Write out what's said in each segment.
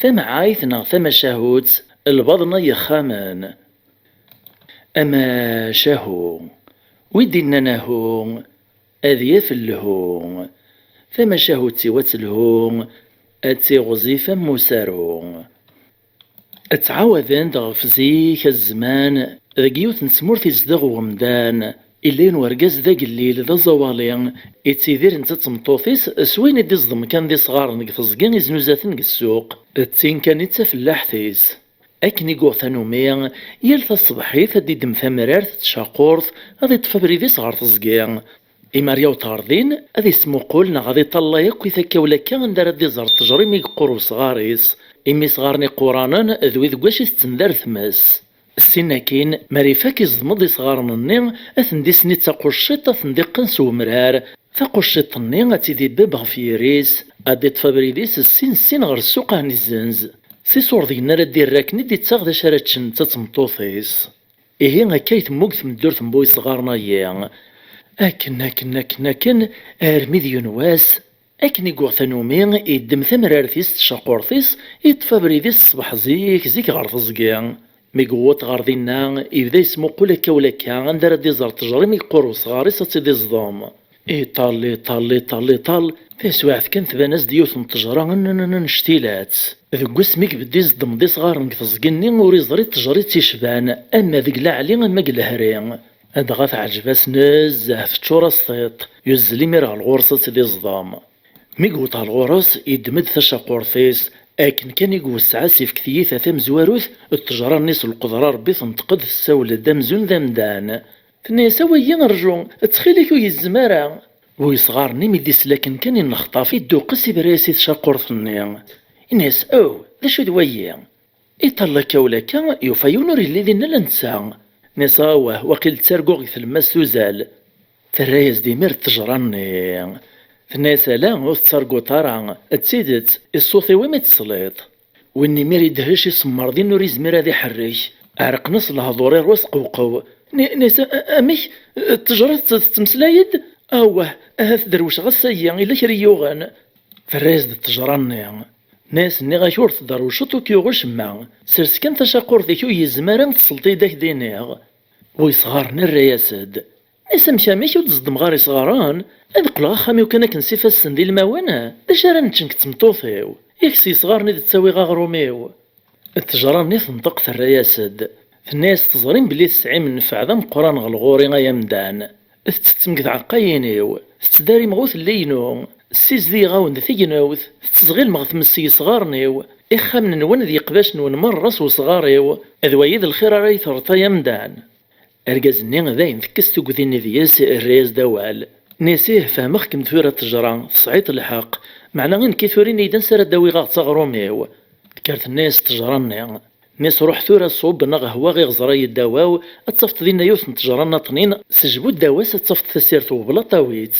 ثما عايثنا ثما شهوت البضنا يخامان. أما شهو ويدنا نهو أذيف اللهو ثما شهوتي وتلهو أتي غزيفا مسارو. أتعاوذن دغف زيك الزمان ذاك يوث نسمورتي زدغ ومدان إلين ورقاز ذاك الليل ذا زوالين إتيذير نتا تمطوطيس سوين دي صدم كان دي صغار نك تزقين يزنوزاتن السوق التين كان يتفلاحتيس أكني قوثانومي يالتا الصبحيث هادي دم ثمرار تشاقورث غادي تفبري دي صغار تزقين إماريا طاردين هذي سمو قولنا غادي طلا ياك ويثاكا ولا كان دار دي زار تجريمي يقرو صغاريس إمي صغارني قرانا ذوي ذكواش يستندار ثماس السنة كين ماريفاك يزمض صغارنا أثندي سني تاقوشيط أثندي قنس ومرار ثاقوشيط ني أتيدي باب غفيريس أدي تفابريديس السين غير السوق هاني الزنز سي صور دينا ردي الراكني دي تاغدا شاراتشن تتمطوطيس إيه هكا يتموك ثمدور ثمبوي صغارنا يا أكن أرمي ديون واس أكن يقوثانومي يدم ثمرارثيس تشاقورثيس يتفابريديس صباح زيك غار تزقيا ميقوط غار دينا يبدا يسمو قولكا ولكا عندها دي زار تجريم يقورو صغاريس تيدي صدوم طال تسواعث كان ثباناس ديوث نتجرى نشتيلات ذوك اسميك بدي صدم دي صغار نك تزقني وريزري تجري تيشبان أما ذيك لاعلي أما قلهرين هاد غاث عجباس نزاف تشورا سطيط يزلي ميرا الغورصة تيدي صدام ميقوط الغورص يدمد ثشاقورثيس أكن كان يقوس عاسف كثيثة ثم زواروث التجارة الناس القدرة ربي تنتقد الساولة دامزون دامدان تناس ويا نرجو تخيلك ويزمارا ويصغارني ميدي سلاكن كان ينخطافي دوقسي براسي تشاقورثني الناس ذا شو دويا إطلع كولاكا يوفا الذين لنسا نسا وقيل تسرقو في الماس تزال ثرايز ديمير تجراني الناس لا وتسرقو طارا تسيدت الصوفي وما تصليط واني ميري دهش يسمر دي نوري زمير هذي حريش عرق نص الهضوري روس قوقو ناس اميش تجرت تمسلايد هاث دروش غسيا الا كريوغان فرايز التجراني ناس ني غاشور تدروشطو كيوغش ما سرس كان تشاقور ذيكو يزمارن تسلطي داك دينيغ ويصغارني الرياسد ناس مشاميش وتصدم غاري صغاران أذقلا خامي وكان كنسيف السندي الموانا داش راه نتشنك تمطوطيو يكسي صغارني تساوي غاغروميو التجراني تنطق الرياسد الناس تزرين بلي تسعي من نفع ذا مقران غالغوري غايا مدان تتسمك عقاينيو تداري مغوث اللينو السيز ذي غاون ثينوث تزغيل مغث مسي صغارنيو إخا من نون ذي قباش نون مرس وصغاريو أذوايد الخير راي ثرطا يمدان أرقازني ذاين ذكستو قذيني ذياس الرياز دوال ناسيه فهمخ كم ثورة تجران صعيط الحق معنا غين كيثورين يدن سرى داوي غاغ تغروميو ذكرت الناس تجران ناس روح ثورة صوب نغهوا غير غزراي الدواو اتصفت ذينا يوث تجران نطنين سجبو الدواس اتصفت تسيرت وبلا طاويت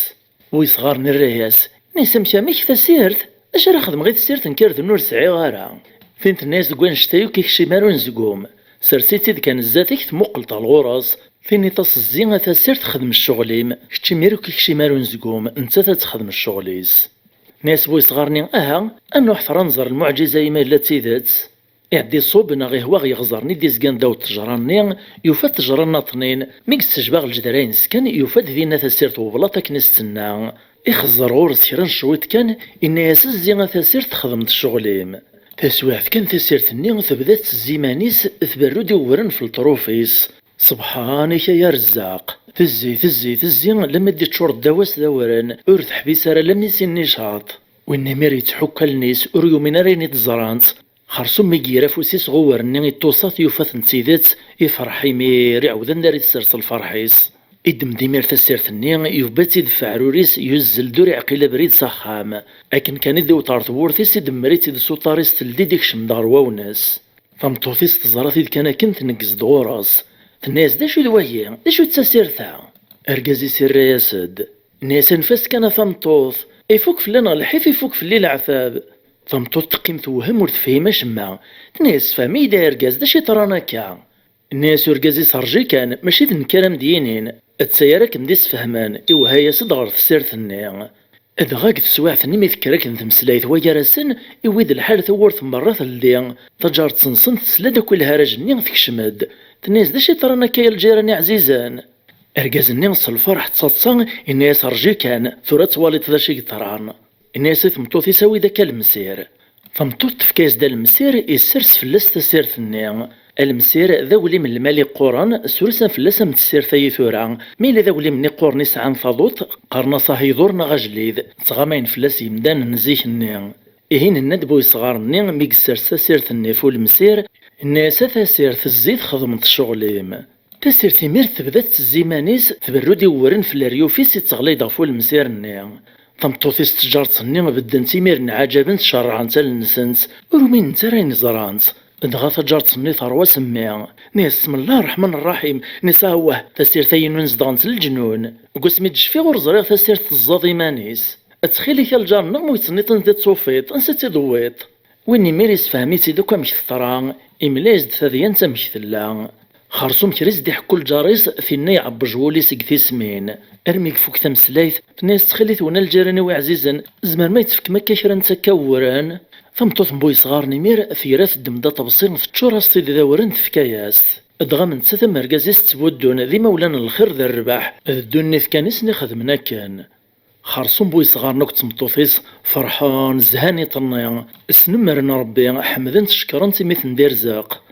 ويصغارني الرياس ناس مشاميك تسيرت اش راه خدم غير تسيرت نكرت النور سعي غارة فينت الناس كوان شتايو كيكشي مارو نزقوم سرسيتي كان الزاتيك تمقلط الغراز فيني تص الزينة تسير تخدم الشغليم كتشي ميرو كيكشي مارو نزقوم انت تخدم الشغليز ناس بوي صغارني انو حفر نزر المعجزة يما لا تيدات يعدي صوبنا غي هو غيغزرني دي زكان داو تجراني يوفات تجران طنين ميكس تجباغ الجدرين سكان يوفات ذينا تسيرت وبلاطك نستنا يخزر غورس كيران شويت كان إن ياسس الزينة تسير تخدم الشغليم تسواعث كان تسيرت النيغ ثبدات الزيمانيس ثبرو دورن في الطروفيس سبحانك يا رزاق تزي لما دي تشور الدواس دوران ارث حبيسارا لم يسن نشاط واني ميري تحك النيس اريو من ريني تزرانت خرصو ميقيرا فوسيس غورني التوسط يوفات نتيدات يفرحي ميري عوذن داري تسرس الفرحيس إدم ديمير تسيرت النيغ يوباتي دفع روريس يزل دوري عقيلة بريد صخام أكن كان يدو طارت وورثيس يدمريتي دسو طاريس تلدي ديك شمدار واوناس فمطوثيس تزرثي كان كنت نقز دغوراس الناس داشو دوايا داشو تسيرتها أرقازي سير ياسد ناس نفس كان فمطوث يفوك فلان الحيف يفوك في الليل عفاب فمطوث تقيم توهم ورتفهماش ما الناس فهمي دا أرقاز داشي تراناكا الناس ورقازي صرجي كان ماشي ذن كلام دينين التسيارة كنديس فهمان إوهايا صدغر في سيرت النيغ أدغا تسواعثني مي ذكرك نتمسلايت ويراسن إويد الحال ثورث مرة ثلدي تجار تسنسن تسلا داك الهرج-ني تكشمد تناس دا شي طرانا كايا الجيراني عزيزان أرجاز-ني نص الفرح تصاتصا الناس رجي كان ثورة تواليت ذا شي طران الناس ثمطوط يساوي داك المسير ثمطوط تفكاز دا المسير يسرس فلاس تسيرث-ني المسير ذا ولي من المالي قران سورسا فلاسا متسير ثاي ثورا ميلا ذا ولي مني قرن يسعان فاضوط قرنا صاحي ضرنا غجليد تغامين فلاس يمدان نزيك-ني إهين الندبو يصغار-ني ميك السرسا سيرث-ني فول المسير الناس تسير في الزيت خدمت الشغليم تسير ثمير تبدات الزيمانيس تبرودي ورن في الريوفيس يتغليض فول المسير-ني تمطوطيس تجارت-ني بدن تيمير نعجبن تشرعن تال النسنس ورومين نتا راين زرانت دغا تجارت-ني ثروة سميع ناس بسم الله الرحمن الرحيم نساوه تسير ثاين ونزدغنت الجنون قسمي تجفي غور زريغ تسير تزاض مانيس اتخيلي كالجار نغمو يتسنيط نزيد صوفيط نسيتي دويط ويني ميريس فهميتي دوكا مكثرا إملاز ثذيان تمكثلا خرصوم كريز دي حكو الجاريس فينا يعبج وليس قثي سمين ارميك فوق تمسلايث ناس تخليت ونا الجيراني وعزيزا زمان ما يتفك مكا كرا نتكوران ثمطوط مبوي صغار نمير ثيرات الدمدا تبصير تشور اصطيد ذاورن تفكاياس ادغا من تساثا مركزيس تبودون ذي مولانا الخير ذا الرباح الدنيا كانيس خدمنا كان خرصوم بوي صغار نوك تمطوطيس فرحان زهاني طنيا اسنمرنا ربي حمدن تشكرن تيميت ندير زاق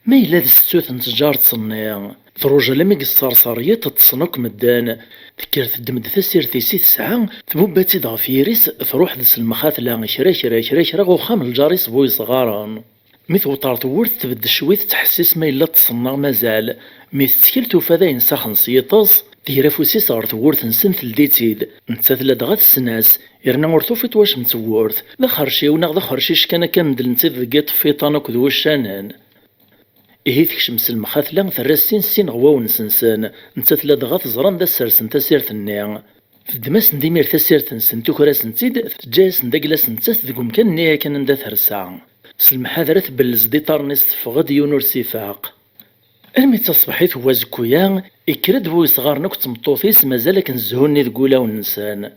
ما إلا ذا ستوث نتجار تصنيا ثروجا لمي الصرصرية تتصنوك مدان ذكرت الدمد ثسير ثيسي تسعة ثبوباتي دغا فيريس ثروح دس المخاثلة شرا غوخام الجاريس بوي صغاران ميث وطارت ورث تبد شويت تحسيس ما إلا تصنع مازال ميث تكلتو فذا ينساخ نسيطاس ديرا فوسي صارت ورث نسن ثلديتيد نتاثلا دغا السناس يرنا ورثوفيت واش متورث ذا خرشي ونا ذا خرشيش كان كامدل نتي ذقيت فيطان وكذ وشانان إيه تكشمس المخاثلة ثراسين سين غواو نسنسان نتاثلا دغا تزران دا السرسن تسيرث-ني في الدماس نديمير تسيرث-نسن توكراس نتيد تجاس نداكلاس نتاث ذكم كان نيا كان ندا ثرسا سلمحاذرة تبلز دي طارنيس تفغد يونور سيفاق أرمي تصبحيت هو زكويا إكرد بوي صغار نوك تمطوطيس مازال كنزهوني ذكولا ونسان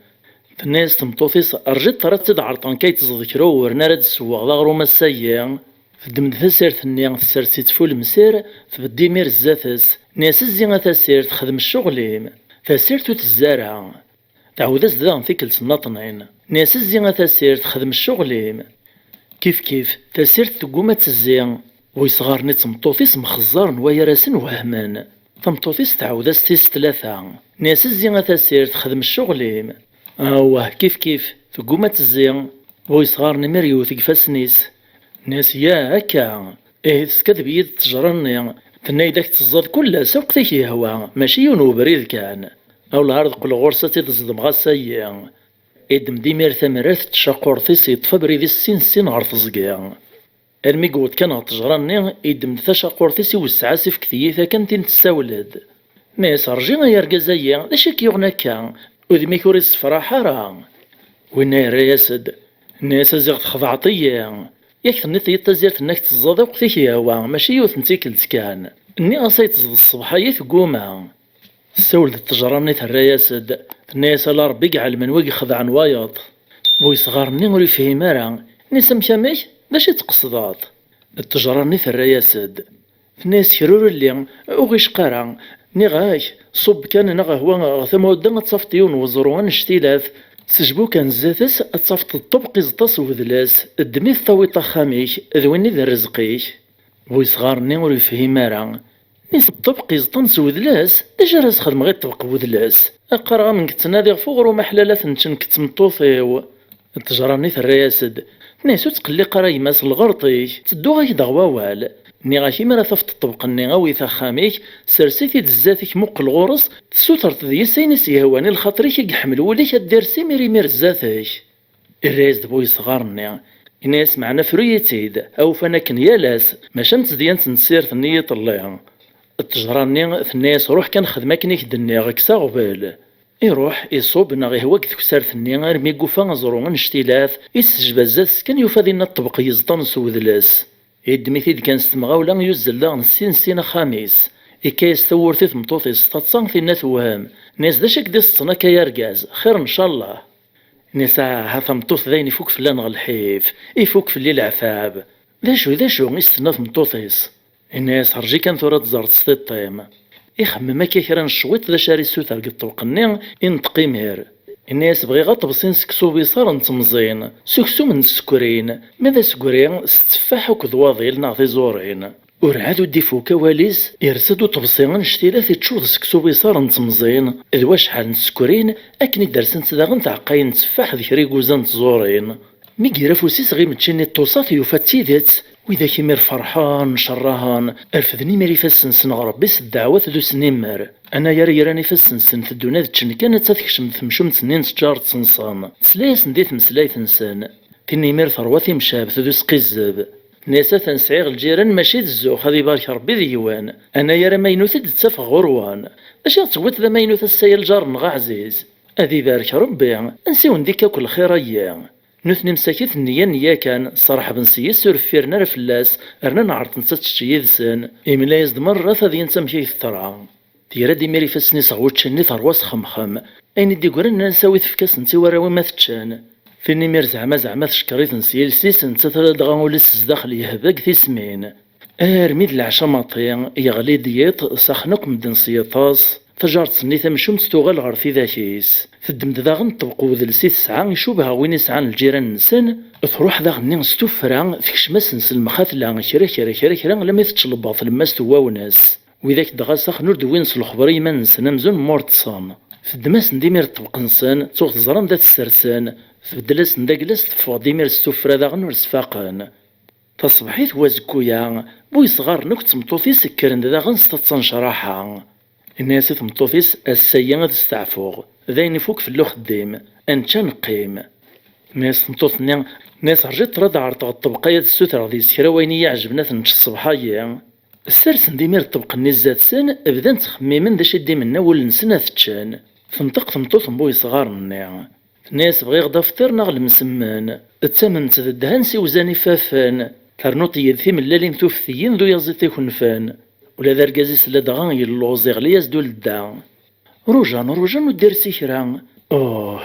الناس تمطوطيس أرجيت طرات تدعرطان كي تزذكرو ورنا راد السواغ ذا غروما السيا في الدمد ثسيرث-ني تسرسيت فول مسير تبدي مير الزاتس ناس الزينة تسير تخدم الشغليم تسيرتو تزارع تعوداز ذا ثيكل سناطنين ناس الزينة تسير تخدم الشغليم كيف تسيرت تقومة الزين ويصغار نت مطوطيس مخزار نوايا راسن وهمان تمطوطيس تعوداز تيس ثلاثة ناس الزينة تسير تخدم الشغليم اوه كيف تقومة الزين ويصغار نمير يوثق فاسنيس ناس يا هكا إيه تسكذب يد تجرني تناي داك تزاد كلها سوق ذيك يهوى ماشي يونو بريد كان أو الهارد قل غرسة تزدم غاسيا إدم ديمير ثمرات تشاقور ثيسي تفبري ذي السين غار تزقيا أرمي قوت كان تجرني إدم تشاقور ثيسي والسعاسي في كثيثة كانتين تستولد ما يسرجينا يرقزايا لاشي كيغنا كان وذمي كوريس فرحة راه وين ياسد الناس زغت خضعطية ياك ثنيت يتزيرت انك تزاد وقتيك يهوى ماشي يوث نتيكلت كان اني اصايت تزد الصباحية قوما سولد التجراني الرياسد الناس على ربي قاع من وقي خضع نوايض بوي صغار مني وري فهم راه نسم كاميك باش تقصدات التجراني الرياسد الناس كرور اللي اوغيش قرا نغاش صب كان نغا هو ثمود تصفتيون وزروان اشتيلاف سجبو كان زاتس اتصفت الطبق زطاس وذلاس الدميث طويطة خاميش ذويني ذا رزقيش بوي صغارني ور يفهم راه نيس الطبق زطنس وذلاس اجا راس خدم غير الطبق وذلاس اقرا من كتنادي غفوغر ومحلالات نتشن كتمطوفيو تجراني الرياسد ناسو تقلي قراي ماس الغرطيش تدو غاك دغواوال ني غاشي مرا ثفت الطبق ني غاوي خاميك سرسيتي دزاتك موق الغرس تسوترت ذي سينس يهواني الخاطريك يحمل وليك الدير سيميري مير زاتك الرايز دبوي صغارني الناس معنا فريتيد او فانا كنيالاس ما شمت ديانت نسير ثنية طليها التجراني الناس روح كان خدمة كنيك دنيا غكسا غبال يروح يصوب ناغي هواك تكسر ثني ارمي قوفا زرون اشتيلاث يسجبازات كان يفادينا الطبق يزطن سوذلاس يدميثيد كان ستمغاولا يوزل لا نسين خاميس إكايس ثورتي ثمطوطي ستاتسان ثينا توهام ناس داشك دي سطنا كيا رقاز خير ان شاء الله. نسا ها تمطوط ذاين يفوك فلان غالحيف، يفوك في الليل عفاب. ذا شو يستنى تمطوطيس. الناس رجي كان ثورة تزارت سطيطيم. يخمم هكا كرا نشويط ذا شاري السوتر قد طوقني ينطقي مير. الناس بغي غطبسين سكسو بيصار نتمزين، سكسو من السكرين، ماذا سكرين ستفاح وكذ واضيل ناغ زورين. ورعادو ديفو كواليس يرسدو طبسين نشتيلا تشوض سكسو بيصار نتمزين، ذوا شحال نسكرين أكني درسن تداغن تعقاين تفاح ذكري كوزان تزورين. مي كيرا فوسيس غي متشني الطوسات يوفا تيدت، وإذا كيمير فرحان شراهان أرفدني ماري فاسنسن غربيس الدعوات ذو سنيمر. أنا يراني فاسنسن في الدونا تشن كانت تثكشم ثمشم تسنين تجار تصنصان سلايس نديت مسلاي ثنسان تني مير ثرواتي مشابث ذو سقيزب. ناسا تنسعيغ الجيران ماشي الزوخ هذي بارك ربي ديوان. أنا يرى ماينوث تتسافغ غروان أشي تصوت ذا ماينوث السيل جار نغا عزيز أذي بارك ربي نسيون ديكا كل خير أيام. نثني مساكيت نيا كان صراحة بنسيا سورفيرنا رفلاس رنا نعرض نسات الشيء ذسان إملا يزد مرة ثادي نسام كي الثرى تيرا دي ميري فاسني صغوت شني ثرواس خمخم أين دي قرن نساوي تفكاس نتي وراوي ما تتشان فيني مير زعما تشكريت نسيل سيس نتا ثلاث دغاولس زداخل يهباك في سمين أرميد العشا ماطيا يغلي ديات ساخنك مدن سيطاس تجارت سني تمشوم تستوغل غير في ذاكيس تدمد داغن طبقو ذا لسيت ساعة يشوبها وين يسعان الجيران نسان تروح داغني نستوفرا تكشمس نسل مخاثلا كرا لما يتشلباط لما استوا وناس وذاك دغا ساخنور دوين الخبري ما نسن مزون مورتصان في الدماس نديمير طبق نسان توغ تزران ذات السرسان في الدلاس نداكلاس تفوق ديمير استوفرا داغن ورسفاقان تصبحيت وازكويا بوي صغار نكت مطوفي سكرن داغن ستتصن شراحة الناس تمطوفيس السيئة تستعفوغ ذاين يفوك في اللوخ الديم أنشا نقيم ناس تمطوطني ناس رجيت رد عرض الطبقية السوتر ذي سكرا وين يعجبنا تنش الصبحايا السرسن ديمير الطبق النزات سن بدا تخميمن ذا شدي منا ولنسنا تتشان فنطق تمطوط بوي صغار الناع ناس بغي غدا فطير ناغ المسمان التمن تذدهن سيوزاني فافان كارنوطي يدثي من لالين توفثيين ذو يزيتي خنفان ولا ذا ركازيس لا دغان يلوزيغ لياس دول الدا روجان ودير سيكرا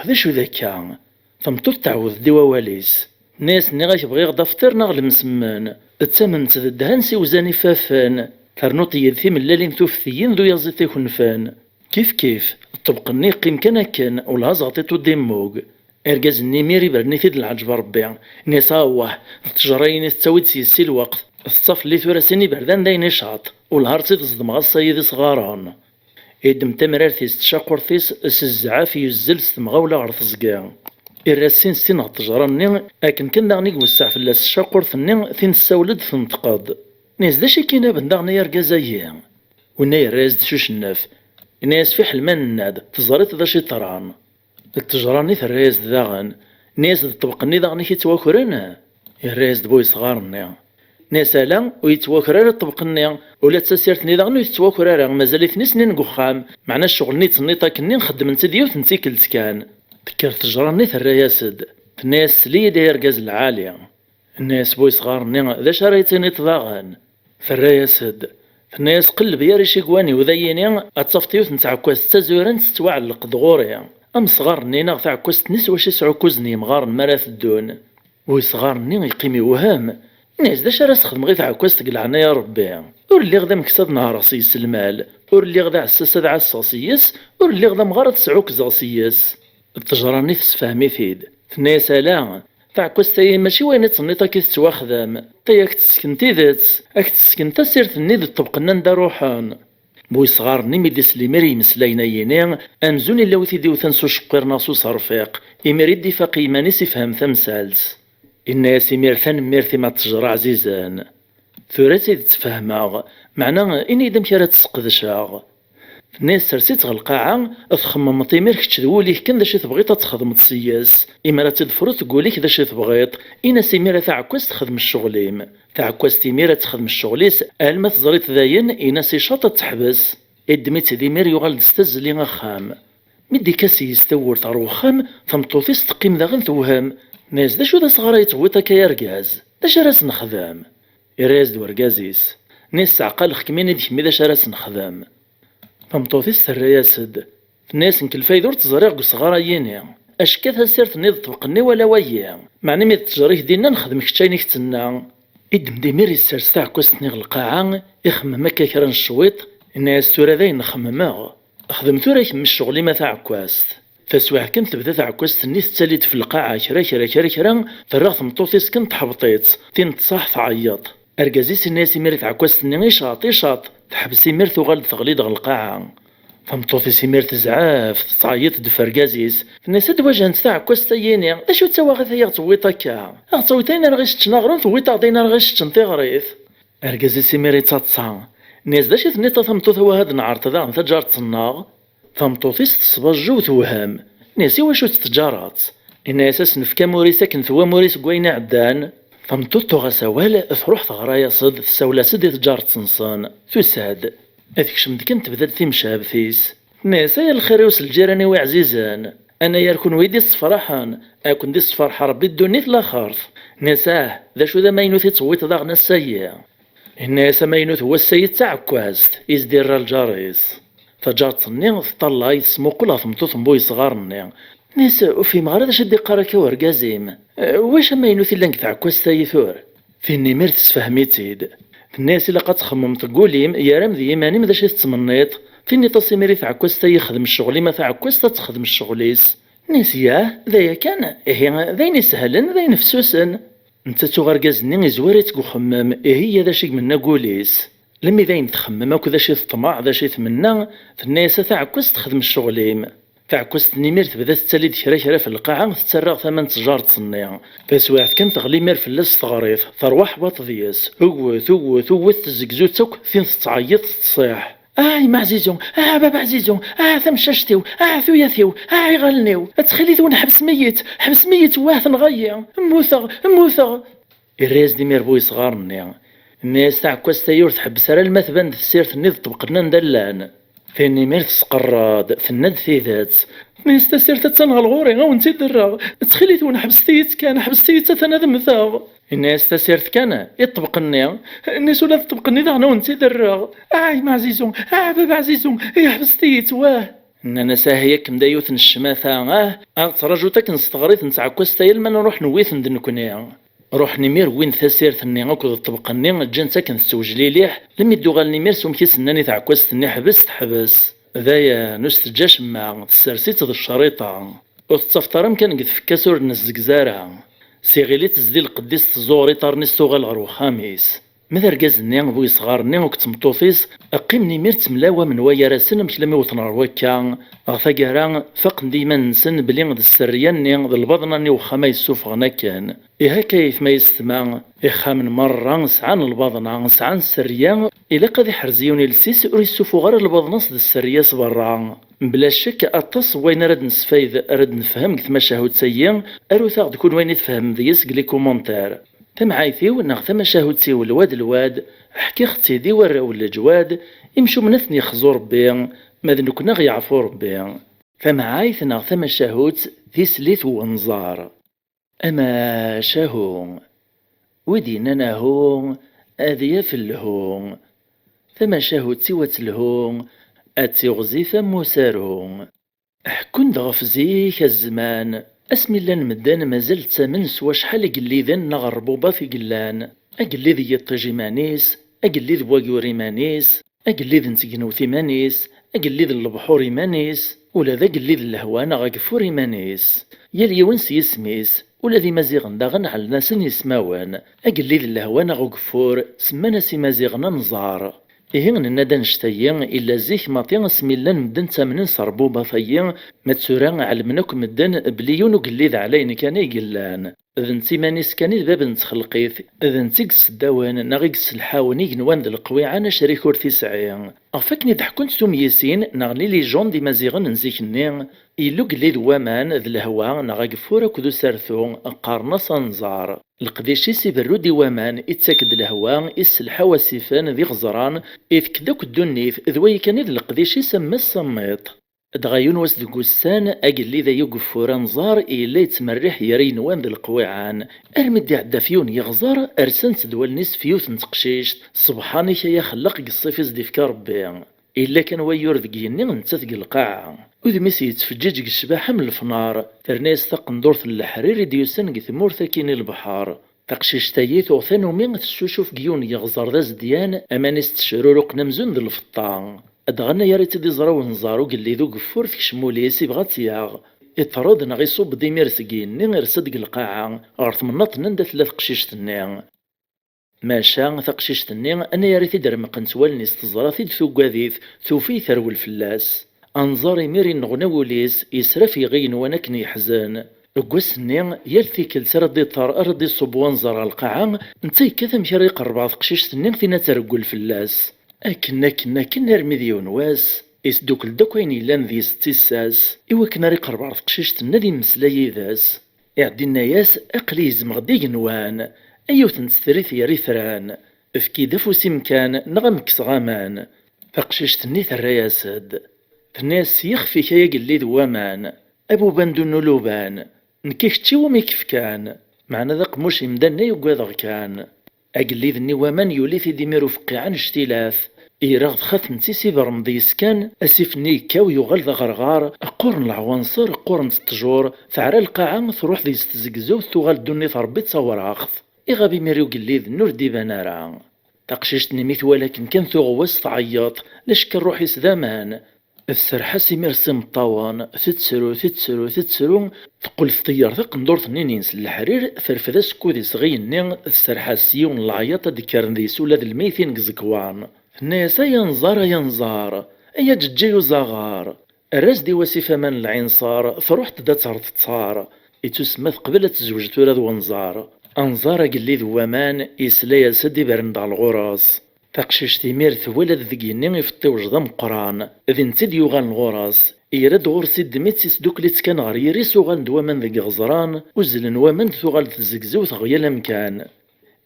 ذا شو ذاكا ثمطوط تعوذ ديوا واليس ناس ني غايبغي غدا فطير ناغ المسمان التمن تذدهن سيوزاني فافان كارنوطي يدثي من لالين توفثيين ذو يزيتي خنفان كيف الطبق النيقيم كان والهاز غطيتو ديموغ اركاز النيميري برني ثيد العجب ربي نيسا واه التجرين تساويد سيسي الوقت الصف اللي ثوراسيني بردان داين يشعط والهارتي تصدم غا الصيد صغاران يدم تمرارتيس تشاقورتيس سزعاف يزل ستمغاولا غر تزكا الراسين ستين التجراني لكن كنا غنيق وسع في اللاس الشاقورثني ثين السولد تنتقاد ناس داشي كينا بندغنا يركازايا وناي الراز تشوش الناف ناس في حلمان الناد تزاريت ذا شي طران التجراني الراز داغن ناس الطبقني داغني كيتواكرن الراز دبوي صغارني ناس لا ويتواكرر الطبقني ولا تسيرتني داغن ويتواكرر مازال ثني سنين قخام معنا الشغل نيت نيطا كني نخدم نتا ديوت نتيكلت كان ذكر تجراني الراياسد الناس لي داير كاز العالية الناس بوي صغارني ذا شرايتيني تضاغن في الراياسد الناس قلب يا ريشي كواني وذيني اتصفتيوت نتعكوز تزورن تتوعلق دغوري ام صغارني ناغ تعكوز نس واش يسعكوزني مغار مراث الدون وي صغارني يقيمي وهام الناس داش راه تخدم غير تعكوز تقلعنا يا ربي ور اللي غدا مكسد نهار سيس المال ور اللي غدا عساس هذا عساسيس ور اللي غدا مغار تسعوك زاسيس التجراني تسفهمي فيد الناس لا تعكوز تاي ماشي وين تصنيطا كي تتواخدم تاياك تسكنتي ذات اك تسكنتا سيرت النيد الطبقنا ندا روحان بوي صغارني ميدي سليمير يمسلاينا ينين امزوني الا وثي ديوثان سو شقير ناسو صرفيق يمير يدي فاقي مانيس يفهم ثمسالس الناس يميرثان ميرثي ما تجرى عزيزان ثوراتي تفهماغ معنى اني دم كرا تسقدشاغ الناس سرسيت غالقاعة تخمم طيمير كتش دوليه كان ذا شي تبغيط تخدم تسياس إما راه تدفرو تقوليك ذا شي تبغيط إنا سيميرا تعكوز تخدم الشغليم تعكوز تيميرا تخدم الشغليس ألما تزريت ذاين إنا سي شاطة تحبس إدميت ديمير يغال دستزلي غخام مدي كاسي يستور تروخام ثمطوفيس تقيم ذا غن توهم ناس ذا شو ذا صغارا يتويتا كيركاز ذا شراس نخدم يراز دوركازيس ناس عقال خكمين ديك مي ذا شراس نخدم فمطوطيس الرياسد الناس نكلفاي دور تزريق صغارا ييني اشكاث سيرت نيض طبقني ولا ويا معني ميد تجريه دينا نخدم كتشايني كتنا إدم ديمير يسرس تاع كوستني القاعة يخمم هكا كرا الشويط الناس تورا ذاين نخمماغ خدم ثورا يكمل الشغل ما تاع كواست فسواح كنت تبدا تاع كواست نيت تساليت في القاعة كرا فراغ مطوطيس كنت حبطيت تين تصاح تعيط اركازيس الناس يمير تاع كواست ني يشاط تحبس يمير تغال تغليد القاعة فمطوطي سيمير تزعاف تعيط دفركازيس الناس دواجه تاع كوستا ييني اشو تسوى غير هي تويطا كا غتصويتين انا غيش تنغرون تويطا عطينا غيش تنتغريث اركازي سيمير تاتصا الناس داش ثنيطا ثمطوط هو هاد النهار تدا تجار تصناغ فمطوطيس تصبجو توهم ناسي واشو تتجارات الناس اساس نفكا موريسا كن ثوا موريس كوينا عدان فمطوطو غسوال تروح تغرايا صد تساولا سد تجار تصنصان تساد هذيك شمد كنت بدات تمشى بثيس ناس يا الخيروس الجيراني وعزيزان انا يركن ويدي الصفراحان اكون دي الصفرح ربي الدنيا لا خارف نساه ذا شو ذا ما ينوث تصويت ضاغنا السيء الناس ما ينوث هو السيد تاع كواست يزدير الجاريس فجات النيغ طلع يسمو كلها ثمطوط بوي صغارني ناس وفي مغرب اش دي قراكا ورقازيم واش ما ينوث الا تاع كواست يثور فيني مير تسفهميتيد الناس اللي قد تخمم تقوليم يا رمذي يماني ماذا شي تمنيط فيني تصيميري تاع كوستا يخدم الشغل ما تاع كوستا تخدم الشغليس ناس ياه ذايا كان إيه ذاين سهلن ذاين فسوسن انت تغرقزني زواري تخمم هي ذا شي منا قوليس لمي ذاين تخمم اكو ذا شي طمع ذا شي تمنى في الناس تاع كوست تخدم الشغليم تاع كوست نيمير تبدا تسالي كرا في القاعة تتسرغ ثمن تجار تصنيع فسواح كان تغلي مير في اللاس تغريف تروح بطفيس هوث تزكزو توك فين تعيط تصيح ما عزيزو بابا عزيزو ثم شاشتيو ثوياثيو يغلنيو تخلي ذون حبس ميت واه نغيا موثغ الريز دي مير بوي صغارني الناس تاع كوست يور تحبس راه المثبن سيرت نيض طبقنا ندلان فيني مير تسقراد في الند في ذات نيستا سيرتا تنغلغوري غو نتي دراغ تخليت وانا حبستيت كان حبستيت انا ذمثاغ الناس تسيرت كان يطبقني الناس ولا تطبقني ذا انا ونتي دراغ ما عزيزو بابا عزيزو حبستيت واه انا ساهيك مدايوث الشماثا تراجو تاك نستغريت نتاع كوستا يلما نروح نويث ندنكني روح نمير وين ثاسيرت ني اكو طبقني جان ساكن تسوجلي ليح لمي دوغال نمير سوم كيس ناني تاع كوست ني حبس ذايا نستجاش مع تسرسيت ذا الشريطة وتصفترم كان قد فكاسور نزقزارة سيغيلي تزدي القديس تزوري طارنيس توغال غرو خاميس ماذا رقازني بوي صغارني وكتمطوفيس اقيمني مير تملاوة من ويا راسن مكلمي وطنار وكا غثاقارا فقن ديما نسن بلي غد السرياني ذا البضناني وخاما يسوفغنا كان كيف ما يستمع من مرة سعان البضنا سعان السريان إلا قد يحرزيوني لسيس وريسوفو غير البضناس ذا السرياس برا بلا شك أطاس وين راد نسفايد راد نفهم كثما شاهود سيان أرو ثاغ تكون وين يتفهم ذيس قلي كومونتار ثم عايثيو ناغ ثم شاهود سيو الواد حكي ختي دي وراو الجواد يمشو منثني خزو ربي ماذا نكون غيعفو ربي ثم عايث ناغ ثم شاهود ذي سليث وانظار أما شاهو ودينا ناهو أذيا في اللهو ثم شاهو تسوات اللهو أتيغزي ثم سارو حكون دغف زيك الزمان اسمي لان مدان مازال تامن سوا شحال قليذن نغربوبا في قلان أقليذ يطيجي مانيس أقليذ بواقيوري مانيس أقليذ نتقنوثي مانيس أقليذ البحوري مانيس ولا ذا قليذ الهوانا غاقفوري مانيس يالي ونسي يسميس ولا ذي مازيغن داغن على ناس يسماوان أقليذ الهوانا غاقفور سمانا سي مازيغنا نزار إهن الندى نشتيا إلا زيك ماطيا سميلان مدن تامنين صربوبا فيا ما تسورا علمناك مدن بليون وقليذ علين كان يقلان إذن تيمانيس كان الباب نتخلقيث إذن تيكس الدوان ناغيكس الحاوني نوان ذا القويعان شريك ورثي سعيا أغفاكني ضحكون سوميسين ناغلي لي جون دي مازيغن نزيكني إلو قليذ وامان ذا الهوا ناغاقفورا كدو سارثو قارنا صنزار القديشي سيبرو دي وامان اتاكد الهوا السلحة وسيفان ذي غزران إذ كداك الدنيف ذوي كان ذا القديشي سما السميط دغايون واس دقوسان أقل ذا يقفورا نزار إلا يتمرح يرين وان ذا القويعان أرمدي عدا فيون يغزار أرسنت دوال نيس فيوث نتقشيشت سبحانك يا خلق قصيفيز ديفكا ربي إلا كان ويور ذكيني نتات القاعة ودميس يتفجج الشباحة من الفنار ترناس تقندورث الحرير ديوسن ثمور ثاكين البحار تقشيش تايث وثانو مين تشوشوف جيون يغزر ذا زديان أمانيس تشرورق نمزون ذا الفطان أدغنا يا ريت دي زراو نزارو قلي ذو قفور في شموليس يبغى تياغ يطرد نغيصوب ديمير ثقيني غير صدق القاعة غرث مناط نندا ثلاث قشيش تنين ماشا ثقشيش تنين أنا يا ريت درمقن توالنيس تزرا ثوقاذيث ثوفي ثرو الفلاس أنظاري ميري نغنوليس يسرف يغين ونكني يحزن قوسني يلثي كل سردي طار أرضي صبوان زرع القاعة نتي كذا مشاري قربع قشيش سنين فينا ترقو الفلاس كنا رميديون واس إسدوك لدوكوين إلان ذي ستيساس إوا كنا ري قربع قشيش تنادي مسلاي ذاس يعدينا ياس أقلي زمغدي نوان أيو تنستريث يا ريثران فكي دفوسي مكان نغمكس غامان فقشيش تني ثرياسد الناس يخفي كيا قلي ذوامان أبو بندو نولوبان نكيكتي وميكف كان معنا ذاك مش يمدنا يقوذغ كان أقلي ذني ومن يولي في ديميرو فقي عن اشتلاف إيراغ خاف نتيسي برمضيس كان أسيفني كاو يغال ذا غرغار قرن العوانصر قرن التجور فعرى القاعة تروح ذي ستزقزو ثوغال دوني ثربي تصور عخف إغابي ميريو قلي ذنور ديبانارا تقشيشتني ميت ولكن كان ثوغواس تعيط لاش كان روحي سدامان السرحة سيميرسي مطاوان تتسرو تقول في طيار ثق ندور ثنين ينسل الحرير فرفدا سكودي صغيني السرحة سيون العياطة ديكارن ذي سولا ذي الميثين قزقوان الناس ينزار أيا ججيو زغار الراس دي وسيفة من العين صار فروحت دا تصار يتسمى قبل تزوج تولاد ونزار أنظار قلي ذوامان إسلايا سدي برند على الغراس تقشيش تيمير ثولد ذقيني يفطي وجضم قران ذين تد يوغان الغراس يرد غورسي دميتسيس دوكليت كان غريريس وغان دوامن ذي غزران وزلن ومن ثوغال تزقزو ثغيا مكان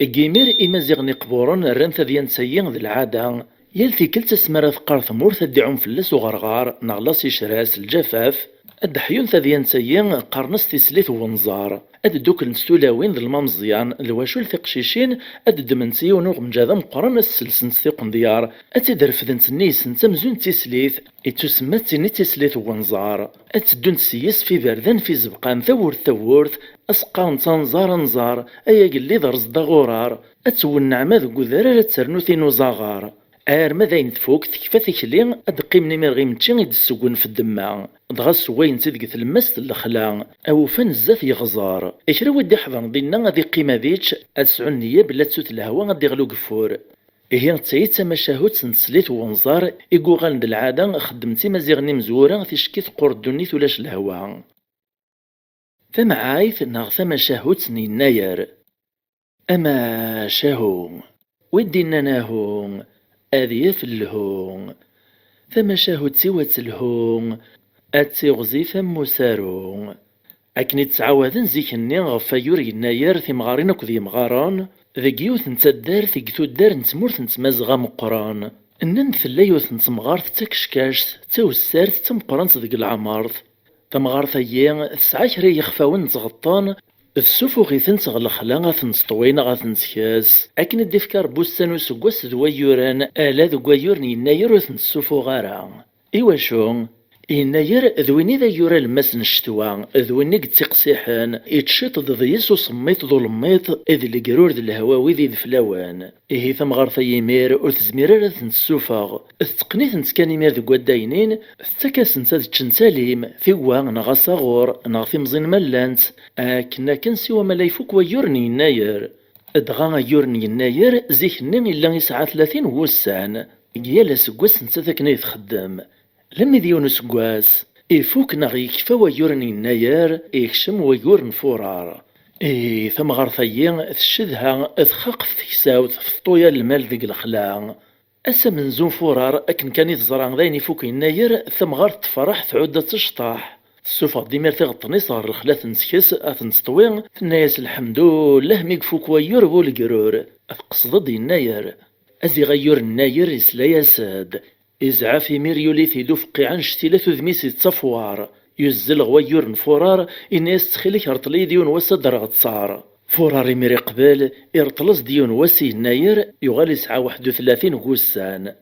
الجيمير إمازيغني قبورن الرنث ذي نسيين ذي العادة يلثي كل تسمرة ثقار ثمور ثدعون فلس وغرغار نغلاصي شراس الجفاف الدحيون ثذي نسيين قرنس تسليث ونزار أددوك نستولاوين ذي الممزيان الواشول ثقشيشين أددمنسي ونوغ مجاذا مقرن السلسن ثيقن ديار أتدر فذنت النيس نتمزون تسليث إتسمى تيني تسليث ونزار أتدون تسيس في بردان في زبقان ثورث أسقان تنزار نزار أيا قلي ذرز دغورار أتون نعمة ذو ذرارة ترنوثين وزاغار ماذا تفوق تكفى تكلي أدقيم نمير غيمتشي يدسوقون في الدماء دغا سوين تدقث المست الخلا أو فن الزاف يغزار إشرا ودي حضن ضينا غادي قيمة ذيتش أتسعون نية بلا تسوت الهوا غادي غلو قفور إهي تسيت سما شاهود سنتسليت ونزار إيقو غالند العادة خدمتي مزيغني مزورة تشكيث قردوني ثلاش الهوا ثم عايث ناغ ثم شاهود سنين ناير أما شاهو ودينا ناهو أذي فلهون ثم شاهد سوى الهون أتيغزي ثم سارون أكني تعاوذن زيكني غفا يوري الناير ثم غارين أكذي مغاران ذي يوث نتدار ثي قتو الدار نتمورث نتمازغا مقران إنن ثلا يوث نتمغارث تكشكاش تاوسارث تمقران صدق العمارث تمغارث أيام تسعة يخفاون نتغطان السفو غيثن تغلخلا غاثن سطوين غاثن سكاس أكن الدفكار بوستان وسقوس ذويوران آلا ذويور نيناير وثن السفو غارا إيوا شو يناير ذويني ذا يورا الماس نشتوا ذويني قد تقسيحان يتشيط ضيس وصميت ظلميت إذ القرور ذي الهواوي ذي ذفلاوان إيه ثم غارث يمير وثزمير رثن السفاغ التقنيث نتكاني مير ذو قداينين التكاس نتا ذتشن سليم ثوا نغا صغور نغا مزين ملانت كنا كنسيوا ما لا يفوك ويورني يناير ادغا يورني يناير زيكني إلا يسعى 30 وسان يالا سكواس نتا ذاكني يتخدم لما ديون سكواس يفوك نغي كفا ويورني يناير يكشم ويورن فورار ثم غارثيين تشدها تخاق في كساوت في طويا المال ذيك الخلا أسا من زون فورار أكن كان يتزرع ذاين يفوك يناير ثم غارت فرح تعود تشطاح السوفا ديمير تغطني صار الخلاث نسكس أتنسطوين الناس الحمد لله ميقفوك ويور بولقرور أتقصد يناير أزي غيور الناير يسلا يساد إزعا في ميريولي ثيدو فقي عن شتيلة ذميسي تصفوار يزل غويور نفورار إناس تخيلك هرطلي ديون وسد رغتصار فورار ميري قبال يرطلس ديون وسي ناير يغالي 31 غوسان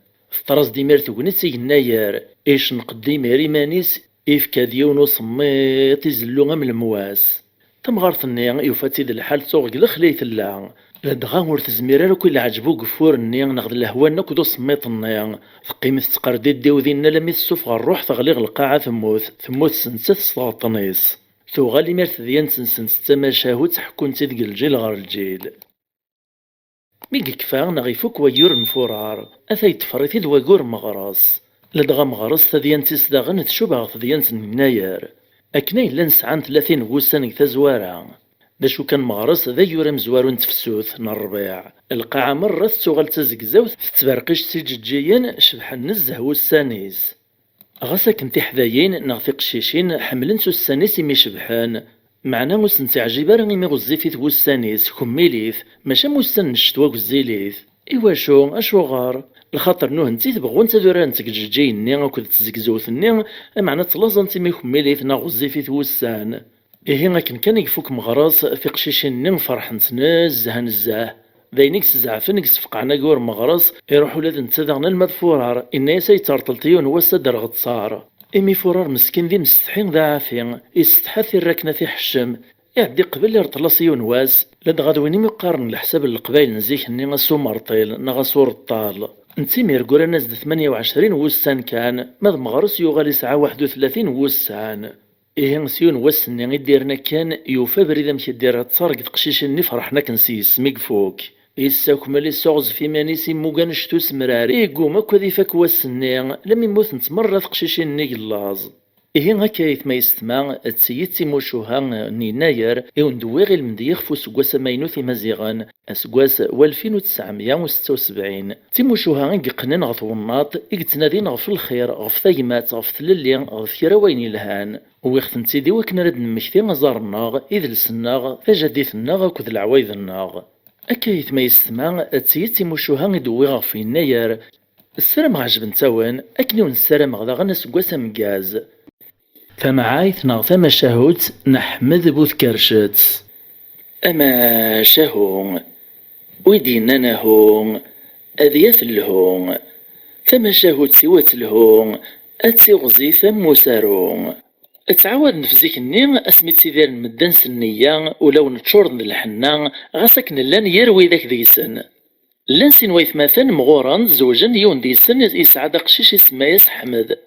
طراز ديمير تقنيت يناير ايش نقدي ميري مانيس إفكا ديون وصميت يزلو من المواس تمغارتني يوفاتي د الحال توغ لخليت لا لدغا ور تزمير كل عجبو قفورني ناخذ الهوا نكدو صميطني ثقيمة تقردي ديو دينا لمي تسوف الروح تغليغ القاعة ثموت سنسة تسلاطنيس ثوغالي ميرت ديان سنسن ستماشاهو تحكون تدق الجيل غير الجيل ميقي كفا نغيفوك ويور نفورار أثاي تفريتي دواقور مغراس لدغا مغرس تديان تسداغن تشوبها تديان يناير أكني لنس عن 30 وسان تزوارا داشو كان مغرس ذا يورا مزوارو نتفسوث الربيع القاعة مرة تسوغل تزقزاو تتبرقش سيجيجيا شبحان نزه وسانيس غاسا كنتي حذايين نغفي قشيشين حملن سوسانيس يمي شبحان معنا موسن تعجيبا راني مي غزيفيت وسانيس كميليث ماشا موسن نشتوا غزيليث إيوا أشو غار الخاطر نوه نتي تبغون تدوران تكجيجيني وكد تزقزوثني معنا تلازن تيمي كميليث نا غزيفيت وسان إيه لكن كان يفوك مغراس في قشيشين فرحن نزه نزاه ذينيك سزعفن يسفقعنا قور مغراس يروحوا لذن تذغنا المدفورار إنا سيتارتلتيون وسادر غتصار إمي فورار مسكين ذي مستحين ذا عافين يستحثي الركنة في حشم يعدي قبل يرطلاسيون واس لد غادويني مقارن الحساب القبايل نزيك ني غاسو مرطيل نغاسور الطال نتي ميرقولا ناس 28 وسان كان ماذ مغرس يوغالي ساعة 31 وسان إيه نسيون وسني غيديرنا كان يوفى بريدا مشي دير تصارق تقشيشني فرحنا كنسيس ميقفوك إيساك مالي سوغز في مانيسي موغان شتو سمراري إيقوما كوذي فاك وسني لم يموت نتمرة تقشيشني قلاز إيه هكايت ما يستمع تسيد تيموشوها نيناير إيون دويغي المديخ فو سكواس ماينوثي مزيغان أسكواس 1976 تيموشوها يقنن غف وناط يقتنادين غف الخير غف ثيمات غف ثللي غف كراوين الهان ويختنتي دي وكنا رد نمكتي غزارناغ إذ لسناغ فجديثناغ كذ العوايذناغ أكايت ما يستمع تسيد تيموشوها يدوي غف يناير السلام عجب نتاون أكنيون السلام غدا غنسكواس مكاز فمعايثنا فما شاهوت نحمد بوذكرشت أما شاهون ويدينا نهون أذياف الهون فما شاهوت سوات الهون أتسي غزيفة موسارون اتعاود نفزيك النيم اسميت سيدير المدان سنية ولو نتشورن الحنان غاسك نلان يروي ذاك ديسن لان سينويث مثلا مغوران زوجا يون ديسن يسعد قشيش يسمايس حمد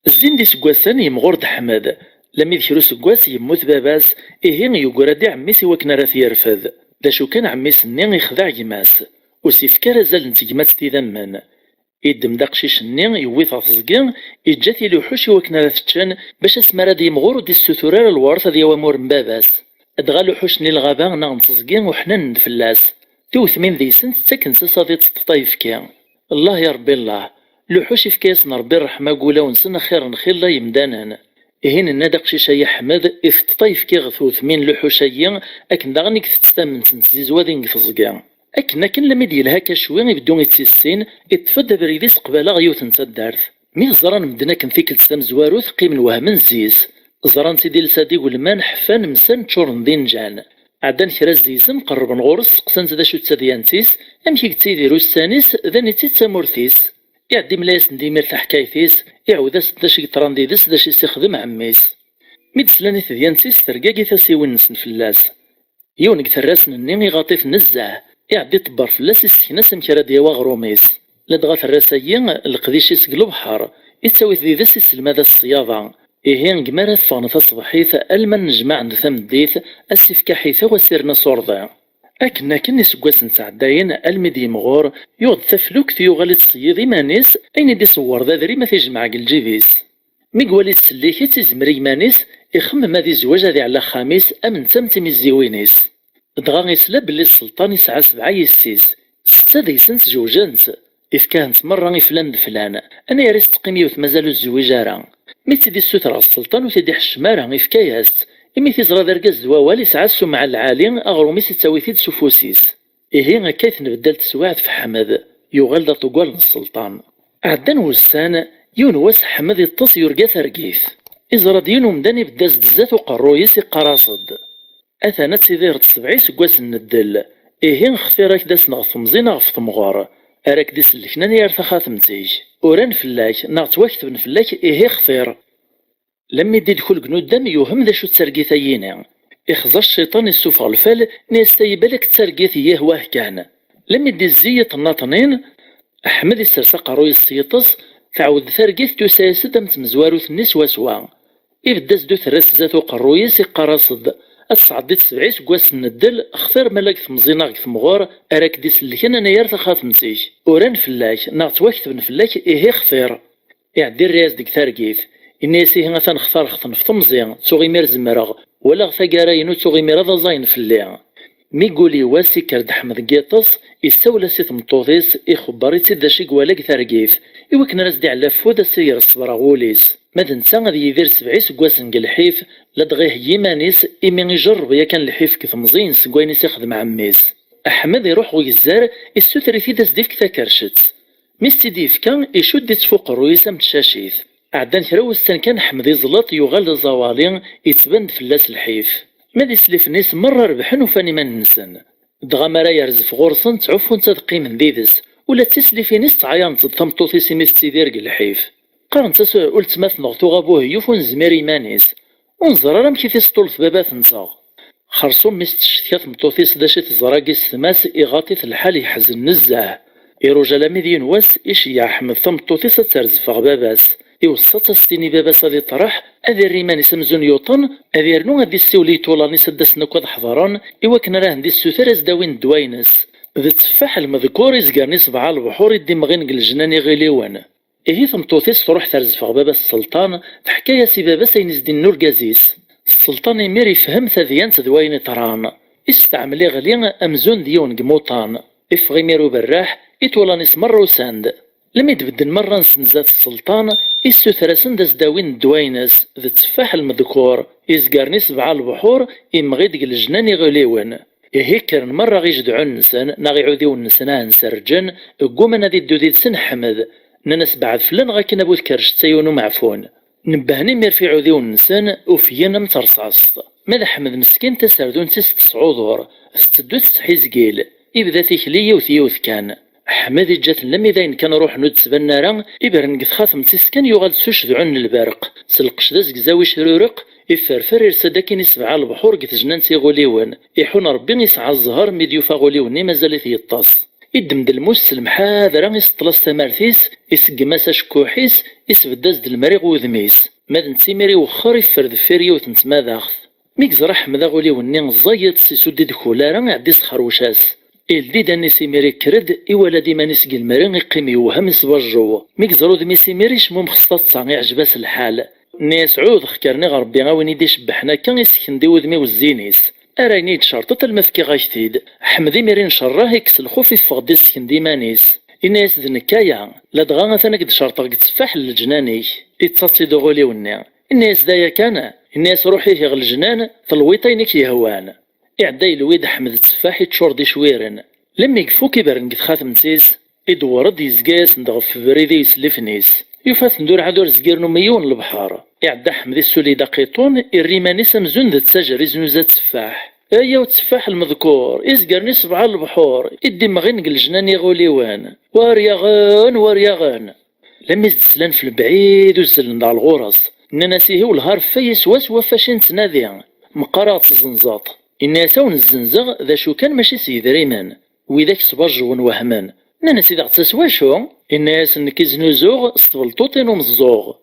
الزين دي سكواسان يمغور حمد لم يذكرو سكواس يموت باباس إيهين يقرا دي عميسي وكنا راث يرفذ داشو كان عميس النين يخدع يماس وسيفكار زال نتيجمات تيذمن يدم داقشيش النين يويث افزقين يجاتي لوحوشي وكنا راث تشان باش اسمارا دي مغور ودي السثورار الورثة دي وامور مباباس ادغا لوحوشني الغابة نغنصزقين وحنا ندفلاس توث من ذي سنت تاكن ساسادي تطايف كيان الله يا ربي الله لوحوشي في كاس ربي الرحمة قولا ونسنا خير نخير لا يمدانا إهين النادق شي حمد إفتطايف كي غثوث من لوحوشيا أكن داغنيك تستامن سنتزيز وادين غثزقا أكن لما يدير هكا شوين يبدون يتسين يتفدى بريديس قبالا غيوت نتا الدارث مي زران مدنا كنثيك التسام زواروث قيم الوهم نزيس زران سيدي لسادي والمان حفان مسان تشورن دين جان عدان كراز زيسن قرب نغورس قسان تدا شو تساديانتيس أمشي كتيديرو السانيس ذاني تيتسامورثيس يعدي ملايس نديمير حكايتيس يعوداس داش يترانديدس داش يستخدم عميس ميد سلاني ثديانتيس ترقاقي ثاسيوين نسن فلاس يونك ثراس نني يغاطيف نزاه يعدي طبر فلاس يسكناس مكرا ديوا غروميس لدغا ثراسيين القديش يسقلو بحر يتساوي ثديدس يسلم هذا الصياضة إيهين قمارة فانثا صبحيث ألمن نجمع عند ثمديث السفكا حيثا وسيرنا صورضا أكنا كني سكواس نتعداين المدي مغور يغد ثفلوك ثيو غالي تصيد إيمانيس أين دي صور ذا ذري ما تيجمع الجيفيس ميقوالي تسليكي تيزمر إيمانيس يخمم هذي الزواج هذي على خامس أمن تمتمي الزيوينيس دغا يسلا بلي السلطان يسعى 7 يسيس 6 ديسنت زوجانت إذ كانت مرة فلان دفلان أنا ياريس تقيميوث مازالو الزويجارا مي تيدي السوترا السلطان وتيدي حشمارا إفكاياس إمي تيزرا ذرقاز دوالي سعاسو مع العالي أغرومي تساويثيد سفوسيس إيه كيف نبدل تسواعد في حمد يغال دا طقوال السلطان عدان وسان يونواس حمد يطاس يرقا ثرقيث إزرا دينو مداني بداز دزات وقرويس قراصد أثنات سيدير 7 سكواس الندل إيه خفيراك داس نغف مزينا غف تمغار أراك دي سلكنا يرثى خاتمتيك وران فلاك ناغت واكتبن فلاك إيه خفير. لما يدي دخول قنودام يوهم ذا شو تسرقي ثيينا إخزا الشيطان يسوف الفال نيستيبالك تسرقي ثيه واه كان. لما يدي الزية الناطنين أحمد يسرسق روي السيطس تعود ثرقيث تساسد متمزواروث الناس واسوا إبداز دو ثراس ذاتو قرويس يقراصد أتعديت 7 سكواس الندل اختار ملاك ثمزينا غي ثمغور أراك دي سلكن أنا يارث خاتمتيك وران فلاك ناغت واكتبن فلاك إيه خفير. يعدي الرياز ديك ثرقيث الناس هنا تنختار خطن في تمزيان تغيمير زمرغ ولا ثقاراينو تغيمير هذا زاين في الليل. ميقولي واسي كرد حمد قيطس يستولى سي ثمطوطيس يخبري تسد شي قوالك ثرقيث إوكنا راسدي على فودا سير الصبر غوليس مادنسا غادي يدير 7 سكواس الحيف لا دغيه يمانيس إمي يجرب يا كان الحيف كثمزين سكوينيس يخدم عميس. أحمد يروح ويزار السوتري في داس ديفك ثاكرشت ميستي ديف كان يشد يتفوق الرويسة متشاشيث عدان كراوستان كان حمد يزلط يغال الزوالين يتبند فلاس الحيف مادي سليف نيس مرة ربحن وفاني ما ننسن دغا مرا يرزف غورصن تعفون تدقي من ديدس ولا تسليفي نيس تعيان تضمطوطي سيميس تيدير الحيف قارن تسوع قلت مثل نغتو غابوه يوفون زميري مانيس ونزر رام كيف يسطول في بابات نتا خرصوم مستشتكات مطوطيس داشت الزراقي السماس إغاطيث الحال يحزن نزاه إيروجا لاميدين واس إيش يا أحمد ثمطوطيس ترزف غباباس يوسط ستيني باباس غادي طرح أذي الريمان يسمزون يوطن أذي يرنو غادي السيولي طولاني سدس نكوض حضران إوا كان راه ندي السوثر داوين دوينس ذا التفاح المذكور يزقرني 7 البحور يدي مغين الجنان غيليوان إيه ثمطوطيس تروح ترزف غباباس السلطان تحكايا سي باباس ينزدي النور قازيس السلطان يمير يفهم ثذيان تدوين طران استعمل غلي أمزون ديون قموطان إفغي ميرو براح إتولاني سمر وساند لما يتبدل مرة نسنزات السلطان إستثرسن داز داوين دوينس ذا التفاح المذكور يزقرني 7 البحور إمغيد الجنان غليوان يهيكرن مرة غيجدعون النسان ناغي عوديو النسان نسرجن قومنا دي الدوديد سن حمد ننس بعد فلان غاكنا بوث كرش تسيونو معفون نبهني مير في عوديو النسان وفينا مترصاص ماذا حمد مسكين تسردون 9 عذور تسدو تستحيز قيل يبدا تيكلي يوث كان حمد جات لمي ذاين كان روح نود سبنارا إبرن قد خاتم تسكن يغال سوش دعون البارق سلقش داز قزاوي شرورق يفرفر يرسداكين 7 البحور قد جنان سيغوليوان يحون ربي يسعى الزهر ميديوفا غوليوني مازال يطاس يدمد الموس المحاذرة يسطلس تمارثيس يسقماس شكوحيس يسبداز دالمريغ وذميس ماذا نتيميري وخر يفرد فيريا وتنتماذاخ ميك زرا حمد غوليوني زايد سيسودي دخولارا عدي سخروشاس إلدي داني سيميري كرد إولا ديما نسقي المرين يقيم يوهم يسبرجو ميك زرود مي سيميريش مو مخصط صاغي عجباس الحال ناس عود خكرني غربي غاوين يدي شبحنا كان يسكن دي وذمي والزينيس أراني تشرطت المفكي غايتيد حمدي ميرين شراه يكس الخوف يفقد يسكن ديمانيس الناس ذنكايا لا دغا مثلا قد شرطة قد تفاح للجناني يتصاصي دغولي ونيا الناس دايا كان الناس روحيه غل الجنان فالويطينك يهوان يعدي الويد حمد التفاح يتشور دي شويرن لما يقفو كيبرن قد خاتمتيس يدورد يزقاس ندغ في بريدي يسلفنيس يفات ندور عدور زقيرنو مليون البحار يعدى حمد السولي دقيطون الريماني سمزون ذات سجر يزنوزات تفاح ايا وتفاح المذكور يزقرني 7 البحور يدي مغين الجنان يغوليوان واريغان لما يزدسلان في البعيد وزلن دع الغرص نناسيه والهار فايس واسوا فاشين تناديا مقارات الزنزاط الناس الزنزغ ذا شو كان ماشي سيد ريمان وذاك صبرج ونوهمان ناس إذا تسوى شو الناس نكيزنوزوغ سطبلطوطين ومزوغ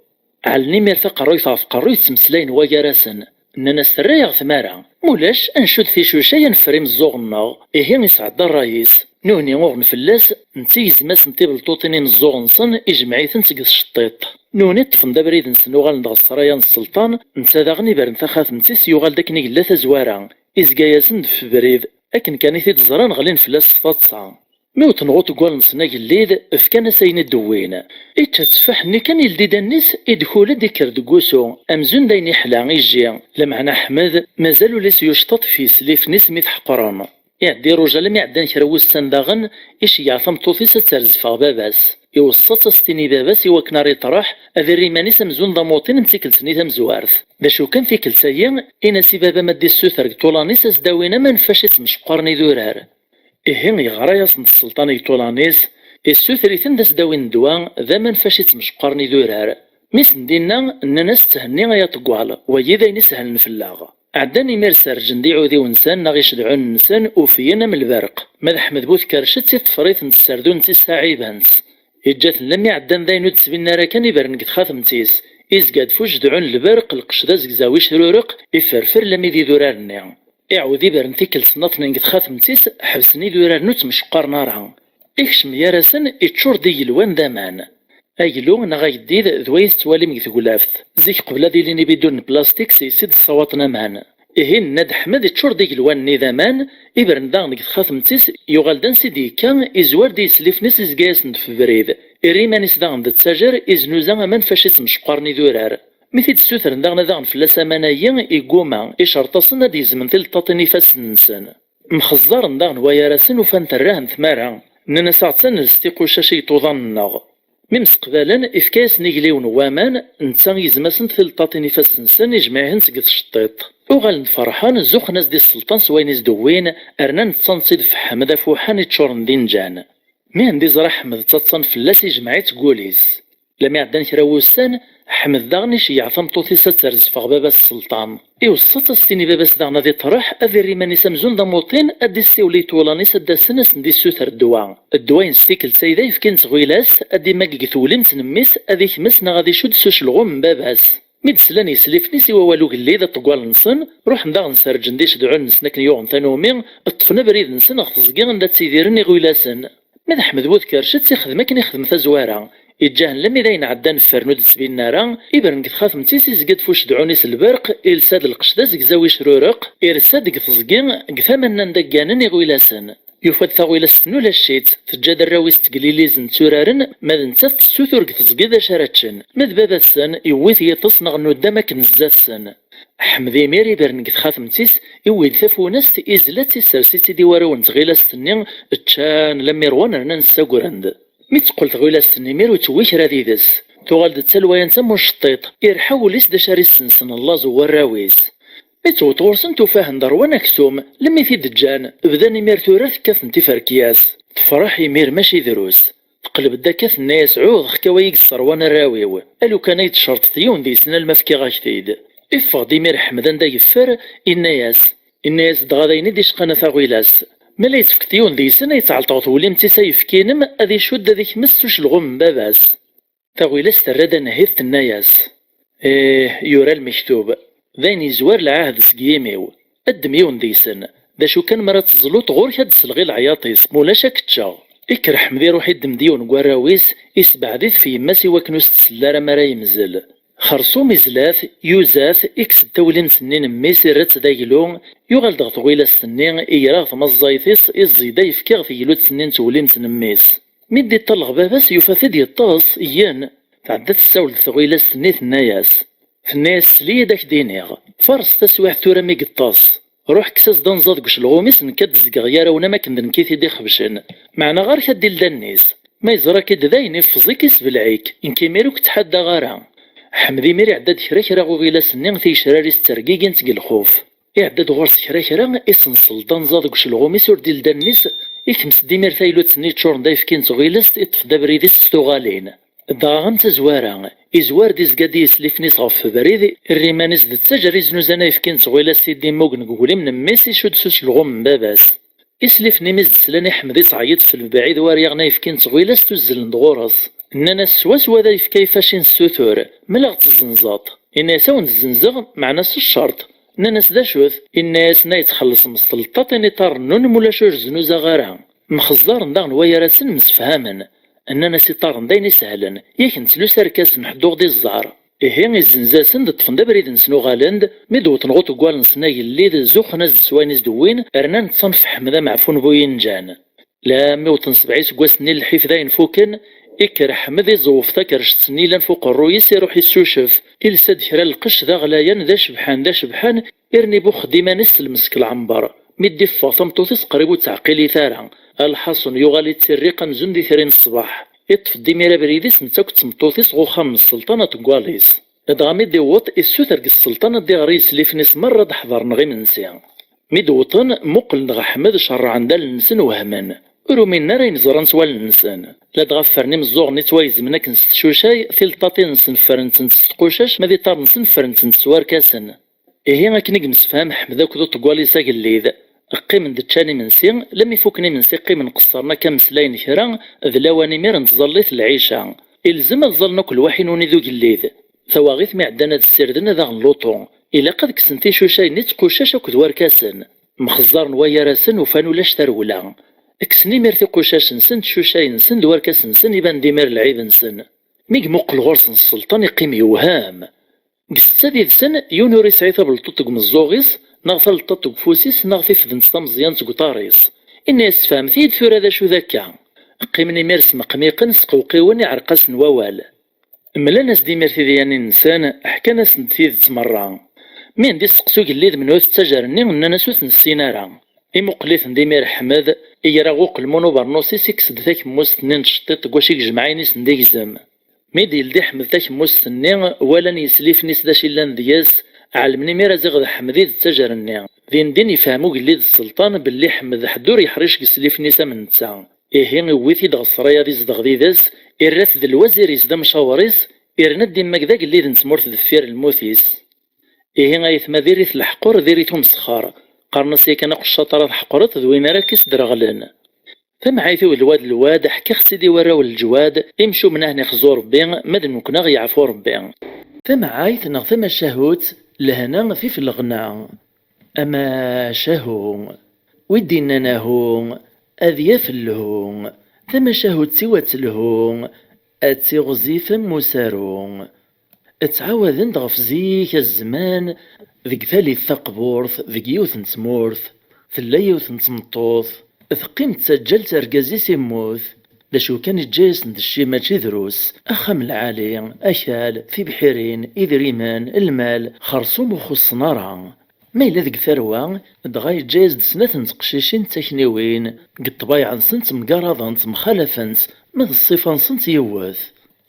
علني مرفق قروي قروي تمسلين وجراسن ناس الرياغ ثمارا مولاش انشد في شو شي نفري مزوغ الناغ إيه يسعد الرئيس نوني غوغن فلاس نتيز ماس نتيبلطوطين مزوغ نصن إجمعي تنسق الشطيط نوني طفن دابريد نسنو غالندغ السرايا السلطان نتسادغني برن ثاخاث نتيس يوغال داك نيق لا زوارا إزقاياسن في بريد أكن كان يثيد زران غلين فلاس صفاتصا ميوت نغوط قوال نصناق الليد فكان ساين الدوين إيتا تفاحني كان يلديد الناس يدخول ديكر دقوسو أمزون داين يحلا يجي لمعنى أحمد مازالو ليس يشتط في سليف نسمي حقران يعدي رجال يعدان كروس سنداغن إيش يعثم طوفيس ترزفا باباس يوسط ستيني باباس يوكنار يطرح أذي ريماني سمزون ضموطين نتيكلتني تمزوارث داشو كان في كلتايا إنا سي بابا مدي السوثر طولانيس أزداوينا ما نفاشت مشقرني دورار إهين يغرا يصن السلطان يطولانيس السوثريثن داس داوين دوا ذا من فاش يتمشقرني دورار ميس ندينا الناس تهني يا طقوال ويذا ينسهل نفلاغ عداني ميرسر جندي عودي ونسان ناغيش دعون النسان وفينا من البرق ماذا حمد بوث كرشت تفريث نتسردون تيساعي بانس إجات لمي عدان ذاينو تسبين نارا كان يبرن قد خاثمتيس إزقاد فوج دعون البرق القشدا زقزاوي شرورق يفرفر لمي ذي دورارني إعودي برن ثيكل سنطنا قد خاثمتيس حبسني دورار نوت مشقار نارها إكشم يارسن إتشور دي الوان دامان أيلو نغايديد ذويس توالي ميثقولافث زيك قبل ذي ليني بدون بلاستيك سيسيد الصواتنا مان إهين ند حمد تشور ديك الوان نظامان إبرن داغنك تخاثمتيس يغال دان سيدي كان إزوار دي سليفنس إزقاس ندف بريد إريمانيس داغن دت ساجر إزنوزا من فاشيس مشقارني دورار مثل السوثر داغن داغن فلاسا منايا إيقوما إشارتصنا دي زمنتل تاطيني فاس النسان مخزار داغن ويارسن وفان تراهن ثمارا ننا ساعتسن نستيقو شاشي طوضان الناغ من مستقبلا إفكاس نيقليون وامان نتا يزماسن ثلطاطيني فاسنسن يجمعهن سقد الشطيط وغال نفرحان زوخ ناس دي السلطان سوينيز دوين أرنا نتصنصيد في حمد فوحان يتشورن دين جان مين دي زرا حمد تتصن فلاس يجمعيت قوليس لما يعدان كراوسان حمد داغنيش يعثم طوثي سترز فغ بابا السلطان إوصت استيني باباس داغنا دي طرح أذي ريماني سمزون داموطين أدي ستيولي طولاني سدا سنس ندي سوثر الدواء ستيكل سيدا يفكين تغويلاس أدي ماكي ثولي متنميس أدي خمسنا غادي شود سوشلغو من باباس ميد سلاني يسلفني سوا والو قلي ذا طقوال نصن روح نداغ نسرجن ديش دعون نسناكن يوغن تانومي الطفنا بريد نسن غتزقين دا تسيديرني غويلاسن ماذا حمد بوذ كرشت يخدم كان يخدم ثزوارا يتجاهن لمي داين عدان فرنود تسبين نارا إبرن قد خاثم تيسي زقد فوش دعونيس البرق إلساد القشدا زقزاوي شرورق إرساد قد تزقين قثامنا ندقانن يغويلاسن يفاد ثغويلاسن ولا الشيت تجاد الراويس تقليليزن تورارن ماذا نتاف السوثور قد تزقيد شاراتشن ماذ بابا السن يويث يتصنغ نودامك نزاثسن حمدي ميري برن قد خاثم تيس يويد ثافوناس إزلات سرسيتي دي وراون تغيلاسن تشان لمي روان رنا نساقورند ميتقول تغويلاس النمير وتويش راديدس تغالد تسلويا نسمو الشطيط إرحاوليس دا شاري السنسن الله زوار راويس ميتو طورسن توفاهن دروان أكسوم لمي في دجان بدا نمير ثوراث كاث نتفركياس تفرح يمير ماشي دروس تقلب دا كاث الناس عوض خكاويق الصروان الراويو ألو كان يتشرط ثيون دي سنة المفكي غاشتيد إفاق ديمير حمدان دا يفر الناس دغاديني ديش قانا ثغويلاس ملا يتفكتيون دي سنة يتعلطاو توليم تيسايف كينم أذي شود ذيك مسوش الغم باباس تاويلاس ترادا نهيث الناياس يورا المكتوب ذين يزوار العهد سقيميو الدميون دي سن ذا شو كان مرات الزلوط غور هاد سلغي العياطيس مولاش كتشا إكرح مذي روحي الدمديون قواراويس يسبع ذيث في يماسي وكنوس تسلارة مرا يمزل خرصوم إزلاث يوزاث إكس التولين سنين ميسي رات دايلون يغال دغ طويلة السنين إيراث مزايثيس إزيدا يفكاغ في يلوت سنين تولين تنميس ميدي طلغ باباس يفاثد يطاس إيان تعدت الساول طويلة السنين ثناياس ثناياس سلية داك دينيغ فرس تسواح ثورا ميق الطاس روح كساس دانزاد قش الغوميس نكاد زقغيارا ونماكن دن كيثي دي خبشن معنا غار كدي لدنيس ما يزرا كد داين يفزيك يسبلعيك إن كيميروك تحدى غارا حمدي ميري عداد كرا غوغيلاس النين في شراري سترقيقين تقل الخوف يعداد غورس كرا اسن سلطان زاد قش الغوميس وردي لدنيس يكمس ديمير ثايلوت سني تشورن دايفكين تغيلاس يطف دابريديس ستوغالين داغن تزوارا إزوار ديز قادي يسلفني صاف بريد الريمانيس دي تسجر يزنوزانا يفكين تغيلاس سيدي موغن قولي من ميسي شود سوش الغوم من باباس يسلفني ميز سلاني حمدي تعيط في البعيد واريغنا يفكين تغيلاس تزل ندغورس إننا سوا ذا يفكاي فاشين السوثور ملغت الزنزاط إنا ساون الزنزغ مع ناس الشرط ناس ذا شوث الناس يتخلص من السلطات إني طارنون مولا شور زنوزا غارها مخزار نداغن ويراسن مسفهاما أننا سيطارن دايني سهلا ياك نتلو ساركاس نحدوغ دي الزعر إهين الزنزاسن دطفن دابريد نسنو غالند ميدوت نغوطو قوال نسنا يلي ذا زوخ ناز السوانيز دوين أرنا نتصنف حمدا معفون بوين جان لا ميوطن سبعيس قواسني الحيف داين فوكن إكرح مذي زوفتا كرش سنيلا فوق الرويس يروح يسوشف إلساد كرا القش ذا غلايان ذا شبحان إرني بوخ ديما نسلمسك العنبر مدي فاطم توثيس قريبو تعقيلي ثارا الحصن يغالي تسريقا مزون دي ثرين الصباح يطف ديميرا بريديس نتاك تمطوثيس غو خام السلطنة تقواليس إدغا مدي وط السوثر السلطنة دي غريس ليفنس مرة دحضر نغي منسيا مدوطن مقل نغا حمد شرع عندال نسن وهمان ورومينا راين زران سوال نسان لا تغفرني مزوغ نتوايز منك نست شوشاي ثلطاطين نسن فرنت نست قوشاش مادي طار نسن فرنت نسوار كاسن إيه أكنك مسفهم حمدا كدو تقوالي ساقليذ قيم دتشاني منسي لم يفوكني منسي قيم نقصرنا كمسلاين كرا ذلاواني مير نتظليت العيشة إلزم تظلنا كل واحد ونذو قليذ ثواغيث معدنا السردنا ذا غنلوطو إلا قد كسنتي شوشاي نت قوشاش وكدوار كاسن مخزار نوايا راسن وفانو لاش ترولا اكسني ميرتي قوشاش نسن شوشاي نسن دواركاس نسن يبان ديمير العيب نسن ميق موقل غورس السلطان يقيم يوهام قستادي سن يونوري سعيثا بالطوطق مزوغيس نغفل الطوطق فوسيس نغفي فدن مزيان تقطاريس إني اسفام ثيد ثورا ذا شو ذاكا قيمني ميرس مقميقن سقوقيوني عرقاس نووال ملا ناس ديميرتي دياني نسان حكا ناس ندثيد تمران مين دي سقسوك الليد من وث تجارني اننا سوث نسينارا إمقليث نديمير حمد إيرا غوق المونو برنوسي سيكسد ذاك موست نين شطيط كواشيك جمعينيس نديكزم ميدي يلدي حمد ذاك موست نين ولا يسليف نيس داش إلا ندياس علمني ميرا زيغ حمدي تجار النين ذين دين يفهمو قليد السلطان باللي حمد حدور يحريش يسليف نيسا من نتا إيهين ويثي دغصريا دي زدغ دي داس إرث ذا الوزير يزدا مشاوريس إرند ديما كذا قليد نتمورث دفير الموثيس إيهين غايثما ديريث الحقور ديريثهم سخار قرنسي كان قشاطرة حقرت ذوين راكس درغلن ثم عايثو الواد حكا خسيدي وراو الجواد يمشو من هنا خزور بين مدن كنا غيعفو ربي ثم عايث ثم الشهوت لهنا في الغنى أما شهو ودينا نهو أذياف اللهو ثم شهوت سوات اللهو أتغزي فم مسارو اتعاوذن غف زيك الزمان ذيك ثالي الثقبورث ذيك يوث نتمورث ثلا يوث نتمطوث ثقيم تسجلت أرقازي سيموث لشو كان الجيس ندشي ماشي دروس أخم العالي أشال في بحيرين إذريمان المال خرصوم وخص نارا ما إلا ذيك ثروة دغاي جايز دسنات نتقشيشين تكنيوين قد طبايع نسنت مقارضنت مخالفنت مذ الصفة نسنت يوث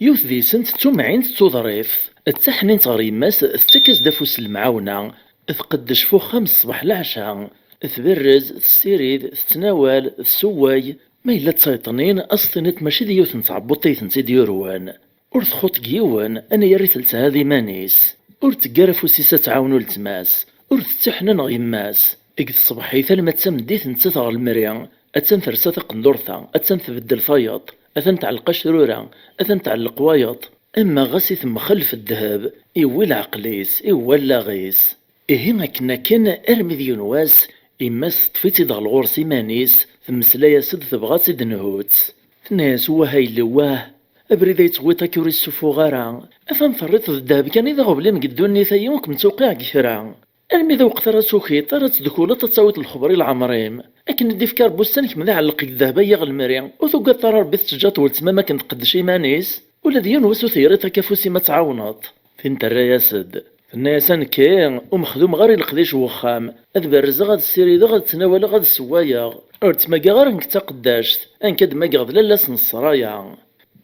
يوث ذي سنت تومعين تضريف التحنين تغريماس تتكز دافوس المعاونة تقدش فوق 5 صباح العشاء تبرز تسيريد تتناول تسواي ما إلا تسيطنين أسطنت ماشي ديوث نتعبطيث نتيديروان ور تخوط كيوان أنا يريث لتهاذي مانيس ور تقارف وسيسا تعاونو لتماس ور تتحنن غيماس إقد الصباحيث لما تسمديث نتثغر المريان أتسم فرسا قندورثا أتسم تبدل فايط أثن تعلق شرورا أثن تعلق وايط أما غاسي ثم خلف الذهب إيوال عقليس إيوال لاغيس إيه كنا كان أرمي ذي نواس إما ستفيتي دغ الغورس إيمانيس ثم سلايا سد تبغى تسد نهوت الناس وهاي لواه أبريد يتغويتا كوري السفو غارا أفهم فريت الذهب كان إذا غبلي مقدوني ثيوك متوقع كثيرا أرمي ذا وقت راه تسوكي طارت تدخولة تتصاوت الخبري العمريم لكن دي فكار بوستانك مذا علق الذهب يغ المريم وثوقا طرار بيت تجات ولتما ما كنت قدش إيمانيس ولا ذي ينوسو ثيرتها كفوسي ما تعاونط فين ترى يا سد الناسان كان ومخدوم غير القديش وخام أذبرز غاد السيري غاد تناول غاد السوايا أرتماكا غير انك تقداشت أنكد ما قاض لالا سنصرايا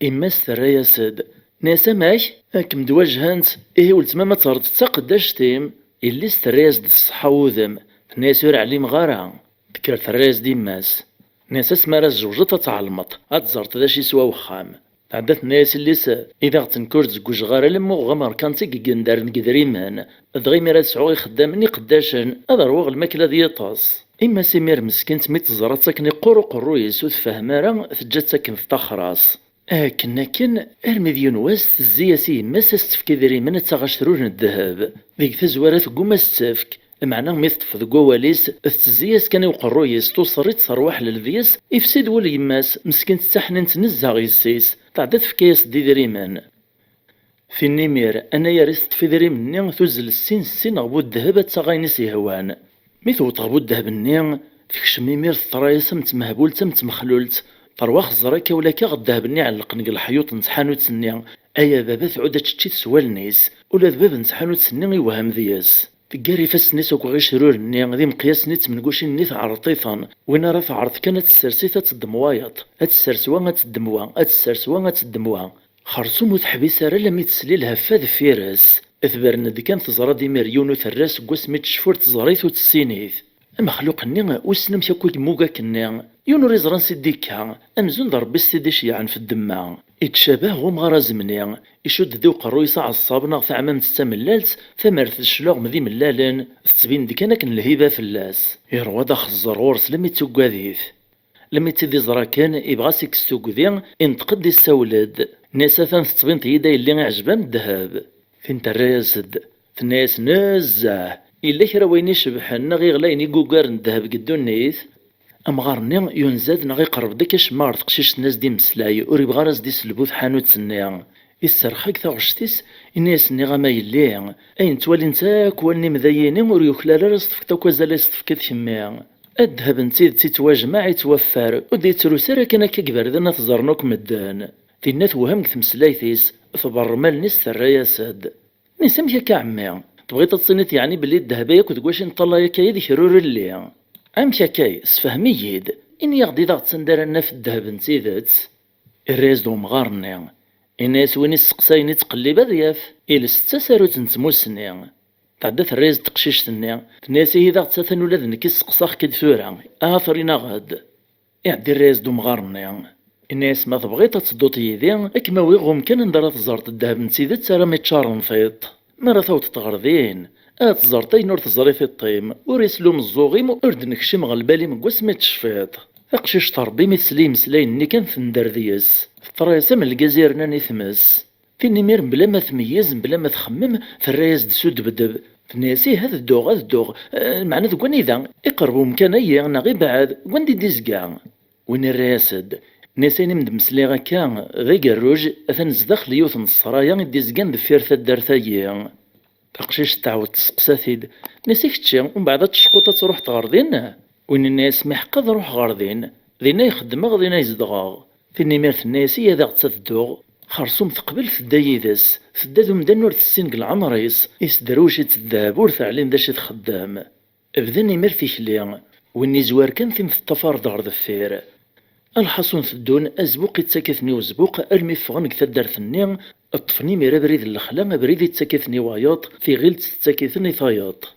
إما سترى يا سد ناسا ماك أكم دواجهانت إيه ولتما ما ترد تقداشتيم اللي سترياز د الصحة وذم الناس يور عليم غارا ذكر ترياز ديماس ناس اسماراز جوجة تعلمط أتزرت ذا شي سوا وخام عدات الناس اللي إذا غتنكر تزكوج غارا لمو غمر كانتي قندار نقدريمان دغي ميرا تسعوغي خدامني قداشن هذا روغ الماكلة ديطاس إما سمير مسكين تميت تزرات تاكني قرو قرو يسوث فهمارا تجات تاكن في طخراس كن أرمي ذي نواس الزياسي ما ساستفكي ذري من تغشرون الذهب ذيك تزوارات قوما ستفك معناه ميطف ذو قواليس الزياس كان يقرو يستو صريت صرواح للذياس يفسد ولي يماس مسكين تسحنن تنزع غيسيس تعدت في كيس دي ذريمان في النمير أنا ياريس في ذري مني ثوزل السين غبو الذهب تساغينيس يهوان ميثو تغبو الذهب النين فيك شميمير الطرايس متمهبولت متمخلولت طرواخ الزراكا ولا كا غدهبني علق نقل الحيوط نتحانوت سنيا أيا بابا تعود تشتي تسوال نيس ولا ذباب نتحانوت سنيا يوهم ذياس تقاري فاس نيس وكو غير شرور نيا ذي مقياس نيت من قوشي نيت عرطيفان وين راه عرض كانت السرسيثة تدموايط هاد السرسوا تدموا خرصوم وتحبيس راه لم يتسليل هفاذ فيراس اثبرنا دي كانت تزرا دي مريون وثراس قوس ميت شفور تزريث وتسينيث مخلوقني وسنم شاكوك موكاكني يونوري زران سيديكا امزون ضرب سيدي شيعان في الدماغ يتشابه غوم غرازمني يشد ذو قرو يسع الصابنا في عمام تستملالت ثمرت الشلوغ مذي ملالن تبين دي كان الهيبه في اللاس يروى داخ الزرور سلمي تسوكاذيث لما يتدي زرا كان يبغى سيكستوكذي ينتقد السولد ناس ثان تبين يدا اللي عجبان الذهب فين تراسد الناس نزاه إلا كرا وين يشبحن غي غلاين يقوقار الذهب قدو النيث أمغارني ينزاد نغي قرب داك شمار تقشيش الناس دي مسلاي وري بغارز دي سلبوث حانوت سنيا يسرخك ثغشتيس الناس ني غاما يلي أين توالي نتاك والني مذايني ور يخلال رصفك تاك وزال يصفك ثميا الذهب نتيد تيتواجمع يتوفر ودي تروسيرا كان كبر ذنا تزرنوك مدان تينا توهم كثمسلايثيس ثبر مال نس الرياسد نسميها كعمي تبغي تصنت يعني بلي الذهب ياكل واش نطلع يا كاي ذي شرور اللي عم كاي سفهميد اني يغدي ضغط سندرنا في الذهب نتيذات الريز دو مغارني الناس وين السقساين تقلب ضياف الى ستة ساروت نتموسني تعدات الريز تقشيش تني الناس هي ضغط ساثن ولاد نكي السقساخ كد ثورا اثرينا غاد يعدي الريز دو مغارني الناس ما تبغي تصدوط يدي اكما ويغهم كان ندرات زارت الذهب نتيذات سارا ميتشارن فيط مرة ثوت تغرذين تزرطين ور تزري في الطيم وريسلوم الزوغيم ورد نكشم غالبالي مقوس ما تشفيط اقشيش طربي مثلي مسلاين كان في ندرديس الطريسة من الجزيرة ناني ثمس فيني مير بلا ما تميز بلا ما تخمم في الرايز دسود بدب في ناسي هذا الدوغ معنى ذوكوان إذا يقربوا مكان أي أنا غي بعد وين دي ديزكا وين الراسد ناسين مد مسليغا كان غي قروج أثن زدخل يوث الصرايا ديزكان دفير ثدار ثايا تقشيش تعاود تسقساثيد ناسيك تشي ومن بعد تشقوطة تروح تغرضين وين الناس محقد روح غارضين ذينا يخدم ذينا يزدغاغ في النميرت الناسية ذا تدوغ خرصوم تقبل في الدايدس تدادو مدن ور تسينق العمريس يسدروش يتداب ور ثعلين داش تخدام بدا نمير في خليان وين زوار كان في الطفار دار ذفير الحصون ثدون أزبوق يتساكثني وزبوق أرمي فغنك ثدار ثنين الطفني ميرا بريد الخلا بريد يتساكثني واياط في غيل تتساكثني ثاياط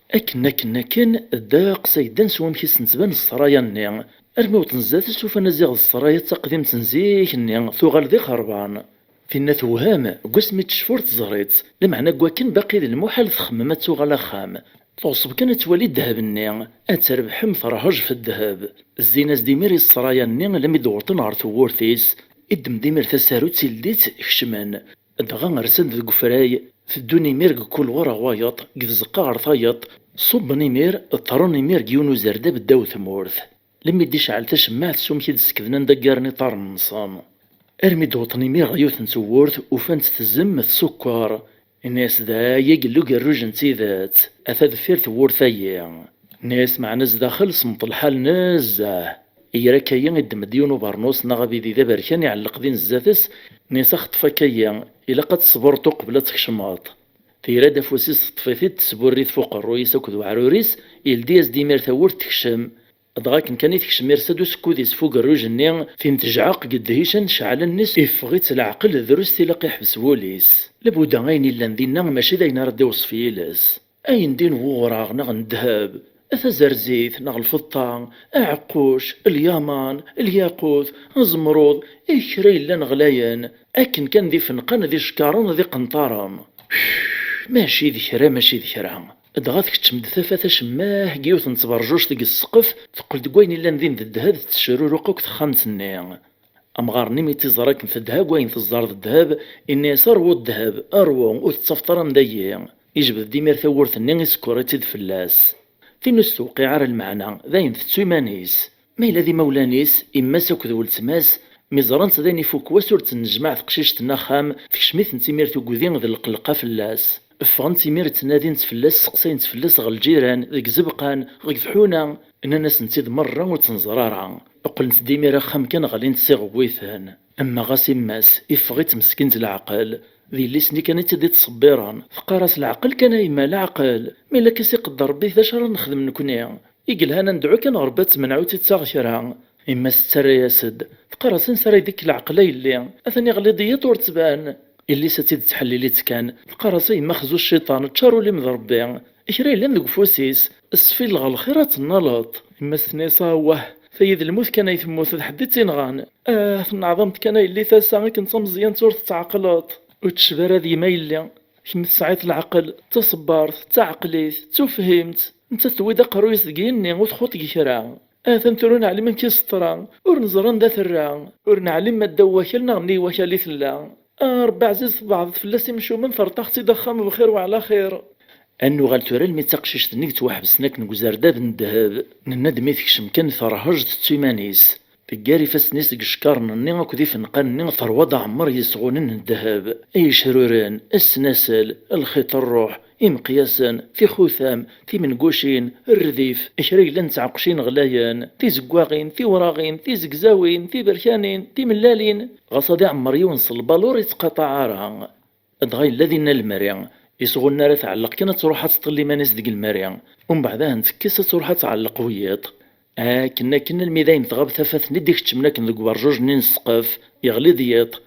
كان الداق سيدان سوام كيس نتبان الصرايا النيا أرمي وتنزات سوف نزيغ الصرايا تقديم تنزيك النيا ثوغال ذي خربان فينا توهام قسمي تشفور تزريت لمعنى كواكن باقي المحال تخممات ثوغال خام توصب كانت توالي الذهب النيا أتربح مفرهج في الذهب الزيناز ديمير الصرايا النيا لم يدورتن عر ثورثيس إدم ديمير ثسارو تسيلديت كشمان دغا نرسن ذو قفراي في الدوني مير كل ورا وايط قد زقا عرثايط صب نيمير الطرون نيمير كيونو زردا بداو ثمورث لم يديش على تشمعت سوم كيد سكذنا ندقارني طار النصام ارمي دوطني مير غيوث نسورث وفانت تزم السكر الناس ذا يقلو قروج نتيذات اثاذ فير ثورثايا ناس مع ناس داخل صمت الحال نازاه إيرا كاين يدم ديونو بارنوس نغبي ذي ذا بركان يعلق ذين الزاتس نيسا خطفا كاين إلا قد صبرتو قبل تكشماط تيرا دافوسيس طفيفيت تسبوريت فوق الرويس وكذو عروريس يلدياز ديمير ثور تكشم أدغاك كان يتكشم يرسدو سكوديس فوق الروج النيان فين تجعاق قد هيشان شعل النس يفغيت العقل ذروس تلاقي حبس ووليس لابودا غاين إلا ندينا ماشي داينا ردي وصفيلس أين دين وغراغ نغن الذهب أثزرزيث نغ الفطان أعقوش اليامان الياقوت الزمرود إكري لن غلايان أكن كان ذي فنقان ذي شكاران ذي قنطاران ماشي ذكرا دغاث كتشمد ثافة شماه قيوث نتبرجوش ديك السقف تقول دقوين إلا نذين الذهب تشرو رقوك تخامت النيا أمغار نيمي تزراك نثدهاب وين تزار الذهب إني سرو الذهب أروم وتتصفطر مديا يجبد ديمير ثورث النيا يسكوريتي فلاس فين نستوقع على المعنى ذاين تسويمانيس ما إلا ذي مولانيس إما ساك ذو التماس ميزرانت ذاني فوق واسور تنجمع تقشيش تناخام في شميث نتيمير تقوذين ذي القلقة فلاس فغن تيمير تنادين تفلاس سقسين تفلاس غا الجيران ذيك زبقان غيك ذحونا إن ناس نتيد مرة وتنزرارا أقلنت ديمير أخام كان غالين تصيغ بويثان أما غاسي ماس إفغيت مسكنت العقل ذي اللي سني كانت تدي تصبيران فقارس العقل كان يما العقل ميلا كيسي قدر ربي ذاش راه نخدم نكوني يقلها ندعو كان غربات منعو تتساغشرها إما ستر ياسد فقارس نسري ذيك العقل اللي أثني غليظية طور تبان اللي ستيد تحليليت كان فقارس إما خزو الشيطان تشارو لي مضربي إكري لين ذوك فوسيس السفيل غا الخيرات النلط إما ستنيسا واه فايد الموت كان يتموت حدي تينغان نعظمت كان يلي ثاسا كنت مزيان تور تعقلط وتشبر هذي ما يلي كيما تسعيت العقل تصبرت تعقليت تفهمت انت تويدا قرويس دقيني وتخوط كرا ثمترون على من كيسطرا ور نزران ذات الرا ور نعلم ما الدواكل نغني وكالي ثلا ربع عزيز بعض فلاسي مشو من فرطاختي ضخم بخير وعلى خير انو غالتورا المي تقشيش تنيك توحبسناك نكوزار داب الذهب نندمي تكشم كان ثرهجت تسيمانيس تقاري فاسنيس قشكارن ني اكو ذي فنقان ثروض عمر يسغونن الذهب اي شروران السناسل الخيط الروح مقياسا في خوثام في منقوشين الرديف اشري لن تعقشين غلايان في زقواغين في وراغين في زقزاوين في بركانين في ملالين غصادي عمر يونس البالور يتقطع عارها ادغاي الذين المريان يصغو النار تعلق كانت تروح تطلي مانيس ديك المريان ومن بعدها نتكس تروح تعلق وياط كنا الميدان تغاب ثفاث نديك تشمناك ندق برجوج نين السقف يغلي دياط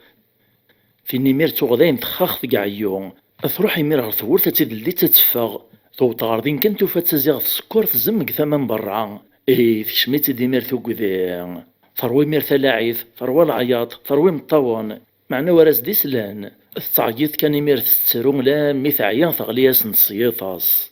في نيمير تغذين تخاخ كاع يوم تروح يمير غير ثورثة تدلي تتفاغ توط غاردين كنتو فات تزيغ السكر تزمق ثمن برا في شميتي ديمير ثوكذا ثروي مير ثلاعيث ثروي العياط ثروي مطون معنا وراس دي سلان التعيط كان يمير تسترون لا ميث عيان ثغلياس نصيطاس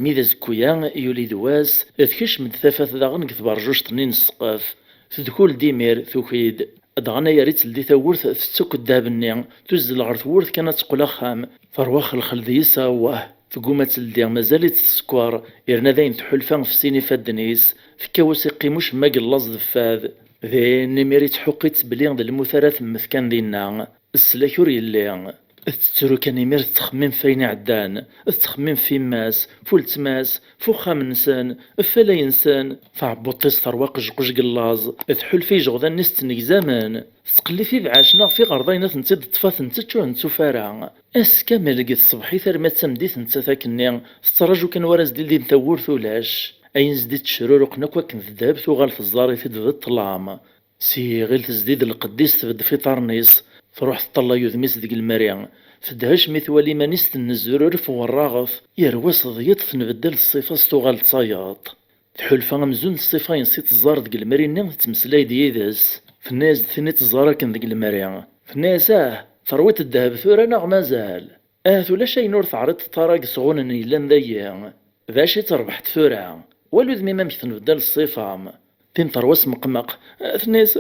ميذا زكويا يولي دواس تكش من ثافث داغن كثبر جوج طنين السقاف تدخل ديمير ثوكيد دغنا يا ريت لدي ثورث تسوك الدهب النيع تزل غير ثورث كانت تقول خام فرواخ الخلديسا واه ثقومة تلدي مازالت السكوار يرنا ذاين تحلفان في سيني فادنيس في كاوس يقيموش ماق اللص ذفاذ ذي نميري تحقيت بليغ ذا المثارات مثكان دينا السلاكور يلي تترو كان يمير تخمم فين عدان تخمم في ماس فولت ماس فوخام نسان فلا ينسان فعبوطيس ثرواق جقج قلاز تحل في جغدان نستنك زمان تقلي في بعاشنا في غرضينا تنتي تطفات نتا تشوه نتو فارع اس كامل لقيت الصبحي ثرما تسمديت نتا ثاكني تراجو كان وراس ديال ثور ثولاش اين زديت الشرورق نكوا كنت ذهب ثوغال في الزاري في ذا الطلام سي غير تزديد القديس تبد في طرنيس تروح تطلع يذميس ديك المريان فدهاش مثوالي مانيس تنزرور في الراغف يروس ضيط فنبدل الصفة ستوغال تصايط تحلفا مزون الصفة ينسيت الزار ديك المريان تمسلاي ديداس في الناس ثنيت الزارة كان ديك المريان في الناس ثرويت الذهب ثورا ناغ مازال ثولا شي نور تعرض طراق صغون يلان ذيا ذاشي تربحت ثورا والو ذمي ما تنبدل الصفة فين تروس مقمق ثناس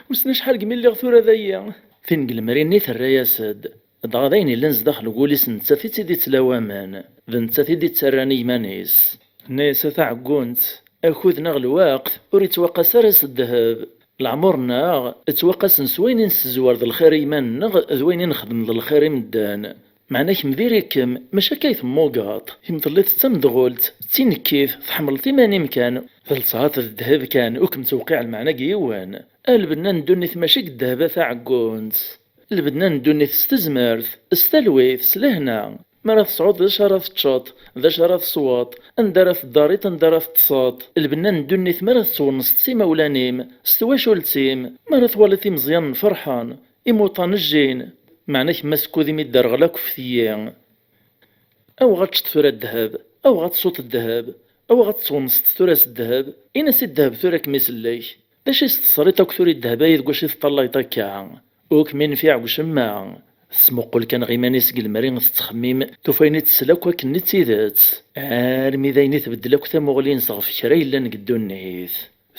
وسنا شحال قميل لي غثورة ذيا فين قلمرين نيث الرياسد دغدين اللي نزدخل قوليس نتا في تيدي تلاوامان ذا نتا تيدي تسراني مانيس ناس تعقونت اخذنا الوقت وريت وقاس راس الذهب العمرنا اتوقاس نسوين نسزوار ذا الخير يمان ذوين نخدم ذا الخير مدان معناك مديريكم ماشا كيف موقاط يمطليت تمدغولت تينكيف تحمل ثماني مكان ثلثات الذهب كان وكم توقيع المعنى قيوان البنا ندوني ماشي الذهب تعقونت البنا ندوني استزمرت استلويت سلهنا مرة تصعود ذا شرف تشاط ذا شرف صوات اندرف الداريت اندرف تصاط البنا ندوني مرة تصونس سيما ولانيم استواشو التيم مرة ثوالثي مزيان فرحان إموطان الجين معناك مسكو ذي ميدار غلاك في ثيان او غتشط ثورة الذهب او غتصوت الذهب او غتصونس ثوراس الذهب اين سي الذهب ثورك ميسليك باش يستصريت كثوري الذهبايد كواش يتطلع كاع وك من فيع وشماع سموقل كان غيمانيس المرين تتخميم توفيني تسلاك وكني تيدات عارمي ذايني تبدلك ثموغلين صغف شراي الا نقدو النهيث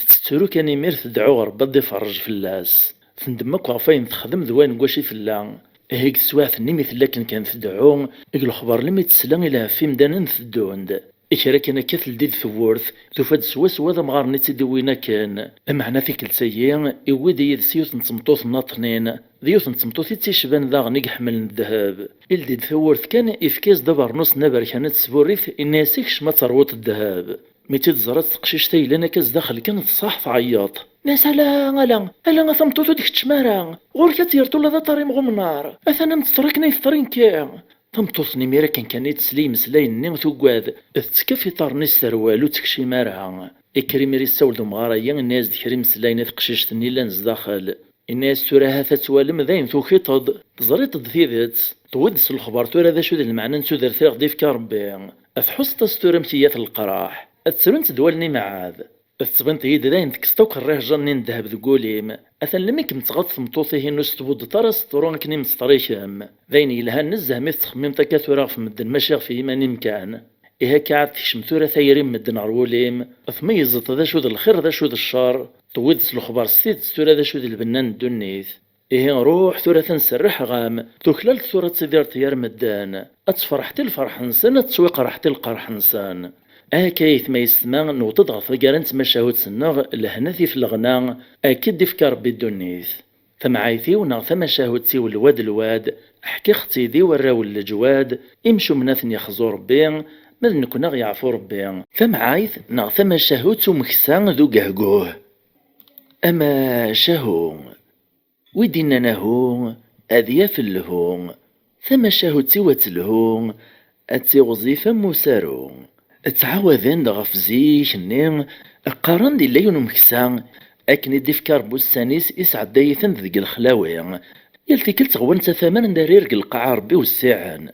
تترو كان يمير تدعو غربا دي فرج فلاس تندمك وعفاين تخدم ذوين كواشي فلا هيك سواعث ني مثل لكن كان تدعو يقول الخبر لم يتسلم الى في مدانا تدوند إشارة كان كثل ديد ثورث تفاد سوا ذا مغارني تدوينا كان معنى في كل سيئة إودي يد سيوث نتمطوث ناطنين ذيوث نتمطوث تيشبان ذا غنيق حمل الذهب الديد ثورث كان إفكاز دبر نص نبر كانت سفوريث إناسيكش ما تروت الذهب ميتي تزرات تقشيش تايلانا كاز داخل كانت صح تعيط ناس ألا ثمطوثو ديك التشمارة غوركا تيرتو لا ذا طري مغمنار أثنا متطرقنا يثرين كاع تمطوثني ميرا كان يتسلي مسلاين نيغ توقاد تكفي طارنيس ثروالو تكشي مارها إكريميري السولد مغاريا الناس ذكري مسلاين تقشيشتني لانز داخل الناس توراها تتوالم ذاين توخيطض تزريط ذثيذت تودس الخبر تورا ذا شو ذا المعنى نتو ذا ثيغ ديف كاربي أفحص تستورم تيات القراح أتسرنت دوالني معاذ. تبنت يد داين تكستوك الراه جاني ندهب ذقوليم. أثن لمي كنت غطف مطوطيه نوس تبود طرس طرون كني مستريشم. ذين يلها نزه مث تخميم تكاثورا في مدن ماشي في إيمان مكان. إيه كعب تكشم ثورة ثيرين مدن عروليم. ثميزت ذا شو ذا الخير ذا شو ذا الشر. تويد الخبار ستيت ثورة ذا شو ذا البنان الدنيث. إيه روح ثورة نسرح غام تكلل ثورة صدير تيار مدان أتفرحت الفرح نسان تسويق رحت القرح نسان كيث ما يسمى نوطد غف قارنت مشاهد سنغ لهنثي في الغناء أكيد دفكار بالدنيث ثمعايثي ونا ثم شاهدتي والواد الواد أحكي اختي ذي وراو الجواد إمشو مناثن يخزو ربي ماذ نكون يعفو ربي ثمعايث نا ثم شاهدتو مكسان ذو قهقوه أما شاهو ويدينا نهو أذياف اللهو ثم شاهدتي واتلهو أتي وظيفة مسارو تعاوذن دغف زيش نين قارن دي ليون مكسان أكن ديفكار بوسانيس إسعد دايثن ذيك الخلاوي يلتي كلت غوانتا ثمن داريرق القعار بي والساعن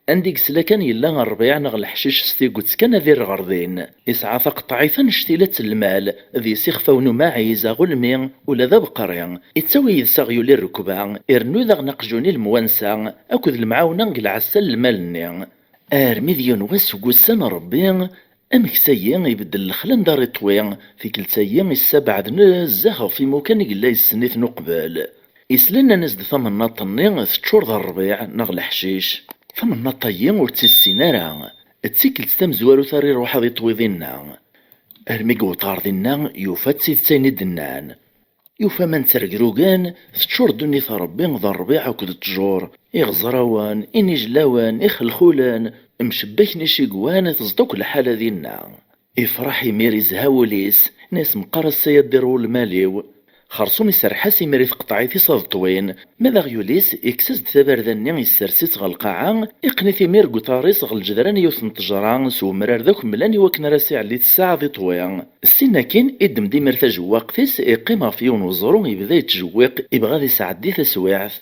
عندك سلاكان يلا الربيع نغ الحشيش ستيقوت كان ذي الغرضين إسعى تقطعيثن شتيلات المال ذي سيخفا ونماعي زاغو المين ولا ذا بقريان يتسوي يساغيو للركبان إرنو ذا نقجوني الموانسا أكد المعاونة العسل المالني مذيون واسوقوسان ربي أمكسايا يبدل الخلان دار طويا في كلتايا السبع نزاخ في مكان يقلا يسنيث نقبال يسلنا ناس ثمن ناطني تشور ذا الربيع نغ الحشيش ثمن ناطيا ورتي السينارا تسيكل تمزوارو ثاري روح ذي طويذنا الميقو طاردنا يوفا تسيد دنان يوفا من ترقروقان تشور دوني ثربي ذا الربيع وكد تجور إغزراوان إنجلاوان إخلخولان مشبك نشيقوان تصدق الحالة دينا إفراحي ميري زهاوليس ناس مقرس سيديرو الماليو خرصوم يسرحاسي ميري تقطعي في صدطوين ماذا غيوليس إكساس ثبارداني يسرسيت غالقاعة إقنيثي مير قطاريس غالجدران يوثن تجران سو مرار ذاك ملاني وكنا راسي علي تساعة ذي طويا السناكين إدم دي مرتا جواقتيس إقيمة فيون وزرو يبدا يتجويق يبغى ذي سعدي تسويعث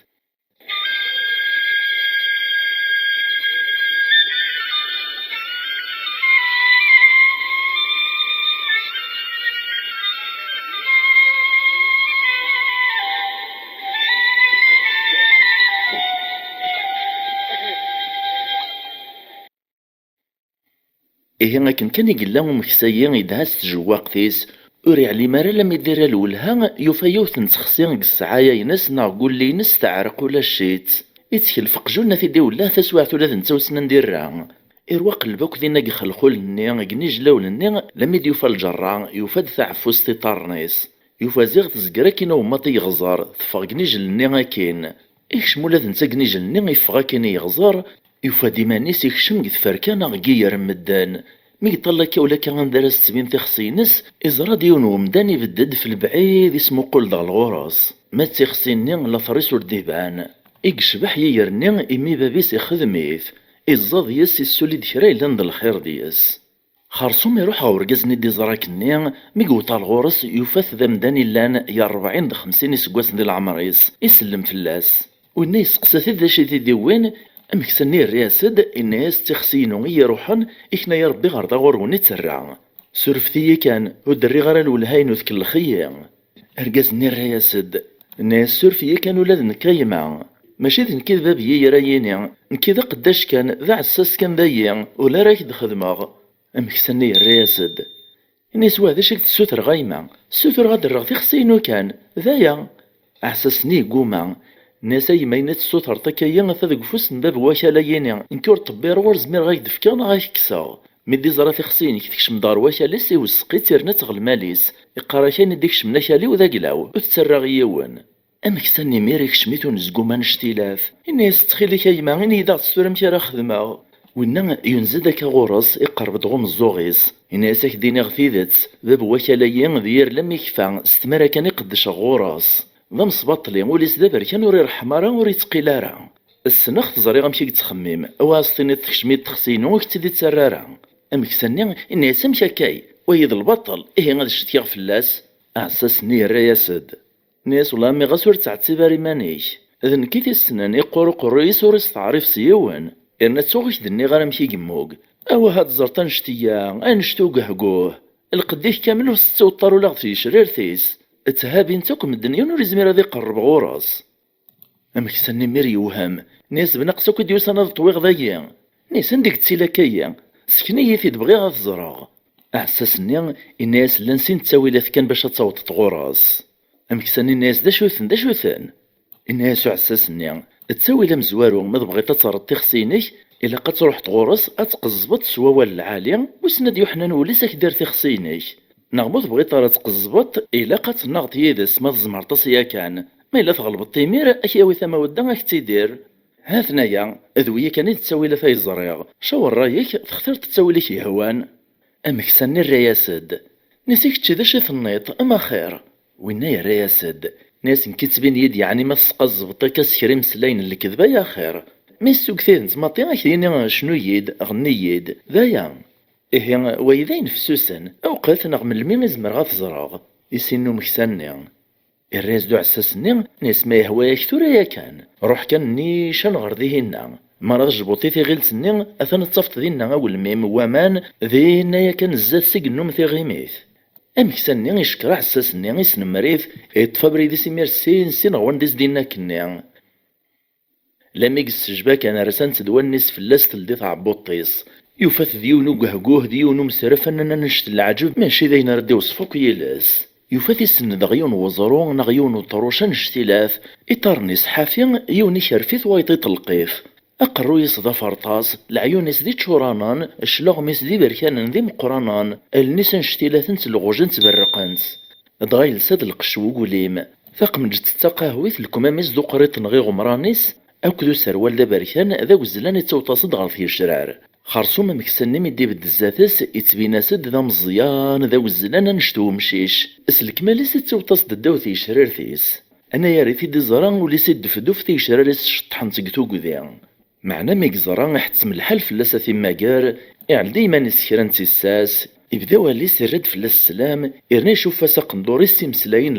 إيه لكن كان يقلا مكسايا يدهس جواقتيس وري علي مرا لما يدير الولها يوفا نتخسي السعايا ينس نقول لي نس تعرق ولا شيت يتكل فقجونا في دي ولا تسوعت ولا نتوسنا نديرها إروا قلبك ذي ناقي خلخول النيا قني جلاول النيا لما يوفا الجرا يوفا دفع فوستي طارنيس يوفا زيغ تزقرا كينا وماطي يغزار تفاق قنيج النيا كين إيش مولا ذنسا قنيج النيا يفغا كين يغزار يوفا ديما نيس يكشم قد فركانا غير مدان مي يطلع ولا كان درس تبين تخصينس إزرا ديون ومداني بدد في البعيد اسمو قول ذا الغراس ما تخصيني لا فريس الديبان إكشبح ييرني إمي بابيس يخدميث إزاد يس السولي دكرا لند الخير ديس خرصوم يروح ورقزني دي زراكني مي قوطا الغرس يوفاث ذا مداني لان يا 40 د 50 سكواس ديال العمريس يسلم فلاس والناس قساتي ذا شي دي وين أمكسني الرياسد الناس تخسينو يروحن إكنا يا ربي غردا غوروني تسرع سرفتي كان ودري غير الولهاين وذك الخيام أرقزني الرياسد الناس سرفي كان ولاد نكايمة ماشي ذن كذا بيي راييني نكذا قداش كان ذا عساس كان ذايا ولا رايك دخدماغ أمكسني الرياسد الناس وهذا شكل السوتر غايمة السوتر غادر رغتي خسينو كان ذايا عساسني قوما ناس يمينات السوتر تكايا ثذق فوس باب وكالايني نكور طبير ورزمير غايك دفكان غايكسا مدي زرا في خصيني كتكشم دار وكاليس يوسقي تيرنا تغل ماليس يقرا كان ديكش من كالي وذا قلاو وتسرى غيون أمكسني ميريك شميتو نزقو ما نشتيلاف الناس تخيلي كايما غيني إذا تستورم كي راه خدمة وإنا ينزدك غورس يقرب دغوم الزوغيس الناس ديني غثيذت باب وكالايين ذير لم يكفى استمرا كان يقدش غورس ذا مصبطلي وليس دابر كان وري الحمارة وري تقيلارا السنخ تزري غمشي تخمم واسطيني تخشميت تخسينو وكتدي تسرارا أمكسني إني سمشا كاي ويد البطل إيه غاد شتيغ فلاس أعساسني الرياسد ناس والله مي غاسور تعتباري مانيش إذن كيف السنان يقورو قريس وريس تعريف سيوان إرنا تسوغش دني غانا مشي قموق أوا هاد زرطان شتيا أنشتو قهقوه القديش كامل وستة وطارو لاغ في شريرتيس تهابي نتاكم من الدنيا نوري زمير هذا يقرب غوراس أمكسني مير يوهم ناس بنقصو كي ديوس أنا طويغ ضيا ناس عندك تسيلاكيا سكنية في دبغي غاف زراغ أحساسني الناس لنسين تساويلات كان باش تصوت تغوراس أمكسني الناس دا شوثن الناس عساسني تساوي لهم زوارو ما بغيت ترد تخسينك إلا قد تروح تغورس أتقزبط سواوال العالي وسند يوحنان وليسك دار تخسينك نغمض بغيت راه تقزبط إلا قد نغط يدس ما تزمرطس يا كان ما إلا تغلب التيمير أكياوي ثما ودا أك تيدير ها ثنايا أذوية كانت تساوي لا فاي الزريغ شاور رايك تختار تساوي لك يهوان أمكسني الرياسد نسيك تشدش ثنيط أما خير وين يا رياسد ناس كتبين يد يعني ما تسقزبط كاسكري مسلاين الكذبة يا خير ما يسوق ثين تماطي كاين شنو يد غني يد ذايا إيه ويذين فسوسن أوقات نغم الميم زمر غاف زراغ يسينو مكسني الراس دو عساسني ناس ما يهوايا كثورا يا كان روح كان نيشان غر ذيهنا مرض جبوطي في غيلتني أثن تصفت ذينا أول ميم ومان ذينا يا كان الزاد سيقنوم في غيميث أمكسني يشكر عساسني يسن مريث يتفبري دي سمير سين غوان ديس دينا كنيا لما يقس جباك أنا رسانت دوانيس في اللاست لدي عبوطيس يوفات ديونو قهقوه ديونو مسرف أننا نشت العجب ماشي ذي نردي وصفوك يلاس يوفات يسن دغيون وزرون نغيون وطروشا نشتلاث إطارنيس حافي يوني شرفيث وايطي تلقيف أقرو يصدى فرطاس العيونيس دي تشورانان الشلغميس دي بركانن ذي مقرانان النيس نشتلاثن تلغوجن تبرقنت دغايل ساد القشو قوليم ثقمجت تقاهويث الكماميس دو قريط نغي غمرانيس أكدو سروال دا بركان ذا وزلان يتوتصد غار في الشرار خرصوم مكسني مدي بالدزاتس يتبيناسد ذا مزيان ذا وزلان نشتو مشيش اسلك ماليس يتوتصد داو في شرارتيس أنا يا ريثي دي زران وليس دفدوف في شراريس شطحن تقتو قذيان معنا ميك زران حتسم الحال فلاسة في ماقار يعني ديما نسكران تيساس يبدا واليس يرد فلاس السلام يرني يشوف فاسا قندوري السمسلاين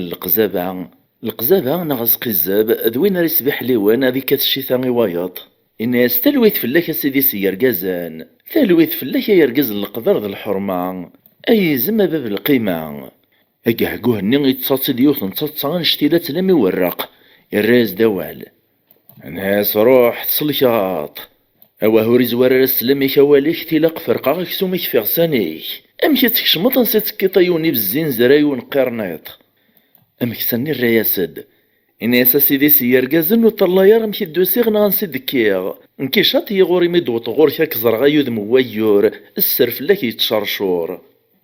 القزابة نغز قزاب ذوين ريس بحليوان هذيك كاتشيثا وايط الناس تلويث فلاك سيدي سيرقازان تلويث فلاك يرقز القدر ذا الحرمة أي زما باب القيمة أقهقوه النين يتصاصي ديوث نتصاصا نشتيلات لم يورق الراس دوال الناس روح تصليات أوا هوري زوار السلام يكواليك تيلاق فرقا كسوميك في غسانيك أمشي تكشمط نسيت كيطيوني بالزين زراي ونقرنيط أمكسني الرياسد إني سيدي سيرقازن وطلايار مشي دوسيغ نغنسي دكيغ نكي شاطي غوري ميدوط غورك كزرغا يذم ويور السرف لك يتشرشور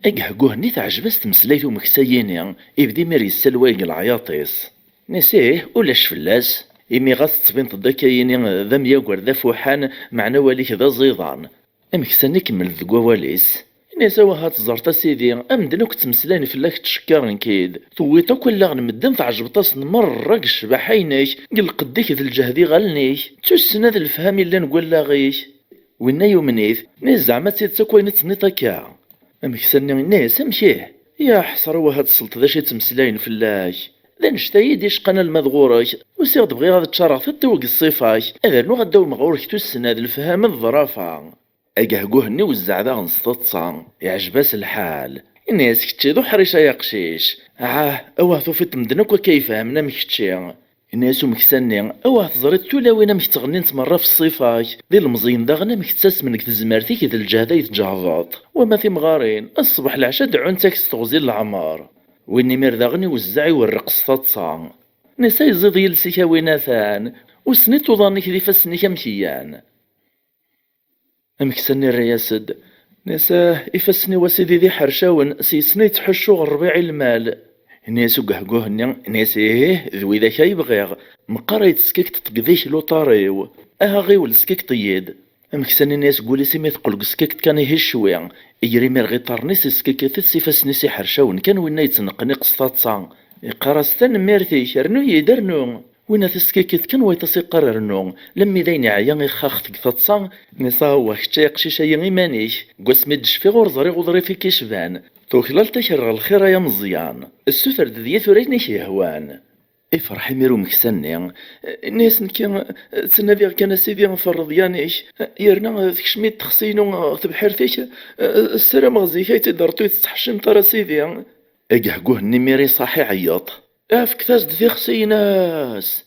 أقهقوه نيت عجبست مسلايتو مكساييني يبدي مير يسالوايق العياطيس نسيه ولاش فلاس إمي غاس تبين تدكايني ذا مياقور ذا فوحان معنا واليك ذا زيضان أمكسني كمل ذقوا واليس ناس هات زرطا سيدي أمدنوك تمسلاني فلاك تشكرن كيد ثويتا كل غنمدن تعجبطاس مرة شبحينيك قل قديك ذا الجهدي غلنيك تسن هذا الفهم اللي نقول لاغيك وينا يومنيث ناس زعما تسيد كوين تسنيطا كا أمكسني الناس أمشيه يا حصر وهاد السلط ذا شي تمسلاين فلاك ذا نشتايد يشقنا المذغورك وسيغ تبغي غاد تشرف تتوق الصفاك هذا نو غداو مغورك تسن هذا الفهم الظرافة أقهقوه ني وزع ذا غنسطصان يعجباس الحال الناس كتشي ذو حريشة يا قشيش أواه ثوفيت مدنك وكيف فهمنا مكتشي الناس مكسني أواه تزريت تولاوينا مكتغنين تمرة في الصيفاك ذي المزين داغنا مكتساس منك تزمارتيك ذا الجهدة يتجهضط وما في مغارين الصبح العشاء دعون تاكس تغزيل العمار ويني مير داغني وزعي والرقص تتصان نسا يزيد يلسيكا ويناثان وسنيتو ظنيك ذي فاسني كمكيان أمكسني الرياسد نساه إفسني وسيدي ذي حرشاون سيسني تحشو غربيع المال ناسو قهقوه ناسيه ذوي ذاك يبغيغ مقاري تسكيك تتقذيش لو طاريو غي والسكيك طيد أمكسني الناس قولي سيمي تقلق سكيك كان يهشوي يجري مير غي طارنيس سكيك تسي فاسني سي حرشاون كان وينا يتنقني قسطاطسان يقراستان ميرتي شرنو يدرنو وين تسكيكت كان ويتصي قرر نو لمي دايني عيان يخاختك تتصان نصا هو حتى يقشيش يمانيش قوس مدش في غور زري غضري في كيشبان توكلال تشرغ الخير يا مزيان السفر ذي ثريتني شهوان افرحي ميرو مكسني الناس كان تسنى كان سيدي فرض يانيش يرنا ذيك شميت تخسينو تبحرتيش السلام غزي كي تدرتو تستحشم ترى سيدي اقهقوه النميري صاحي عيط افك تسد في خسيناس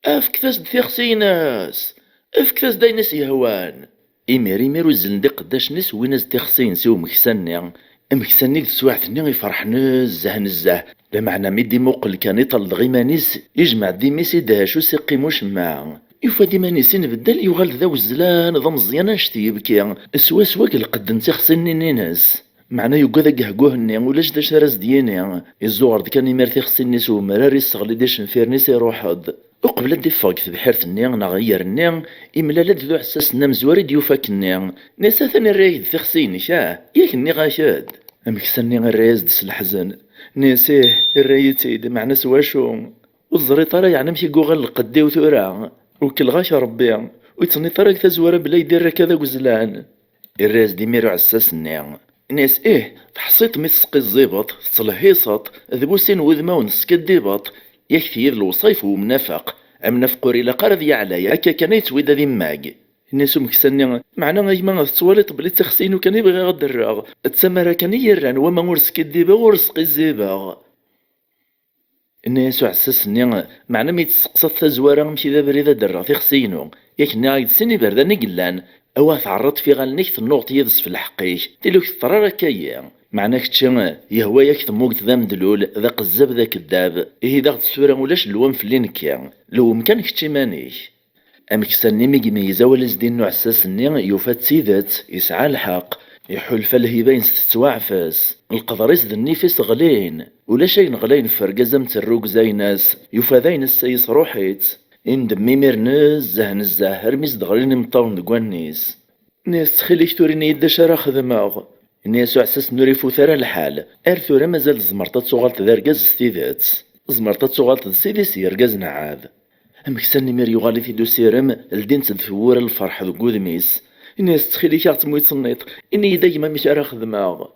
افك تسد في خسيناس افك تسد داينس يهوان إميري ميرو الزندق قداش ناس ويناس تخسين سيو مكسني مكسني سواعتني يفرح نزه نزه بمعنى ميدي موقل كان يطل غيمانيس يجمع ديميسي دهشو سيقيموش معاه يوفا ديمانيسين بدل يغال ذا وزلان ذا مزيانا نشتي يبكي سوا سوا قد انت خسني ناس معنى يوكا ذا قهقوهني ولاش دا شراز دياني الزوغر كان يمارثي خسني سو مراري الصغلي داش نفيرنيس يروحض وقبل دي فاق في بحيرة النيان نغير النيان إملالات ذو حساس نمزواري ديوفاك النيان ناسا ثاني الرايد في خسيني شاه ياك الني غاشاد أمكسني الرايز دس الحزن ناسيه الرايتيد معنا سواشو والزريط راه يعني مشي قوغل القدي وثورا وكل غاش ربي ويتصني طريق تزوار بلا يدير كذا وزلان الراز دي ميرو عساس النيان ناس تحصيت مي تسقي الزيبط تصلهيصط ذبوسين وذما ونسكي الديبط ياك ثير الوصيف ومنافق منافق ريلا قرض يعلى هكا كان يتويدا ذي ماك الناس مكسني معنا غيما تصوالط بلي تخسين وكان يبغي غد الراغ تسمى كان يران وما ورسك الديبا ورسق الزيبا الناس عساسني معنا مي تسقسط تزوارا مشي ذا بريدا درا في خسينو ياك نايد سني بردان قلان أوا تعرض في غالنيك النوط يدس في الحقيش تلوك الثرارة كيا معناك تشا يهوى ياك تموقت ذا مدلول ذا قزاب ذا كداب إيه ذا تسورة ولاش اللوام في اللي نكيا لو مكانك تشي مانيش أمك سني ميقي ميزا ولا زدين نوع ساسني يوفات سيدات يسعى الحق يحول فالهيبين ستتواعفاس القضاريس ذا النيفيس غلين ولا شي غلين فرقزم تروق زي ناس يوفا ذاين السيس روحيت اندم ميمير نزه نزه رميز دغرين مطاون دقوانيس ناس تخليك توريني يدا شرا خدماغ الناس عساس نوريفو ثرا الحال ارثورا مازال زمرطة تغالط ذا رقاز ستيذات زمرطة تغالط سيدي سيرقاز نعاد امكساني مير يغالي في دو سيرم الدين تدفور الفرح ذو قودميس الناس تخليك يعتمو يتصنيط اني دايما مش ارا خدماغ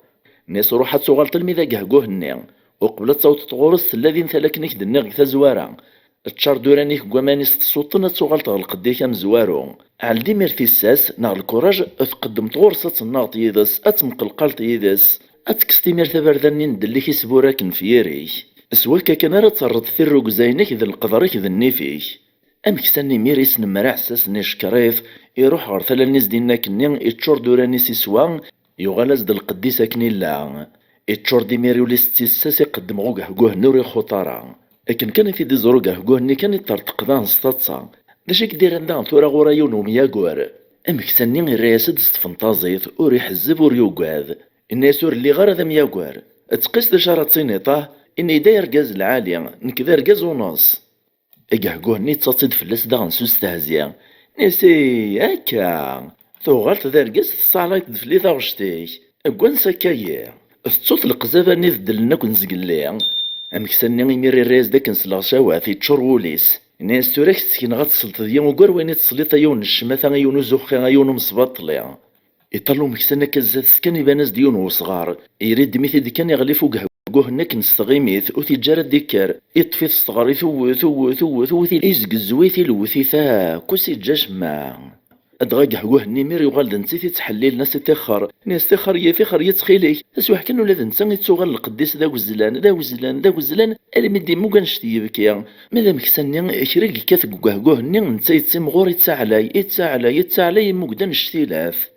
الناس روحا تغالط الميذا قهقوه النير وقبلت صوت تغورس الذين ثلاكنيك دنيغ ثزوارا تشار دورانيك قوامانيس تصوتنا تسوغال تغلق ديك مزوارو عال ديمير في الساس ناغ الكوراج تقدم تغورسة الناط يدس اتمقلقالت يدس اتكستيمير ثبرداني ندليك يسبوراكن فيريش اسواكا كان راه تصرد ثيروك زينك ذا القدريك ذا النيفيش امكساني ميريس نمرا عساس نشكريف يروح غير ثلانيس دينا كنين يتشور دورانيس يسوان يغالز د القديسة كنيلا يتشور ديميريو ليستيساس يقدم غوكه قوه نوري خطارا لكن كان في دي زروقه قوهني كان يطرطق ذا نسطاتصا داش يكدير عندها تورا غورا يونوم ياقوار امكساني الرياسد ستفنطازيث وريح الزب وريوقاذ الناس اللي غير ذا مياقوار تقيس دا شارة صينيطه اني داير قاز العالي نكذا رقاز ونص اقهقوهني تصاصد فلاس دا غنسوس تهزيا نسي هكا ثوغالت ذا رقاز الصعلايت دفلي ذا غشتيك اقوان سكايا الصوت القزافة نذدلنا كنزقليا امكساني يميري الرياز داك نسلا شواثي تشور وليس الناس توراك تسكين غتصلت ديا وكار وين تصليط يون الشماثة يون زخي يون مصباطلي يطلو مكسانا كزات سكان يباناس ديون وصغار يريد ميثي دي كان يغلي فوق هناك نستغيميث وتجارة ديكار يطفي الصغار ثوث يزقزويثي الوثيثا كوسي جاش ما ادغا قهوه النمير يغال دنسيتي تحليل ناس تخر ناس تخر يفخر يتخيلي اسوح كانوا لا دنسان يتسوغال القديس ذا وزلان ذا وزلان ذا وزلان اللي مدي مو كنشتي بكيا ماذا مكسني شريك كاثق قهوه النين نتا يتسم غور يتساعلي مقدن شتيلاف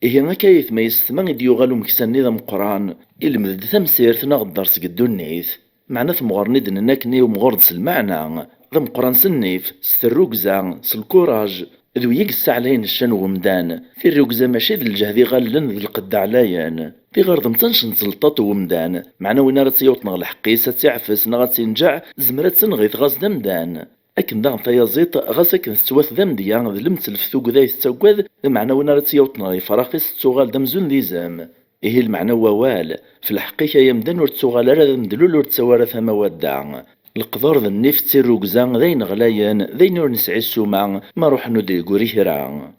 إيه هكايث ما يستمع ديوغالو مكساني ذا مقران إلمذ ثمسيرتنا غدارس قدو النيث معنى ثمغرني دنناكني ومغردس المعنى ذا مقران سنيف ستروكزا سالكوراج ذو يقس علين الشان ومدان في الروكزا ماشي ذا الجهدي غالن ذي القد علايان في غرض متنش نسلطات ومدان معنى وين راه تيوطنا الحقيسة تعفس نغا تنجع زمرات تنغيث غاز دمدان أكن داغ تيازيط غاسك نستواث ذا مديا ذلمت الفثوق ذا يستوقذ المعنى وين راه تيوطنا يفراقس تسوغال دمزون ديزام إيه المعنى ووال في الحقيقة يمدن ور تسوغال راه مدلول ور تسوار ثما ودع القدر ذا النيف تيروكزان ذاين غلايان ذاين ور نسعي السومع ما روح نودي قريهرا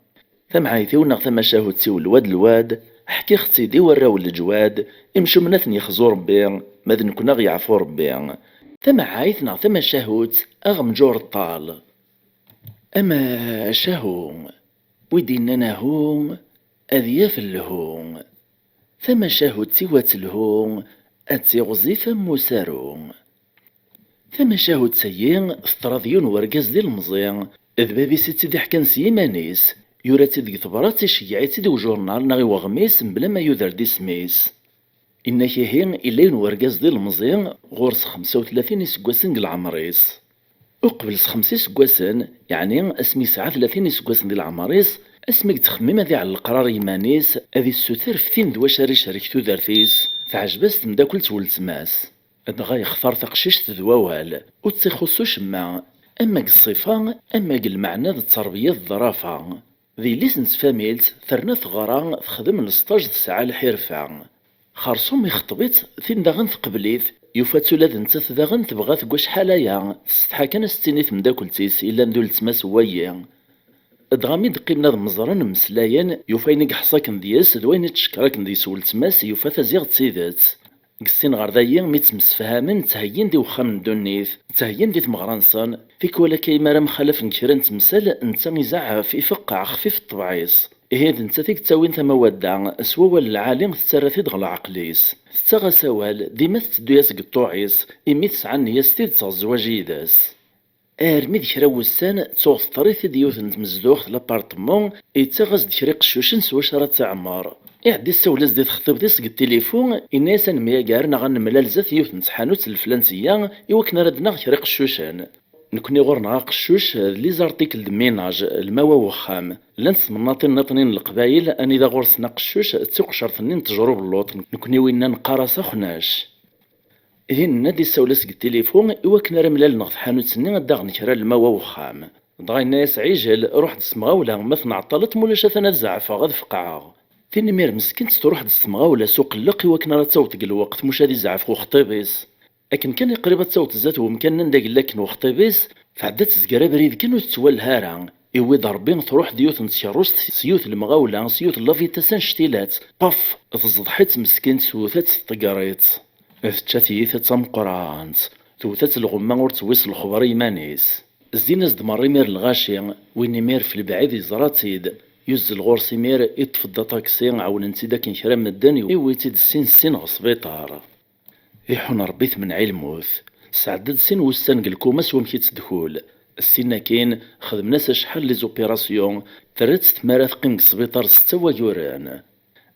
ثم عايثي ونغ ثم شاهو تسيو الواد حكي ختي دي وراو الجواد يمشو مناثني يخزو ربي ماذا نكون غيعفو ربي ثم عايث نغ ثم شهوت أغم جور الطال. أما شهوم ويدينا نهوم أذياف اللهوم. ثم شهوت سوات الهوم أتيغزي ثم ساروم. ثم شهوت سيين ثراضيون ورقاز ديال المزيان إذ بابي سيتي دي حكان سيمانيس يوراتي ديك ثبرات شيعيتي دي وجورنال ناغي وغميس بلا ما يودر دي سميس. إنا كيهين إلين ورقاز ديال المزيان غورس 35 سكواسن العمريس. أقبل 5 سكواسن يعني اسمي ساعة 30 سكواسن ديال العمريس اسمك تخمم هذي على القرار يمانيس هذي السوثر في ثين دواشاري شاركتو دارتيس فعجبس تمداكل تولد سماس. دغا يختار تقشيش تدواوال وتسيخصو شما أما الصفة أما المعنى ذا التربية الظرافة ذي ليسنس فاميلت ثرنا ثغرا تخدم الستاج تسعى الحرفة خرصوم يخطبيت ثين داغن تقبليث يوفاتو لاد انت داغن تبغى تقوش حالايا تستحا كان ستيني تمداكلتيس إلا مدول تسماس ويا دغامي دقيمنا مزران مسلايان يوفاينك حصاكن دياس دوين تشكراكن دي سول تماس يوفا تزيغ تسيدات قسين غردايا ميتمسفهامن تهيين دي وخام دونيث تهيين دي تمغرانسان فيك ولا كيما راه مخالف نكران تمثال انت يزعف يفقع خفيف الطبعيس هاد انت فيك تاوين تموادع سوا العالم تسرثي دغ العقليس تسغى سوال ديما تدوياس قطوعيس إمي تسعى نياس تيد تزواج يداس ارمي ذكرا وسان توغ طريث ديوث نتمزدوخ لابارتمون يتغز ذكري قشوشن سوا شرا تعمار يعدي السولز دي تخطب ديس التليفون الناس مياقارنا غنملالزات يوث نتحانوت الفلانسية يوكنا ردنا ذكري قشوشان نكوني غورنا قشوش لي زارتيكل د ميناج الماوا وخام لانس مناطين نطنين القبايل اني اذا غورسنا قشوش تسوق شرطني تجرب اللوط نكوني وين نقارص خناش إذن نادي السولس التليفون إواكنا راه ملال نغ حانوت سنين داغ نكرا الماوا وخام دغا الناس عيجل روح دسمغاولا مثنى عطلت مولاش اثنا زعفا غاد فقعا فين مير مسكنت تروح دسمغاولا سوق اللق إواكنا راه تصوت الوقت مش هادي زعف وخطيبيس لكن كان قريبة تصوت الزات ومكان نداك لكن وخطيبيس فعدات زكرا بريد كانو تسوى الهارا إوي ضربين تروح ديوث نتشروست سيوث المغاولا سيوث لافيتاسان شتيلات باف تزضحيت مسكنت وثات تقريت فتشاتي ثم قرانت توثت الغمة ور تويس الخبر يمانيس الزينز دمري مير الغاشي وين مير في البعيد يزراتيد يوز الغورسي مير يطفد طاكسي عاون انتي داك نكرام مداني ويتيد السين غصبيطار يحون ربيت من علموث سعدد سين وستان الكوماس ومشي تدخول السين كاين خدمنا شحال لي زوبيراسيون ثرات تمارات قيم السبيطار 6 ويوران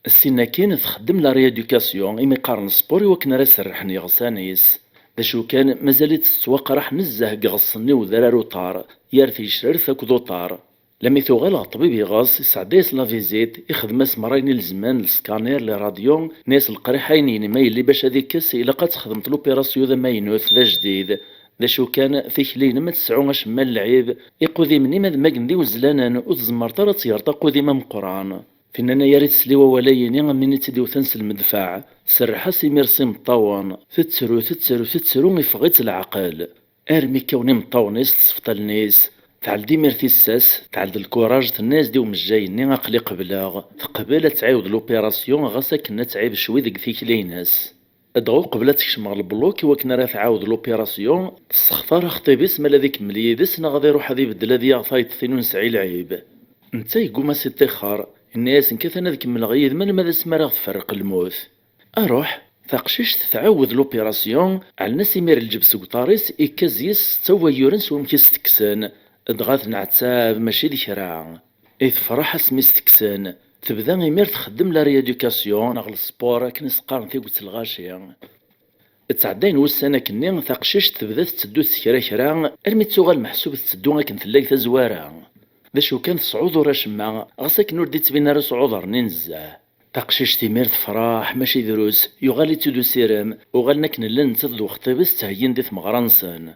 السنة كاين تخدم لا ريادوكاسيون إمي قارن سبوري وكنا راه سرحني غسانيس داشو كان مازالت تسواق راح نزه قغصني وذرارو طار يارثي شرف اكدو طار لما ثوغال الطبيب يغاص يسعديس لا فيزيت يخدم مرين الزمان السكانير لي راديون ناس القريحين ما يلي باش هذيك كاس الا قد خدمت لوبيراسيون ذا ماينوث ذا جديد داشو كان في كلين ما تسعو شمال العيب يقودي مني ما كندي وزلانان وتزمرت راه تيرتا قودي ما مقران فين انا يا ريت سليوا ولايني من تديو تنس المدفع سرحا سيميرسي مطوان تتسرو يفغيت العقل ارمي كوني مطونيس تصفطلنيس تعال دي ميرتي الساس تعال الكوراج الناس ديو مجايني عقلي قبلاغ تقبل تعاود لوبيراسيون غاسا كنا تعيب شوي ديك فيك ليناس ادغو قبل تكشمغ البلوك وكنا راه تعاود لوبيراسيون تسخطر خطيبيس مالا ديك مليدس غادي يروح هذي بدل هذي عطايت ثينو نسعي العيب انت يقوم سيتيخار الناس نكثنا ذيك من الغيظ من ماذا سمارا تفرق الموت اروح ثقشيش تعاود لوبيراسيون على الناس يمير الجبس وطاريس إكازيس توا يورنس ومكيس تكسان دغاث نعتاب ماشي دي شراع إذ فرح سميس تكسان تبدا يمير تخدم لا ريادوكاسيون غل السبور كنس قارن تيقوت الغاشية تعدين وسنة كنين ثقشيش تبدا تسدو تسكرا كرا ارمي تسوغال محسوب تسدو غاكن تلاقي تزوارا باش كان تصعود ورا شما غاساك نور ديت بينا راه صعود رني نزاه تقشيش تيمير تفراح ماشي دروس يغالي تدو سيرام وغالنا كنلا نتدو خطيبس تهين ديت مغرانسان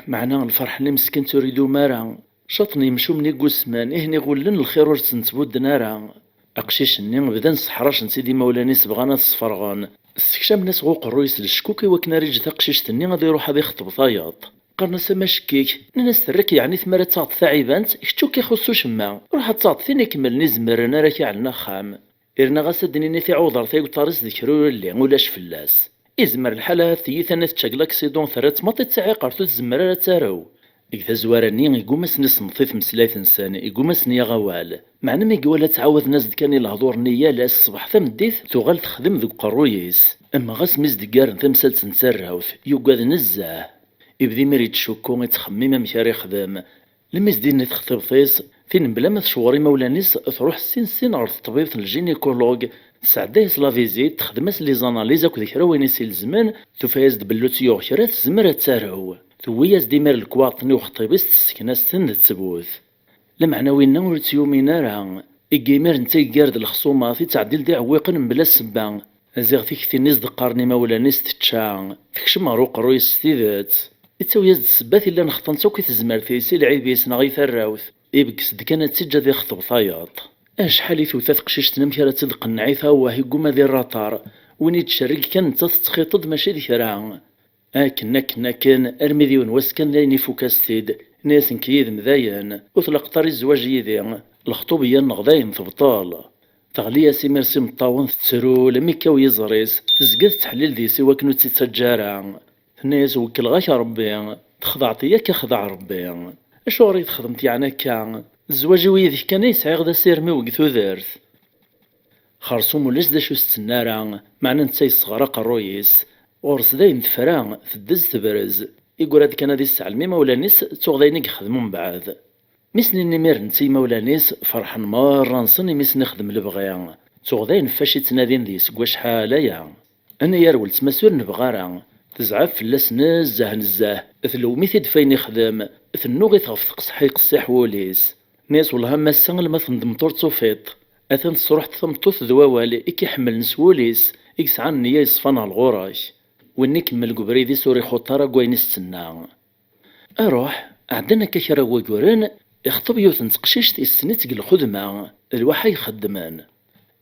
معنا الفرح اللي مسكن تريدو مارا شطني مشو مني قسمان هني غولن الخير ورسنتبود نارا اقشيش ني بدا نسحراش نسيدي مولاني سبغانا تصفرغان استكشام ناس غوق الرويس للشكوكي وكنا ريج تقشيش تني غادي يروح هذا يخطب طياط قرنا سما شكيك ناس ترك يعني ثمرة تعط ثعيبانت يشتوك يخصو شما روح تعط ثين يكمل نزمر انا راكي على خام إرنا غاسا دنيني في عوضر في طارس ذكرو اللي ولاش فلاس إزمر الحالة ثيثا تشاك لاكسيدون ثرات ماطي تسعيق رتو تزمر راه تاراو. إذا زوارني يقومس نصنطيف مسلايث نسان يقومس نيا غوال معنى ما يقولا تعاود ناس كان الهضور نيا لا الصباح ثمديث تغال تخدم ذوك قرويس اما غاس مزدقار ثمسال نسراوث يقاد نزاه يبدي مريد شوكو يتخمم مشاري خدام لما زدين تخطب فيس فين بلا ما تشوري مولانيس تروح سين غير الطبيب الجينيكولوج سعدايس لا فيزيت تخدمس لي زاناليز اكو ذكرى وين يسيل الزمان تفايز دبلو تيوغ شرات زمرة تسارعو ثوياز ديمار الكواطني وخطيبس تسكناس تند تسبوث لمعنى وين نور تيومينا راه إيجيمير نتاي قارد الخصومات تعديل دي عويقن بلا سبان أزيغ فيك ثينيز دقارني مولانيس تتشا تكشم عروق رويس ستيذات يتساوياز السبات إلا نخطن سوكي تزمر فيسي العيبيس نغي ثراوث إبكس دكانت تسجى ذي خطب ثاياط أشحال ثوثات قشيش تنمكرا تدق النعيثة وهي قوما ذي الرطار وين يتشرق كان تتخيطد ماشي ذي كرا كان أرمي ذي ونواس كان لاين يفوكاستيد ناس نكيد مذاين وطلق طاري الزواج يذي الخطوبية النغضاين ثبطال تغليا سي ميرسي مطاون تسرو لميكا ويزريس تزقد تحليل ذي سوا كنو تتسجارا الناس وكل غاك ربي تخضعتي ياك خضع ربي اشو ريت خدمتي يعني كان الزواج ويذي كان يسعي غدا سيرمي وقثو ذارث خرصوم ولاش دا شو ستنارا معنى نتاي صغرا قرويس ورس داين تفرا تدز تبرز يقول هاد كان هادي السعلمي مولانيس توغداين يخدمون بعد ميسني نمير نتي مولانيس فرحان مرة نصني ميسني نخدم البغيا توغداين فاشي تنادين دي سكوا شحالايا انا يا رولت مسؤول نبغارا تزعف فلاس نزاه ثلو ميثيد فين يخدم ثنو غي تغف تقصحي قصيح وليس ناس والله ما السنغ ما تندم طورتو فيط اثن تصرح ثمطوث ذواوالي إكي حمل نسوليس إكسعان نيا يصفان على الغوراش وإني كمل قبريدي سوري خوطارا قوين السنا أروح عندنا كثيرا وقورين يخطب يوثن تقشيشت السنت الخدمة الوحي يخدمان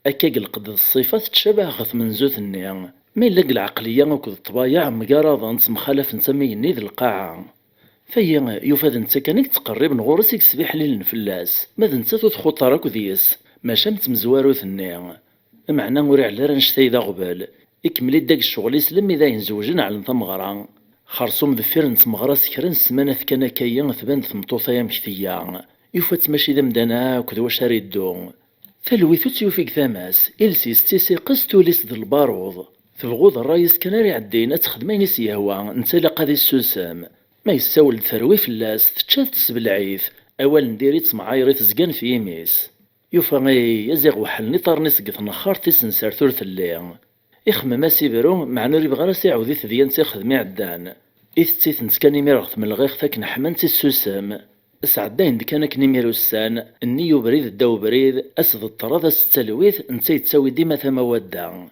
أكا قد الصفات تشبه غث من زوث النيا ما يلق العقلية وكذ الطبايع مقارضة مخالف نسمي ذي القاعة فهي يفاد انت كانك تقرب نغورس يكسبيح ليل نفلاس ماذا انت تخطر كذيس ما شمت مزوارو ثنيا معنى وري على رنشتي ذا غبال يكمل داك الشغل يسلم اذا ينزوجن على نظام غران خرصوم ذفير نتمغرا سكرن سمانة كان كيا ثبان ثمطوطا يمكثيا يفات ماشي ذا مدانا كذا واش ريدو فالويثو تيوفيك ثاماس إلسي ستيسي قستو ليس ذا البارود تبغوض الرايس كان ري عدينا تخدمين يسيهوا انت لاقا ذي السوسام ما يساول ثروي فلاس تشات تسبلعيث أول نديري تسمعايري تزقان في يميس يوفا يزيغ وحلني طارني سقط نخار تيسنسار ثلث الليل يخمم سيبرو مع نوري بغراسي عودي ثديان تيخدمي عدان إثتيث نتكاني ميرغث من الغيخ ثاك نحمن تيسوسام سعداين دكانا كنيميرو السان النيو بريد الداو بريد أسد الطراد التلويث نتي تساوي ديما ثما ودا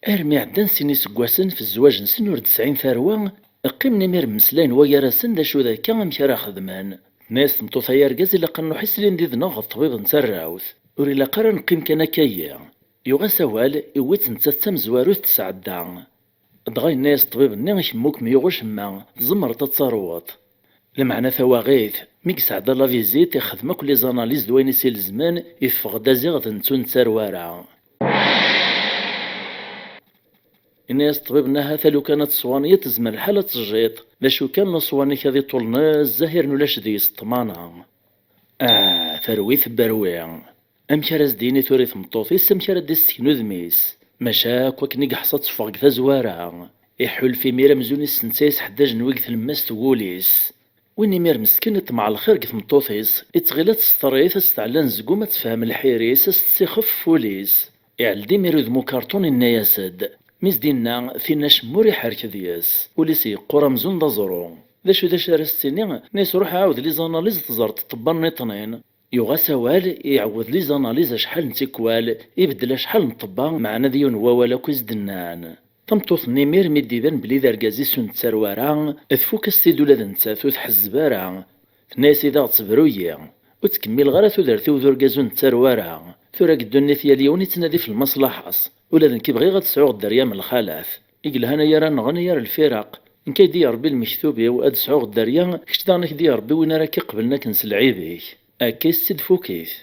أرمي عدان سيني سقواسن في الزواج نسن ور 90 ثروة قيم نمير مسلين ويراسن دا شو ذا كان مشارا خدمان ناس مطوطا يرقز إلا قنو حسلين دي ذنوغ الطبيب نسراوث وري لا قرا نقيم كان كيا يوغا سوال إويت نتسم زواروث تسعدا دغاي الناس طبيب نيغ يموك ميوغش ما زمر تتصاروط لمعنى ثواغيث ميك سعدا لا فيزيت يخدمك لي زاناليز دوين يسيل الزمان يفغ دا زيغ نتو نتسروارا الناس طبيب نها لو كانت صوانية تزمر الحالة تجيط لاشو كان صواني كذي طول ناس زاهر نولاش دي سطمانا ثرويث برويع أمشار ديني توريث مطوطيس أمشار دي ستينو ذميس مشاك وكني حصات فوق ثزوارا يحول في ميرا مزوني السنتيس حداج نويق الماس تقوليس ويني مير مسكين مع الخير كيف مطوطيس يتغيلات ستريث استعلان زقومة تفهم الحيريس استسيخف فوليس يعلدي ميرو ذمو كارتون النياسد ميز دينا فينا شموري حركة دياس وليسي قرى مزون دازرو ذا شو ذا شارستيني ناس روح عاود لي زاناليز تزرت طبان نيطنين يوغا سوال يعوض لي زاناليز شحال نتيكوال يبدل شحال نطبا معنا ديون والا كويز دنان تمطوط نيمير ميديبان بلي ذا ركازي سون تسروارا اثفوك استيدو لذا نتاثو تحزبارا ناس إذا تصبرويا وتكمل غير ثودرتو ذو ركازون تسروارا ثورا قدو النثيا اليوني تنادي في المصلحة ولا ذن كيبغي غاد تسعو الدريا من الخلاف يقل هنا يرى نغني يرى الفرق إن كي دي ربي المكتوبي وأد سعو الدريا كشتانك دي ربي وين راكي قبلنا كنسلعي بيك أكيس تدفو كيف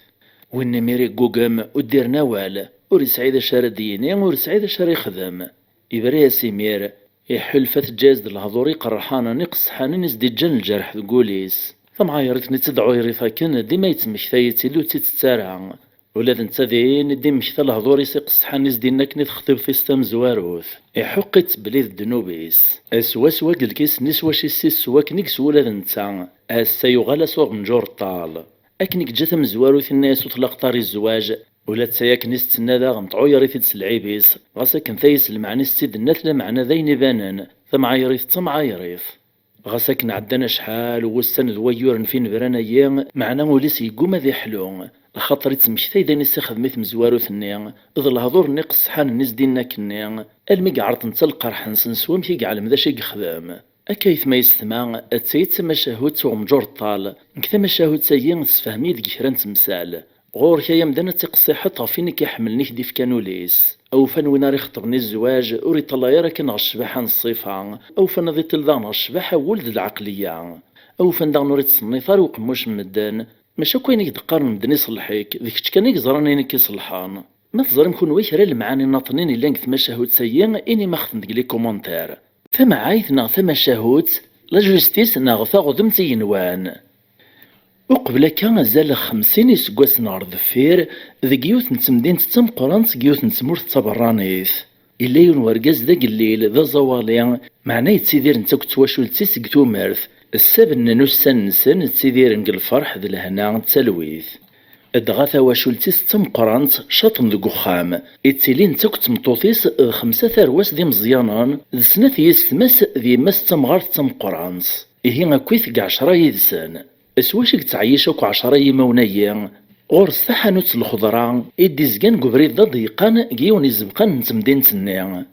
وين ميري قوقم ودير نوال ور سعيد شارديني ور سعيد شاري خدم إبرا سيمير يحلفت جاز الهضوري قرحانا نقص حانين ازدجان الجرح ذقوليس فمعايرتني تدعو يريفا كان ديما يتمكثايتي لو تتسارع ولاد نتا ذين دي مكثا الهضوري سيقص حانيز دينا كني تخطيب في ستام زواروث يحقت بليد الدنوبيس اسوا سوا الكيس نسوا شي سيس سوا كنيكس ولاد نتا اسا يغالا صوغ من جور طال اكنيك جاثم زواروث الناس وطلق طاري الزواج ولا تساياك نيس تسنادا غمطعو يريث تسلعيبيس غاسا كان ثايس المعني السيد الناثلا معنا ذين بانان ثمع يريث تمع يريث غاسا كنا عدنا شحال ووسن ذويور فين برانايا معنا وليس يقوم ذي حلو خاطر يتمكثاي داني خدمت مزوارو ثنيا ذ الهضور نقص حان الناس دينا كنيا المي عرض نتا القرح نسوام كي قاع المدا شي يخدم اكايث ما يستمع اتسيت مشاهود تو مجور طال نكتا مشاهود سيين تسفهمي ديك كرا تمثال غور كايا مدانا تيقصي حتى فيني كيحملني كدي في كانوليس او فان وين راه يخطبني الزواج وري طلا يرا كان الشباحه الصفه او فان ذي تلذان الشباحه ولد العقليه او فان دا نوري تصنيفار وقموش مدان ماشا كاين يدقار مدني يصلحيك ديك كان يزراني كيصلحان ما تزري نكون ويكرا المعاني ناطنين الا نكت مشاهود سيئين اني ما خدمت لي كومونتير فما عايث ناغ ثما شاهود لا جوستيس ناغ ثاغدم تينوان وقبل كان زال 50 يسقواس نهار ظفير ذيك يوث نتمدين تتم قرانت يوث نتمورت تبرانيث إلا يون ورقاز ذاك الليل ذا زواليا معناه يتسيدير نتا كتواشولتي سكتو مرث السبب نسان نسان تسيدير نقل الفرح ذا الهنا تسلويث ادغاثا واشولتي ستم قرانت شاطن ذو قخام اتسيلي نتا كتمطوطيس 5 ثرواس ذي مزيانان ذ سنة يستمس ذي مس تمغارت تم قرانت إهي أكويث 10 يدسان اسواش تعيشك 10 يمونيا غورس تحانوت الخضراء إدي زقان قبريد ضيقان جيون يزبقان نتمدين تنيا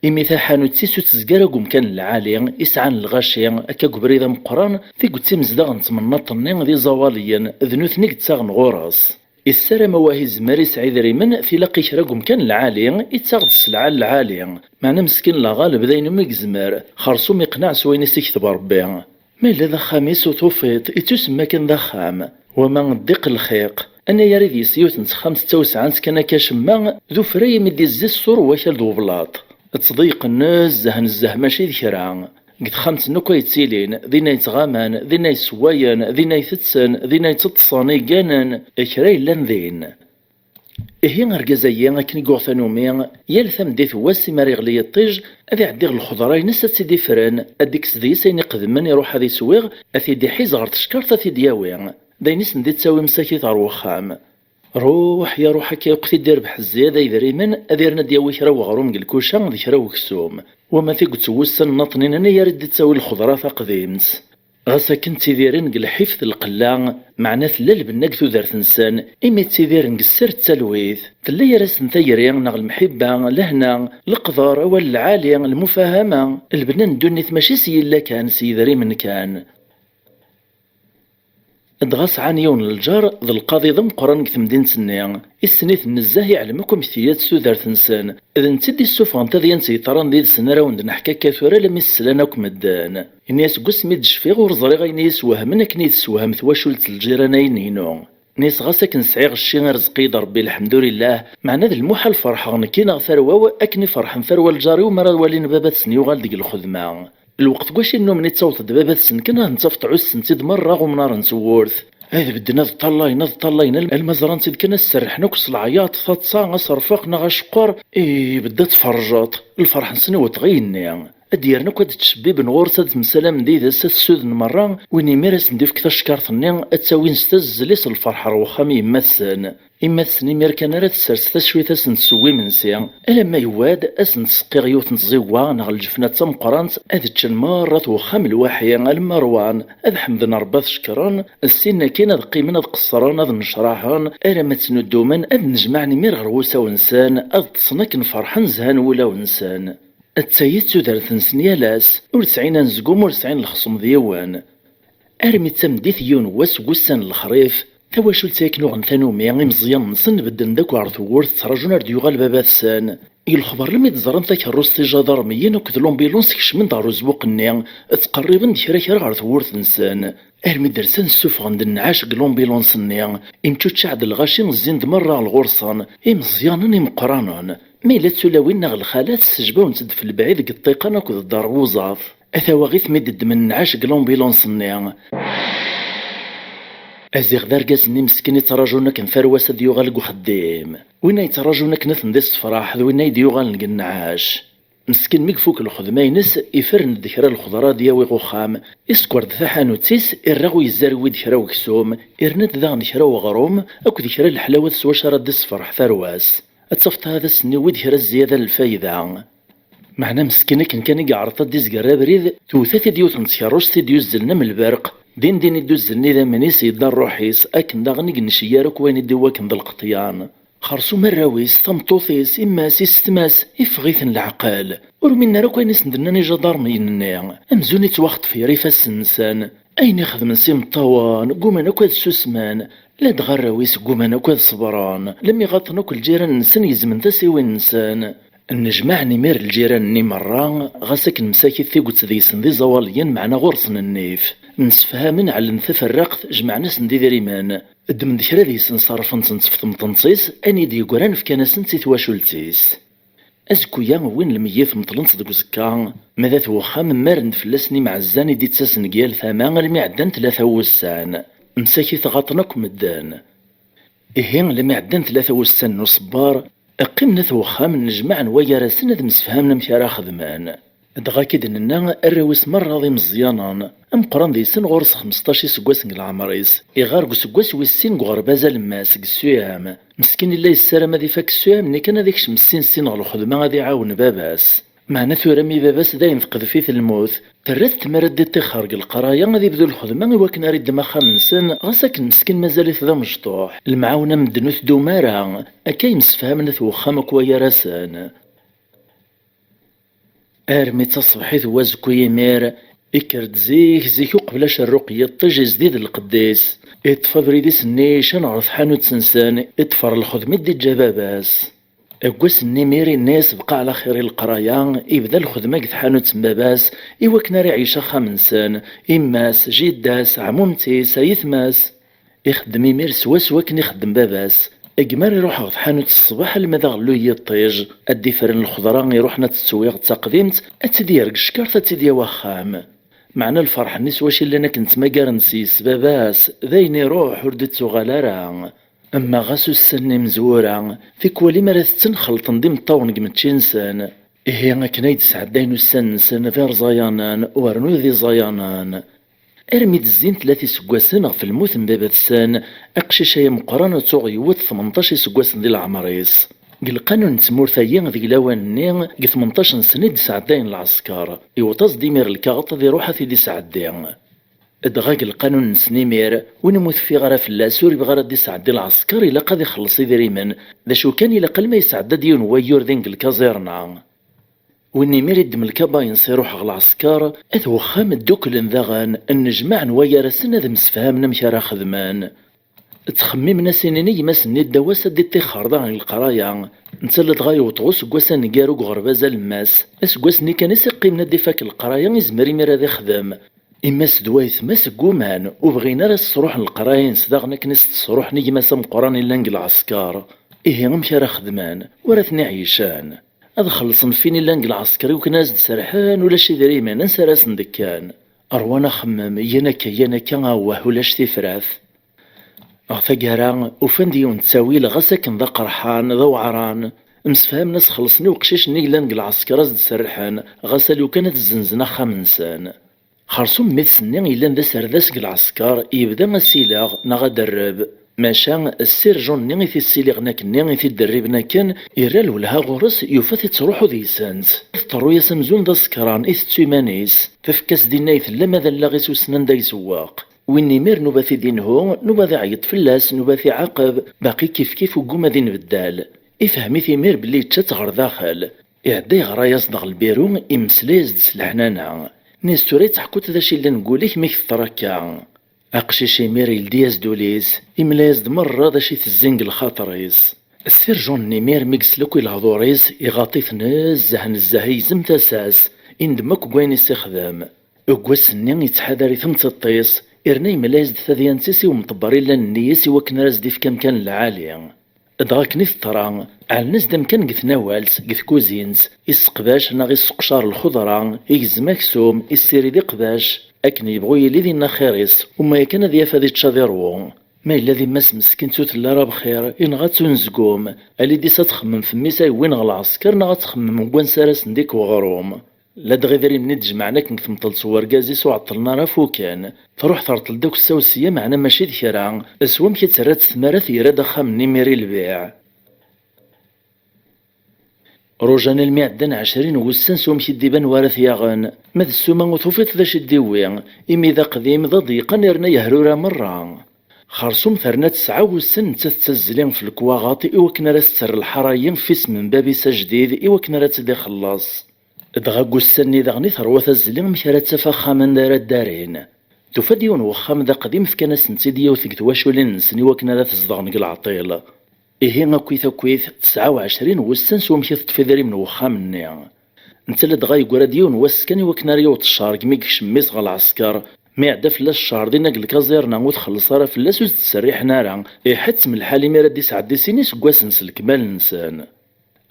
إمي تحانوت تيسو تزقارا قم كان العالي إسعان الغاشي أكا قبريد مقران في قد تمزدغ نتمنى طنين ذي زواليا ذنوث نيك تساغن غورس السارة مواهي زماري سعيد ريمن في لاقي كراقم كان العالي يتساغد السلعة العالي معنا مسكين لا غالب ذاين ميقزمار خرصو ميقناع سوين يسيكتب ربي ما إلا ذا خاميس وطوفيط يتسمى كان ذا خام وما ندق الخيق أنا يريد يسيوت نتخام 96 كان كاشما ذو فري مدي الزي الصور وكال ذو بلاط تصديق الناس زهن الزه ماشي ذكران قد خمس نوكا يتسيلين ذينا يتغامان ذينا يسوايان ذينا يثتسن ذينا يتتصاني قانان إكراي لان ذين إهي غرقازايا كني قوثانومي يالثم ديث واسي ماري غلي الطيج أذي عديغ الخضراي نسا تسيدي فران أديك سدي سيني قدمان يروح هذي سويغ أثي دي حيز غر تشكارت أثي دياوي داينيس ندي تساوي مساكي ثار وخام روح يا روحك يا وقتي دير بحزي هذا يدريمن أذيرنا دياوي كرا وغروم قلكوشا ذي كرا وكسوم وما في قد توسن نطنين أنا يرد تساوي الخضرا ثقديمت غاسا كنت تيديرين قل حفظ القلاع معناه لا البناك تودرت نسان إما تيديرين قسر التلويث تلا يراس نثيرين نغ المحبة لهنا القدر والعالية المفاهمة البنان دونيث ماشي سيلا كان سيدري من كان ادغاس عانيون الجار ذا القاضي ذم قران كثمدين سنيا السنيث النزاه يعلمكم ثيات سودار تنسان اذا نتدي السوفان تذين سيطران ذي السنة راوند نحكا كاثورا لم يسلاناكم الدان الناس قس ميد شفيغ ورزري غي نيس وهمنك نيس وهم ثواشولت الجيرانين هينو نيس غاسك نسعي غشي رزقي ربي الحمد لله معنا ذا المحال فرحة نكينا ثروة اكني فرحا ثروة الجاري ومرا والين بابات سنيوغال ديك الخدمة الوقت واش انه من تصوت دبابات سن كنا نتصفط عس نتد مرة غمنار نسورث هذا بدنا طلينا المزران تد كنا سرحنا كس العياط ثاتصا صرفقنا غشقر بدات فرجات الفرح نسنو تغيني ديرنا كاد تشبيب نغورسة مسلام دي ذا السود مرة ويني ميرس نديف كثا شكارثني اتساوي نستز ليس الفرح روخامي يمثل مير كان راه تسرس تشويت اسن تسوي منسيا الا يواد اسن تسقي غيوت نزيوا نغ الجفنه تم قرانت اذ تشن مره وخام الواحيه المروان اذ حمدنا ربا شكران السنه كاين قيمنا قصران اذ نشراحان الا ما تسندو من اذ نجمعني مير غروسه ونسان اذ تصنك نفرحن زهان ولا ونسان التايت سودرت نسنيالاس ورسعين نزقوم ورسعين الخصم ديوان ارمي تمديث يون وسوسان الخريف تواشل تاكنو غنثانو ميغي مزيان نسن بدن داك عرض ورث تراجونا رديو غالبا باثسان الخبر لما تزرم ذاك الروس تجادر ميين وكذ لومبيلونس كشمن دارو زبوق النيا تقريبا كرا عرض ورث نسان ارمي درسان السوف غند النعاش لومبيلونس النيا امتو تشعد الغاشي مزين مرة الغرصان مزيانا مقرانا ما إلا تسولاوين نغ الخالات السجبة ونتد في البعيد قطيقة ناكد الدار ووظاف أثاوا غيث مدد من نعاش لومبيلونس ني أزيغ داركاس ني مسكين يتراجونا كنفروس ديوغال خديم وين يتراجونا كنث نديس تفراح وين يديوغال نلقى النعاش مسكين ميكفوك الخدمة ينس يفرن ذكرى الخضرا دياوي غوخام يسكورد ثحانوتيس إرغو يزاروي ذكرى وكسوم إرنت ذا ذكرى وغروم أكو ذكرى الحلاوة سواشرة ديس فرح ثرواس أتصفت هذا السني وذكرى الزيادة الفايدة معنا مسكينك كان يعرض ديز قرابريد توثاث ديوث نتكروش تيديو زلنا من البرق دين يدو زلني ذا منيس يدار روحيس أكن داغني نشيارك وين يدواكن ذا القطيان خرصو مراويس طمطوثيس إماس يستماس يفغيثن العقال ورمينا راك وين يسندنا جدار ميننا أمزوني توخط في ريفا السنسان أين يخدم سيم الطوان قومنا كواد سوسمان لا دغراويس قومنا كواد صبران لم يغطنا كل جيران نسن يزمن ذا سيوين نسان النجمع نمير الجيران ني مرة غاسك المساكي ثيقوت ذيسن ذي زواليا معنا غرصن النيف نسفهامن على نثف الرقث جمعنا سندي ذريمان الدم ذكرى ذيسن صرفن تنصف تمطنصيس أني دي قران في كناسن تيتواشولتيس أزكويا وين الميث مطلنص ديك زكا ماذا توخام مارن فلسني مع الزاني دي تساسن قيال ثمان المعدن 3 وسان مساكي ثغاطنك مدان إهين المعدن 3 وسان وصبار أقيمنا ثوخام نجمع نويا راسنا ذا مسفهامنا مشارا خدمان دغا كيدننا الرويس مرة ذي مزيانا أم قران ذي سن غورس 15 سكواس العمريس إغارق سكواس ويسين غربازا لماس السيام مسكين الله يسارم ذي فاك السيام ني كان ذيك شمسين سين غلو خدمة ذي عاون باباس معنا ثورامي باباس داين فقد فيه الموت ترات تمرد دي تخرج القرايا غادي يبدو الخدمة وكنا ريد ما خامنسن غاساك مسكين مازالت ذا مشطوح المعاونة مدنوث دومارا أكاي مسفهمنا ثوخامك ويا راسان أرمي تصبحيث وازكو يمير إكرد زيك وقبلاش الرقية طجي زديد القديس إطفى بريديس النيشان عرف حانوت سنسان إطفر الخدمة دي جباباس أقواس النميري الناس بقى على خير القرايا يبدا الخدمة قد حانوت مباباس إواكنا ريعيشة خامنسان إماس جداس عمومتي سيثماس يخدم يمير سوا كن يخدم باباس أجمال يروح غد حانوت الصباح المذا غلو يطيج أدي فرن الخضرا يروحنا تسويغ تقديمت أتدي يرق شكار تتدي وخام معنا الفرح نيس واش اللي أنا كنت مقار نسيس باباس ذاين يروح وردت غالارا أما غاسو السن مزورا في كوالي مرة تنخل تنظيم الطاون قمت إنسان إيه كنايد سعدين السن سن ذي رزايانان ورنو ذي زايانان أرمي الزين 3 سكواسن في الموت مبابا السان أقشيشايا مقرانة تغيوت 18 سكواسن ذي العمريس القانون تمورثايا ذي لوان 18 سنة دي سعدين العسكر يوطاز ديمير الكاغط ذي روحة دي سعدين دغاق القانون نسنيمير ونموت في غرا فلاسوري بغرا دي سعدي العسكر إلا قاد يخلص ذريمن ذا شو كان إلا قل ما يسعد ديون ويور ذنك الكازيرنا ونمير يدم الكاباين سيروح غل العسكر أثوخام الدوكلن ذاغان النجمع نويا راسنا ذا مسفهامنا مشارا خدمان تخممنا سنيني يماس الدواسة دي تيخارضا عن القرايا نتسلط غايو وطغوس قواسا نقارو غربازا الماس اسقواس ني كان يسقيمنا دي فاك القرايا يزمري ميرا ذي خدم إماس دوايث ماس قومان وبغينا راس صروح القرايين صداغنا كنست صروح نيجي ماسا مقراني لانق العسكر إيه مشارا خدمان ورثني عيشان هذا خلصن فيني لانق العسكري وكناز سرحان ولا شي دريمان ننسى راس ندكان أروانا خمم ينكا غاوه ولا شتي فراث أغفاقارا وفنديون تساويل غساكن ذا قرحان ذا وعران مسفهم ناس خلصني وقشيش نيلان العسكر زد سرحان غسالو كانت الزنزنة خامنسان خرصوم ميثسني إلان ذا سرداسك العسكر يبدا السيلاغ نغا درب ماشا السيرجون نيغي في السيليغ ناكن في الدرب ناكن إرال ولها غرس يوفاثي تروحو ذي سانس تطرو يسمزون ذا سكران إث تيمانيس تفكاس دي نايث لما ذا لاغيس وسنان دا يسواق ويني مير نوباثي دينهو نوباثي عيط فلاس نوباثي عقب باقي كيف وقوما ذي نبدال يفهمي في مير بلي تشات غر داخل يعدي غرا يصدغ البيرو يمسليز دسلحنانا ناس توري تحكوت ذا شي اللي نقوليك ميك تراكا أقشيشي مير يلدياز دوليز يملاز مرة ذا شي تزنق الخاطريز السيرجون نيمير ميكسلوكو الهضوريز يغاطيث نزه يزم تاساس اندمك كوين يستخدم أقواس ني يتحذر ثم تطيس إرني ملاز ثذيان سيسي ومطبرين لان نيسي وكنا راز ديف كان العالي دغا كني طرا على الناس دام كان قث نوالس قث كوزينز يسقباش نا غي سقشار الخضرة يجز مكسوم يسيري دي قباش أكن يبغو يلي دينا خيريس وما يكن ذي فادي تشاذيرو ما إلا ذي ماس مسكين توتلا راه بخير إن غاتونزقوم ألي ديسا تخمم في ميسا وين غا العسكر نا غاتخمم وين سارس نديك وغروم لا دغي ذري مني تجمعنا كنثمطل صور كازيس وعطلنا راه فوكان تروح ترطل دوك السوسية معنا ماشي ذكرا اسوام كي تسرات ثمارة ثيرا دخا مني ميري البيع روجانا المعدن 20 وسان سوم كيديبان وارث ياغن ماذا السوما وثوفيت ذا شديوي إمي ذا قديم ذا ضيقا يرنا يهرورا مرة خرصوم ثرنا 9 وسن تتزلين في الكواغاطي إوكنا راه ستر الحرايين في اسم بابيسا جديد إوكنا راه تدي خلاص دغا قوساني ذا ثروة الزلين مشارات تفاخامن دار الدارين توفى ديون وخام ذا قديم في كان سنتي ديو ثقت واشولين نسني وكنا راه تزدغ نقل عطيل إيه غاكويث 29 وسن سوم كي ذري من وخامني نتا لا دغا يقرا ديون واسكاني وكنا ريوط الشهر كمي كشميس غا العسكر مي عدا فلاش الشهر دينا الكازيرنا وتخلص راه فلاس وتسريحنا راه حتى من الحالي مي راه دي سعدي سيني سكواس نسلك مال الانسان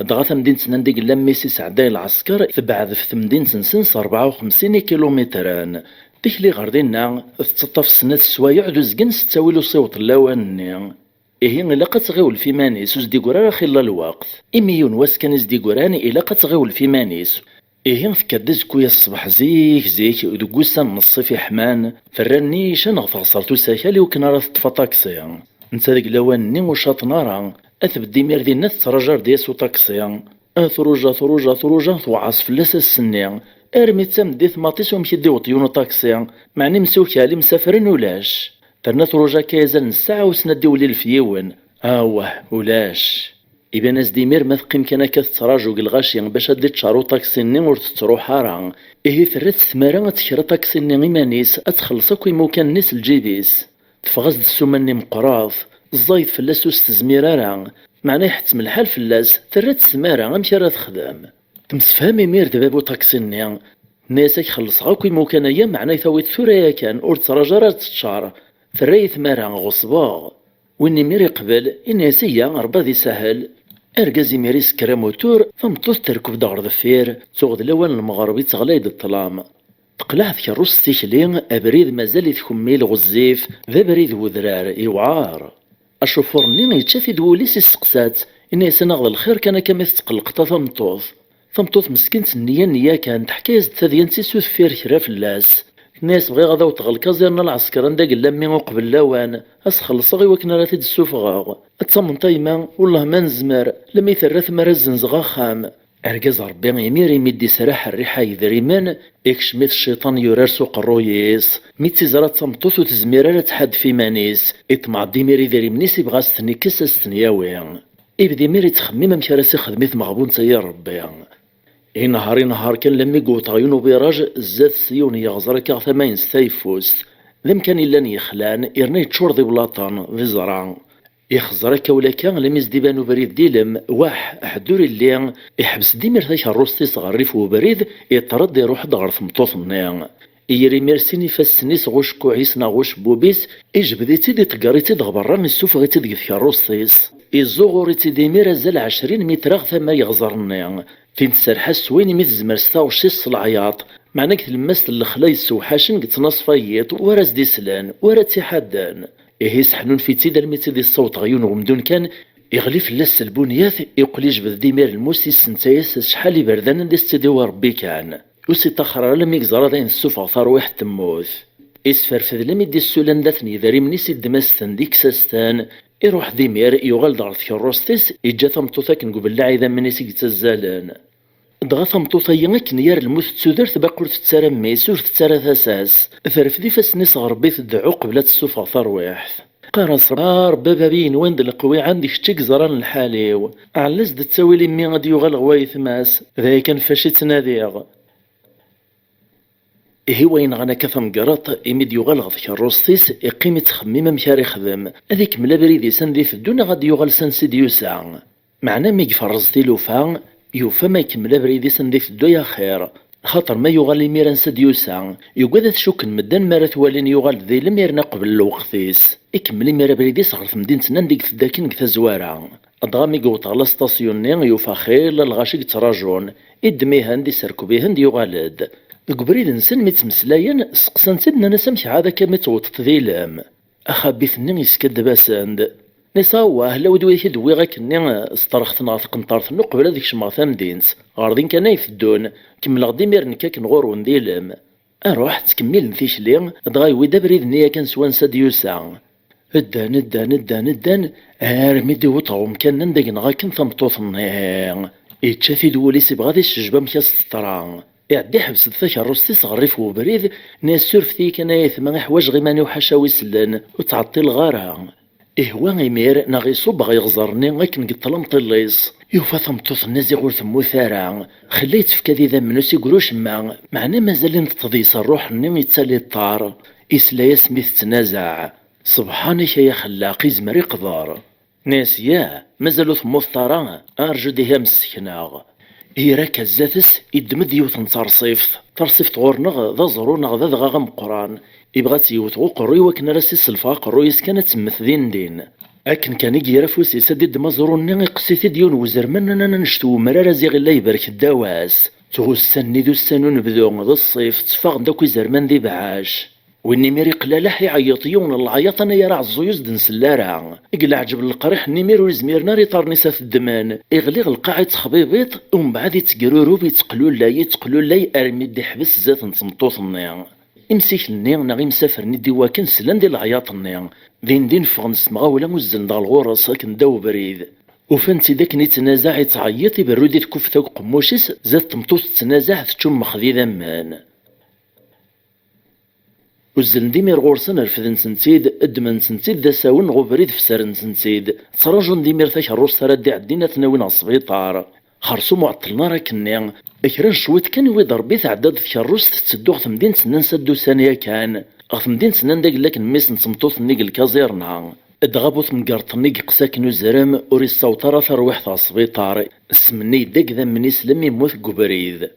دغا ثمدينة نديق لاميسي سعداي العسكر تبعد في ثمدينة نسنس 54 كيلومتران ديك لي غردينا تتطف سنة السوايع دوزكن ستاويلو صوت اللواني إيه إلا قد تغيول في مانيس وزديقورا راه خلا الوقت إميون واسكان زديقوراني إلا قد تغيول في مانيس إيه فكادز كويا الصباح زيك ودقوسا من الصيف حمان فراني شان غفغصرتو ساكالي وكنا راه تطفى طاكسي نتا ديك لواني وشاطنا راه أثبت مير دينا تراجر ديسو طاكسي ثروجا توعص فلاس السني ارمي تمدي ثماطيس ومشي ديو طيونو طاكسي معني مسوكالي مسافرين ولاش ترنا تروجا كازال الساعة وسنا ديولي الفيون ولاش إبا ناس ديمير ما ثقيم كان كتراجو الغاشي باش هادي تشارو طاكسيني ور تروح راه إيه ثرات الثمارة تكرا طاكسيني إيمانيس أتخلصك ويمو كان نيس الجيبيس تفغز السوماني مقراف الزايد فلاس وستزميرا راه معناه يحتم الحال فلاس ثرات الثمارة غمشي راه تخدم تمسفهمي مير دبابو طاكسيني ناسك خلص غاكوي مو كان ايام معناه ثويت ثريا كان اور تراجا راه تتشار فري ثمارة غصبا ويني ميري قبل الناسية ربا ذي سهل ارقازي ميري سكرا موتور فمطوث تركب دغر ذفير تغد لوان المغربي تغلايد الظلام تقلع ثكروس تيكلين ابريد مازال يتخمي الغزيف ذا بريد وذرار يوعار الشوفورني يتشافي دوليس يسقسات الناس ناغذ الخير كان كما تقلقطا ثمطوث مسكينة النية كانت حكاية ثاديان تيسو ثفير كرا فلاس الناس بغي غدا وتغل كازيرنا العسكر عندك لامي وقبل لاوان اسخلص غي وكنا راه تيد السوفغاغ اتمن طيما والله ما نزمر لما يثرث مرزنز غا خام اركز ربي يمير يمدي سراح الريحه يذريمان يكشميت الشيطان يورار سوق الرويس ميتي زرات تمطوث وتزمير تحد في مانيس يطمع ديمير يذري منيس يبغى ستني كسس ثنياوي يبدي مير يتخمم مشى راسي خدميت مغبون تيا ربي نهار كان لما يقوط عيونو بيراج زاد سيون يغزر كاع 8 ستايفوست ذم كان إلا يخلان إرني تشور ذي بلاطان ذي زرع يخزر كولا كان لم يزديبانو بريد ديلم واح حدور اللي يحبس ديمير ثاك الروستي صغريف وبريد يطرد يروح دغر ثمطوط منيا يري ميرسيني فاسنيس غوش كوعيسنا غوش بوبيس يجبدي تيدي تقاريتي دغبران السوف غيتي ديك الروستيس يزوغوريتي ديمير زال 20 متر ثما يغزرني فين تسرحا سوين ميت زمرستا وشيس العياط معناك تلمست الخلا يسوحاشن قد نصفايط ورا زدي سلان ورا تيحدان إيه سحنون في تيدا الميتي دي الصوت غيون ومدون كان يغلي فلاس البنيات يقول يجبد ديمير الموسي سنتايس شحال بردان دي استديو ربي كان وسي تخرى لم يكزر داين السوفا ثرويح تموت اسفرفذ لم يدي السولان داثني ذري منيسي دمستان ديك ساستان يروح ديمير يغال دغر ثكروستيس يجا ثمطوطا كنقبل لاعيدا منيسي يتزالان دغا ثمطوطا يمكن يار الموت تسودر تباقور تتسارى ميس ور تتسارى ثاساس ثرف ذي فاسنيس غربي تدعو قبل تسوفا ثرويح قارا صرار بابا بين وين القوي عندك شتيك زران الحاليو علز تساوي لي مي غادي يغال غوايث ماس ذا كان فاشي تناديغ إيه وين غانا كثم قراط إميد يغال غضك الروستيس إقيمة تخميمة مشاري يخدم هذيك ملا بريدي سان ذي فدونا غادي يغال سان سيدي يوسع معنا مي يفرزتي لوفا يوفا ما يكمل بريدي سان ذي فدو يا خير خاطر ما يغال يميران سد يوسع يقول تشوك مدن مارت والين يغال ذي لميرنا قبل الوقتيس يكمل يمير بريدي صغر في مدينة ننديك ذاكين كثا زوارع أدغامي قوت على ستاسيوني يوفا خيل الغاشي تراجون إدميهن دي سركو بيهن دي يغالد قبريد نسن متمسلاين سقسان سيدنا نسمش عادا كما توتط ذيلام أخابيثني يسكد باساند نصاوه لو دوي كدوي غاكني استرختنا في قنطارت نقبل هذيك شماثام دينس غاردين كان يفدون كمل غدي مير نكاك نغور ونديلم اروح تكمل نفيش لي دغاي ويدا بريد نيا كان سوان ساد يوسع ندان ارمي دي وطعوم كان ندق نغاكن ثمطوثني يتشافي دولي سيب غادي الشجبه مكاس الطران يعدي حبس ذاك الرصي صغريف وبريد ناس سورفتي كان يثمن حوايج غيماني وحشاوي سلان وتعطي الغارة إهوا غيمير ناغي صوب غيغزرني غاكن قطلم طليس يوفا ثمطوث النازي غور ثمو ثارع خليت في كذي ذا منوسي قروش معنا مازال نتضيس الروح ني يتسالي الطار إسلا سميث تنازع سبحانك يا خلاقي زمري قدار ناس يا مازالو ثمو الطارا أرجو ديها مسكناغ إيراك الزاتس يدمد يوثن ترصيف تغورنغ ذا زرونغ ذا غام قران يبغى يوثغو قروي وكنا راسي السلفا قرويس كانت تمثلين دين أكن كان يجي فوسي سدد مزرون قصيتي ديون وزرمنا نشتو مرارا زيغ الله يبارك الدواس تغسني ذو السنون بدون ذا الصيف تفاق داكو زرمان ذي بعاش واني ميري قلالاح يعيطيون العياط انا يرى عزويوز دن سلارا يقلع عجب القريح نيمير وزمير ناري طارنيسا في الدمان يغليغ القاعد خبيبيط ومن بعد يتقرورو يتقلو لاي ارمي دي حبس زات نتمطوط النيا امسيك النيا ناغي مسافر ندي واكن سلان دي العياط النيا دين فغن سمغا ولا مزن دا الغورس كن داو بريد وفانتي داك نتنازع يتعيط يبرودي تكفتا وقموشيس زات تمطوط تنازع تشم مخذي ذمان وزن ديمير غورسن رفدن سنتيد ادمن سنتيد دا ساون غوبريد فسارن سنتيد تراجون ديمير ثاك الروس تردي عدينا تناوين السبيطار خرسو معطلنا راكني اكران شويت كان يويض ربي تعداد ذيك الروس تتسدو غتمدين سنان سدو ثانية كان غتمدين سنان داك لكن ميس نتمطوط نيق الكازيرنا ادغابوت مقارط نيق قساكن وزرام وري الصوتارة ثروح تاع السبيطار اسمني داك ذا من يسلم يموت قبريد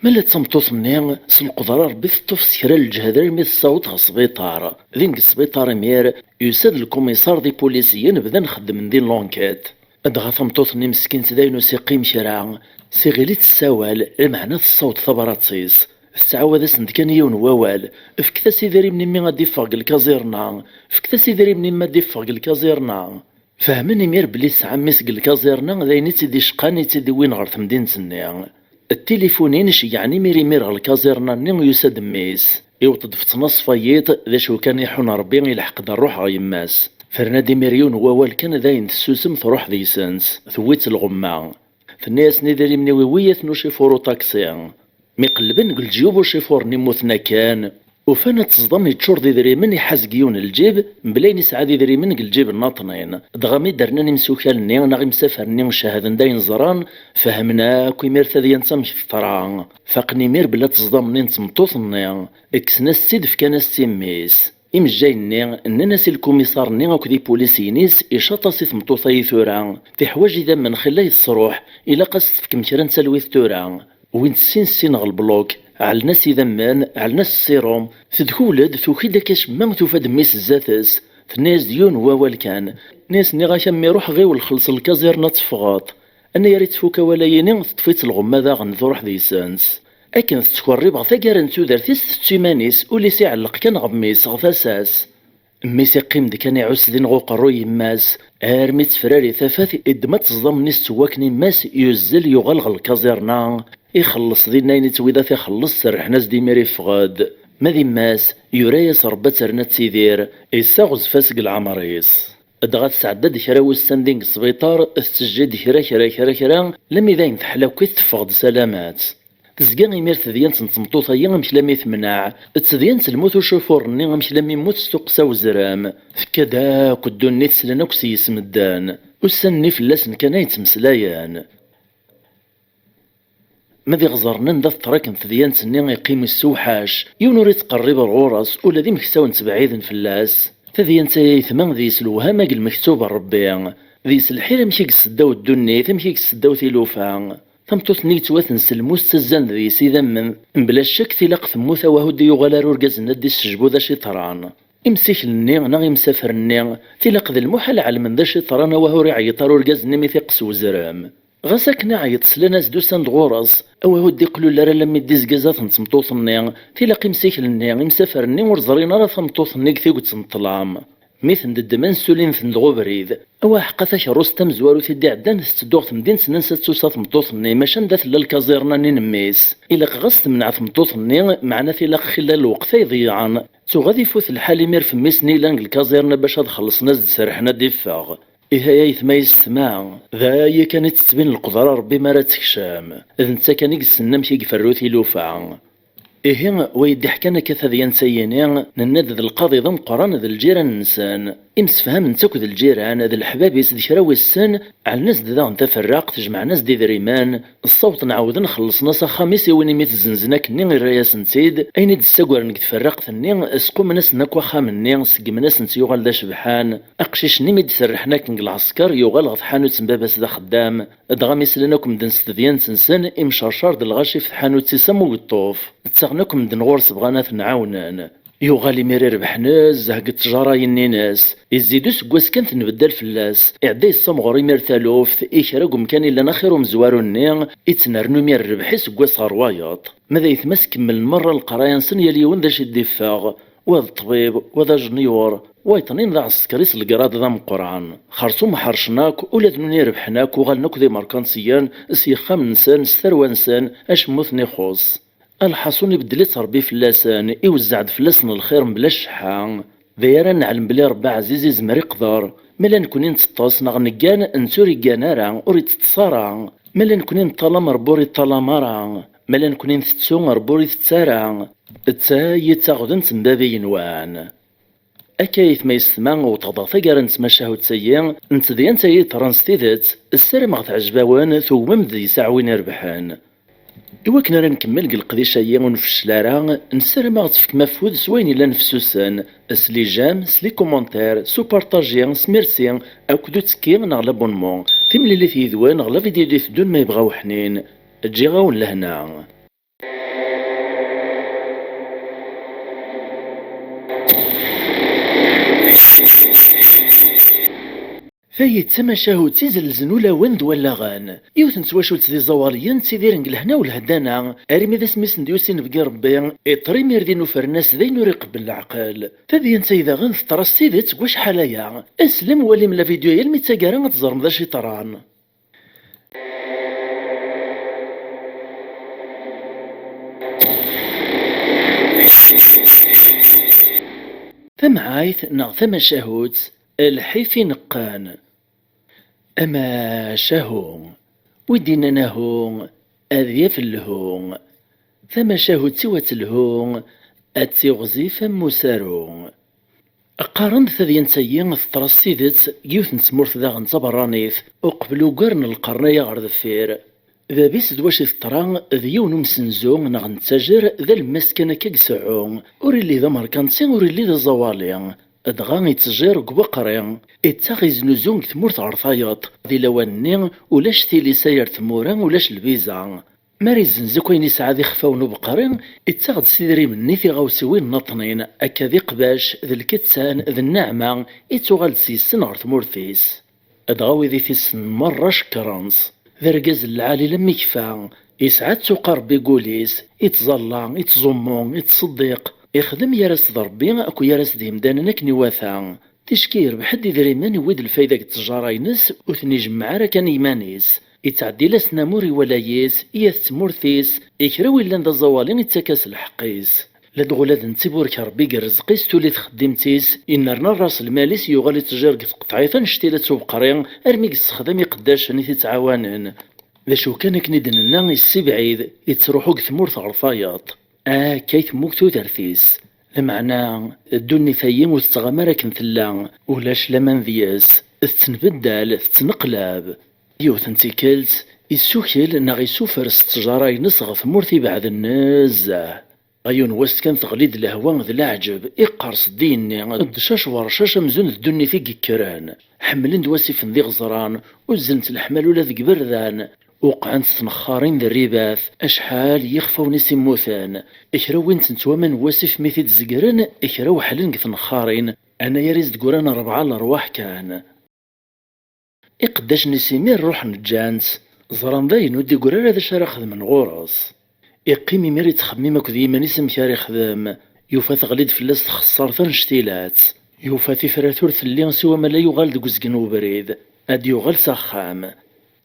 مالا تمطوط مني سلقدرا ربي تطوف سكرا الجهدر مي الصوت غسبيطار ذينك السبيطار مير يساد الكوميسار دي بوليسيين بدا نخدم من دين لونكيت ادغا ثمطوطني مسكين تداينو سيقي مشرع سيغيلي تساوال المعنى الصوت ثبراتيس السعوة سند كان يون ووال فكتا سيداري مني مي غادي فاق الكازيرنا فكتا سيداري مني ما دي فاق الكازيرنا فهمني مير بلي ساعة ميسق الكازيرنا ذايني تيدي شقاني تيدي وين غير ثمدين سنيا التليفونين يعني مير الكازيرنا نين يساد ميس يوطد في تنصفايط ذا شو كان يحون ربي يلحق دا الروح غيماس فرنادي ميريون ووال كان ذاين تسوسم تروح ذي سانس ثويت الغمة فالناس ندري من ويوية نوشي فورو تاكسي ميقلبن قل جيوبو شيفور نموثنا كان وفانا تصدم يتشور ذي ذريمن يحزقيون الجيب مبلاين يسعى ذي ذريمن قل جيب الناطنين دغامي درنا نمسوكالني ناغي مسافرني نشاهدن داين زران فهمنا كوي مير ثذي نتم في الطران فاقني مير بلا تصدمني نتمطوثني اكسنا السيد فكان السيميس إمجايني أننا سي الكوميسارني أكو دي بوليسينيس إشاطاسي ثمطوطاي ثورا في حواج إذا من خلاي الصروح إلا قصد في كمشران تلويث ثورا وين سين البلوك على الناس يذمان على الناس السيروم تدخولد ثوخي داكاش ما تفاد ميس الزاتس الناس ديون ووال كان ناس ني غاشا يروح غير والخلص الكازيرنا تفغاط انا يا ريت فوكا ولا يني تطفيت الغمه ذا غنذروح ذي سانس اكن تكوري بغا ثاكارن تودرتيس تيمانيس ولي سيعلق كان غميس غفاساس ميس يقيم دي كان يعوس ذين غوقرو يماس ارميت فراري ثافات ادما تصدم نيس تواكني ماس يزل يغلغل الكازيرنا يخلص ذي ناين تويدا يخلص سرح ناس دي ميري فغاد ماذي ماس يرايس ربا ترنا تسيدير يساغز فاسق العمريس ادغات سعداد كراوي الساندينغ السبيطار تسجد كرا لم يذين تحلاو كي تفقد سلامات تزقان يمير تذيان تنطمطوطا يغمش لم يثمنع تزيان تلموت وشوفور ني غمش لم يموت ستقسا وزرام فكدا كدون نيت سلنا كسي يسمدان وسني فلاسن كان يتمسلايان ماذي غزرنا ندى الطراكن تذيان سنين يقيم السوحاش يونوري تقرب الغورس ولا ذي مكساون تبعيد فلاس تذيان تيثمان ذي سلوهما قل مكتوب الربيع ذي سلحيرة مشي قصداو الدنيا مشي قصداو تيلوفا ثمتوث نيتوات نسلموس تزان ذي سيدا من بلا شك تلاق ثموثا وهو دي يغالا رورقاز ندي السجبو ذا شي طران إمسيكلني ناغ يمسافرني تيلاق ذا المحال على من ذا شي طرانا وهو يعيط راه ركازني ميثيق سوزرام. غاسا كنا عيط سلاناس دوسان دغوراس او هو ديقلو لا لما ديز كازات نتمطوطني تيلاق مسيكلني مسافرني ورزرينا راه تمطوطني كثيق تنطلام ميثن الدمان سولين ثن الغبريد او حقا ثاك رستم زوارو تيدي عدان تدوغ تمدين سننسى تسوسا تمطوطني ماشان ذات لا الكازيرنا نميس الا غاس تمنع تمطوطني معنا تيلاق خلال الوقت يضيعان تو غادي يفوت الحال مير في ميسني لانك الكازيرنا باش هاد خلصنا سرحنا ديفاغ إيه يثما يستمع ذا كانت تتبين القدرة ربي ما راه تكشام إذ نتا كان يقسنم كي يفروثي لوفا إيه ويدي حكانا كثا سيني نناد ذا القاضي ذا مقران ذا الجيران نسان إمسفهم نتاكو ذا الجيران ذا الحباب يسد كراوي السن على الناس ذا نتفرق تجمع ناس دي ذريمان الصوت نعاود نخلص ناس خميس وين ميت الزنزنا كني غير راياس نتيد أين دستاكوار نتفرق ثني اسقو مناس ناكوا خامني سقم ناس نتيوغال ذا شبحان أقشيش نيمي تسرحنا كنق العسكر يوغال غطحانو تنباباس ذا خدام دغامي سلناكم دنس ديان تنسن إمشرشار د الغاشي في حانوت تيسمو الطوف تسغناكم دن غورس بغانا نعاونان يوغالي ميري ربحنا زهق التجارة ينيناس يزيدو سكواس كانت نبدل فلاس إعدا يصمغري مير ثالوف إيكراكو مكان إلا ناخيرو مزوارو النيغ يتنرنو مير ربحي سكواس غروايط ماذا يتمسك من المرة القرايا نسن يليون ذا شي ديفاغ وذا الطبيب وذا جنيور وايطنين ذا عسكريس القراد ذا مقرعان خرصو محرشناك ولا ذنوني ربحناك وغالناك ذي مركانسيان سيخام نسان ستروانسان اش موثني خوص الحصوني بدلت ربي فلاسان يوزعد فلاسن الخير بلا شحان ذيرا نعلم بلي ربي عزيز يزمر يقدر ملا نكونين تطاس نغنقان نسوري كانارا وريت تصارا ملا نكونين نطالما ربوري طالامارا ملا نكونين تتسو ربوري تتسارا تا يتاخدن تنبابي ينوان أكايث ما يستمع وتغضى ثقار نتمشاه وتسيان نتديان تايي ترانستيدت السلام غتعجباوان ثوم ذي ساعوين يربحان إوا كنا راه نكمل القضية هي ونفشل راه نسرم غتفك مفود سوين إلا نفسوسان سلي جام سلي كومونتير سو بارطاجيان سميرسي أكدو تسكي نغ لابونمون ثملي اللي تيدوان نغ لا فيديو دي تدون ما يبغاو حنين تجي غاون لهنا فاي تماشاهو تيزلزن ولا وند ولا غان يوثن تواشو تزي زواليا تيديرن الهنا والهدانا ارمي ذا سميس نديوسين بقى ربي اطري ميردين وفرناس ذي نوري قبل العقل فذي انت اذا غن ترى سيدت واش حلايا اسلم ولي من الفيديو يلمي تاقارا تزرم ذا شيطران ثم عايث نغ ثم شاهوت الحيفي نقان أما شاهون ودينا نهون أذيف اللهون ثم شاهو تيوات اللهون أتيغزي فم سارون أقارن ثذين تيين الثرستيدت جيوث نسمورث ذا نتبرانيث وقبلو قرن القرنية غرد الفير ذا بيس دواش الطران ذيون مسنزون نغ نتاجر ذا المسكنة كيسعون وريلي ذا مركانتي وريلي ذا زوالي أدغان يتجير قبقرين إتاغيز نزون ثمورت عرفايط ذي لواني ولاش تيلي ساير ثمورا ولاش البيزا ماري زنزك وين يسعى ذي خفاون بقرين إتاغد سيدري مني في غوسوين نطنين أكا ذي قباش ذي الكتسان ذي النعمة إتوغال سيسن غر ثمورثيس أدغاوي ذي ثيسن مرة شكرانس ذي رقاز العالي لم يكفى يسعى تسوقر بيقوليس يتظلى يتزمون يتصديق يخدم يارس ضربي اكو يارس ديم دانا كنيواثا تشكير بحد دريمان يويد الفايدة التجارة ينس وثني جمع راه كان يمانيس يتعدي لسنا موري ولا يس يثمورثيس يكراوي لان ذا زوالين يتكاس الحقيس لدغولاد نتيبور كربي رزقيس تولي تخدمتيس إنرنا راس الماليس يغالي تجار قطعيثا نشتيلة سوبقرين أرميك السخدم يقداش ني تتعاونن ذا شو كان كندننا السي بعيد يتروحو ثمورث غرفاياط كيف موكتو ترثيس المعنى الدني ثيم وتتغمر كنثلا ولاش لمن ذياس تنبدل تنقلاب يوث نتيكلت يسوكل ناغي سوفر التجارة ينصغ ثمورثي بعد النزه غيون واست كان تغليد الهوان ذا العجب إقارص ديني الدشاش ورشاش مزون الدني في كران حملن دواسي ذي غزران وزنت الحمل ولا ذي بردان وقعن تنخارين ذا الرباث أشحال يخفوا ناس يموتان إكرا وين تنتوامن واسف ميثي تزقرن إكرا وحلن تنخارين أنا يريز تقولان 4 الأرواح كان إقداش نسيمير روح نجانت زران ذاين ودي قرار هذا شارخ من غورس إقيمي ميري تخميمك ديما نسم كاري خدام يوفا تغليد فلاس خسارة شتيلات يوفا تفراتور ثلين سوا ما لا يغال دقوزقن وبريد أد يغال ساخام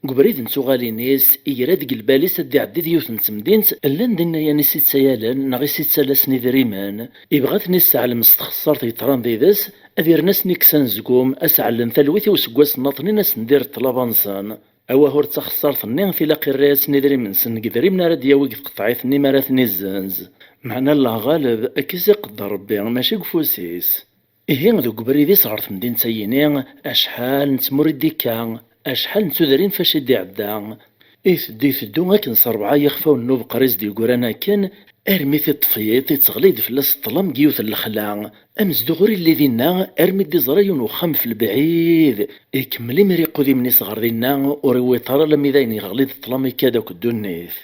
قبريد نتو غالي نيس إيراد قلباليس أدي عديد يوثن تمدينت اللان دينا يعني 6 سيالان ناغي 6 سلاسني دريمان إبغات نيس على مستخسار تيطران ديداس أدير ناس نيكسان زقوم أسعلن ثلوثي وسقواس ناطني ناس ندير طلابانسان أوا هور تخسر ثنين في لاقي الراس ندري من سن قدري من راد ياوي قطعيت نيمارات نيزانز معنا الله غالب أكيس يقدر ربي ماشي قفوسيس إيه ذو قبريدي صغار تمدين تاينين أشحال نتمر الديكا أشحال نتودرين فاش يدي عدا إيه ثدو هاكن 4 يخفاو النوب قريز دي قرانا كان أرمي في الطفيات يتغليد في الطلام جيوث الخلا أمس دغري اللي دينا أرمي دي زرايون وخام في البعيد يكملي مريقو دي مني صغار دينا وريوي طرا لما داين يغليد الطلام كادا كدونيث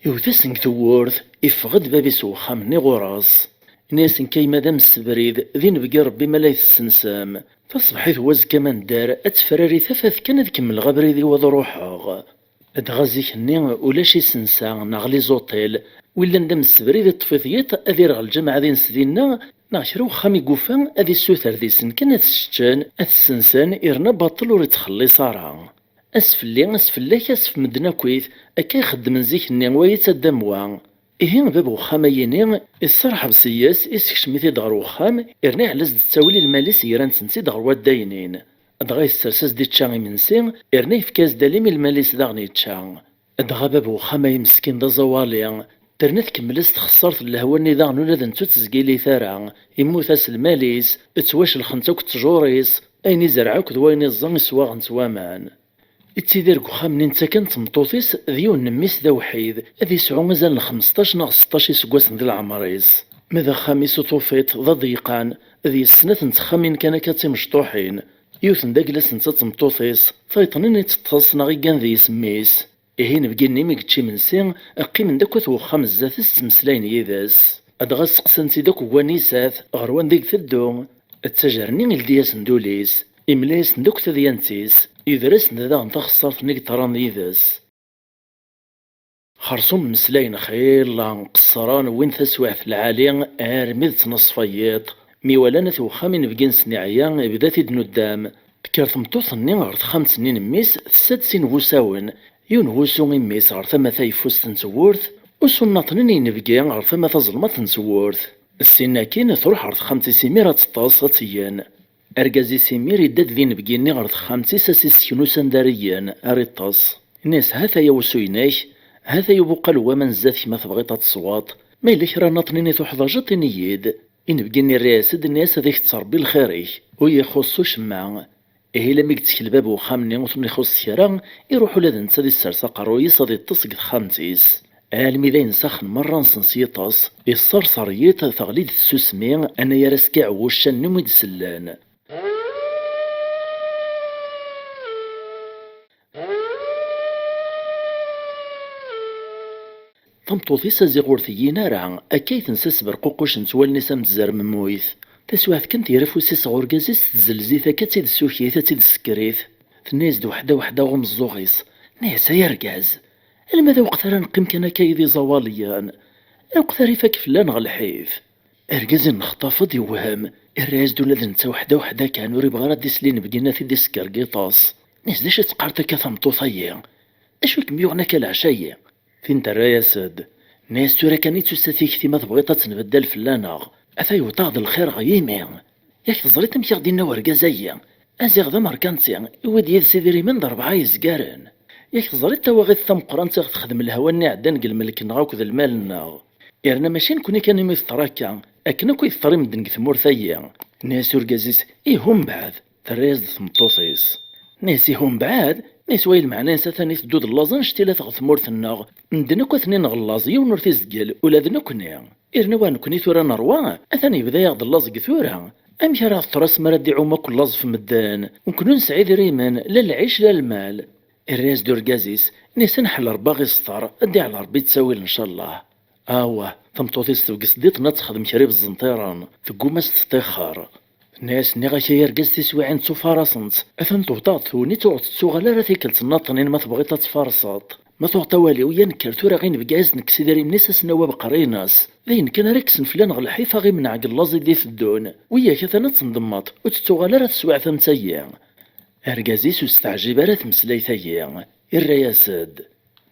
يوثسن ثورث يفقد بابيس وخامني غراس ناس كي مادام السبريد ذين بقى ربي ما لا يتسنسام فصبحيت واز كمان دار اتفراري ثفاث كان ذكمل غبريدي وضروحا ادغازيك ني ولا شي سنسا ناغلي زوطيل ولا ندم السبريد الطفيثيات اذير على الجامعة ذي نسدينا ناشرو خامي قوفان اذي السوثر ذي سن كان الشتان السنسان إرنا باطل وريتخلي صارا اسفلك اسف مدنا كويت اكا يخدم زيك النوايا يتدموا إهين باب وخام يني الصراحة بسياس إسكشميتي دغر وخام إرني على زد تساولي الماليس يران تنسي دغر واداينين أدغا يسرساس دي تشاغي منسين إرني فكاس داليمي الماليس داغني تشاغ أدغا باب وخام يمسكين دا زوالي ترنا تكملس تخسرت الهواني داغنو لذا نتو تسقيلي ثارا يموتاس الماليس اتواش الخنتوك تجوريس أيني زرعوك دوين الزن سواغ نتوامان اتيدير وخام نتا كانت مطوطيس ذيون نميس ذا وحيد ذي سعو مازال 15 ناغ 16 سكواس ذي العمريس ماذا خاميس طوفيت ذا ضيقان ذي السنة نتخامين كان كاتي مشطوحين يوثن داكلاس نتا تمطوطيس فايطنين يتطاس ناغي كان ذي سميس إهين بقيني ميكتشي منسين أقيم داكوث وخام الزاثس تمسلاين يداس أدغا سقسنتي داك وانيسات غروان ديك ثدو التجرني لدياس ندوليس إملايس ندوك تذيانتيس يدرس نداغ نتخسرت نقطران يداس خرصوم مسلاين خير لان قصران وين تسوعث العالي ارميد تنصفيات ميولانة وخامين بقين سنعيا بدات دنودام بكارت مطوثني غرت 5 سنين ميس 6 سين وساون يون وسو ميس غرت ثما ثايفوس تنسورث وسنطنين ينبقى غرت ثما ظلمة تنسورث السناكين تروح غرت 5 سيميرة تطاس غتيان أرجازي سيمير يدد ذين بقيني غرض 5 ساسيس كنوسان داريان أريطاس الناس هذا يوسويناش هذا يبقى الومن زاث ما تبغي تصوات ما إلا راه ناطنيني تحضر نيد إن بقيني الرياسد الناس هذيك تربي الخيريش ويخصوش معا إيه لما قلت الباب وخامني وثمني خص كرا يروحوا لذن تسدي السرسة قروي صدي تصق خامتيس عالمي ذا ينسخن مرة نسنسيطاس الصرصريات تغليد السوسمي أنا يرسكع وشان نمد سلان طمطوطيسا زيغورثيين راه أكاي تنساس برقوقوش نتوالني سامتزار ممويث تسواث كنت يرفو سيس غوركازيس تزلزيثا كاتيد السوكيثا تيد السكريث تنايز وحدة غمزوغيس ناس يركاز الماذا وقتها نقيم كان كايدي زواليان وقتها ريفاك فلان غالحيف أركاز نخطافض يوهم الراز دولا ذنتا وحدة كانوا ريبغا راه ديسلين بقينا في ديسكار قيطاس ناس داش تقارتا كثمطوطيا اشو كميوغنا كالعشايا فين ترى يا ساد ناس تورا كانت تستثيك ثما تبغيطا تنبدل فلانا اثا يوطاغ الخير غيمي ياك تزريت مكي غدينا وركازايا ازيغ ذا ماركانتيا يودي سيدري من 4 يزكارن ياك تزريت توا غير ثم قران تخدم الهوا نعدا نقل ملك نغاوك ذا المال إرنا ماشي نكوني كان يمثراكا أكنا كو يثري مدن كثمور ثايا ناس ورقازيس هم بعد تريز ثمطوطيس ناس هم بعد ناس ويل معنا ثاني تدود اللازن شتيلا ثمور ثناغ ندنا كو ثنين غلازي ونور تيزقال ولا ذنا كنا إرنا وانكوني ثورا نروى أثاني بدا ياخد اللازق ثورا أمشي راه ثراس مراد يعوما كل لاز في مدان ونكونو نسعيد ريمان لا العيش لا المال الراس دوركازيس نيسان حل باغي سطر ادي على ربي تساويل ان شاء الله. ثمطوطيس توقس ديتنا تخدم كريب الزنطيران تقوماس تتخار الناس ني غاكا يرقز تسويعين تفارسنت اثن توطاط ثوني توغ تسوغالا راه تيكلت الناطنين ما تبغي تتفارصات ما توغ طوالي ويا نكرتو راه غين بقاز نكسيداري منيس سنوا بقريناس ذين كان ركسن فلان غل الحيفا غي من عقل لازي دي في الدون ويا كثنا تنضمط وتتوغالا راه تسويع ثمتايا ارقازيس وستعجب راه تمسلاي ثايا الرياسد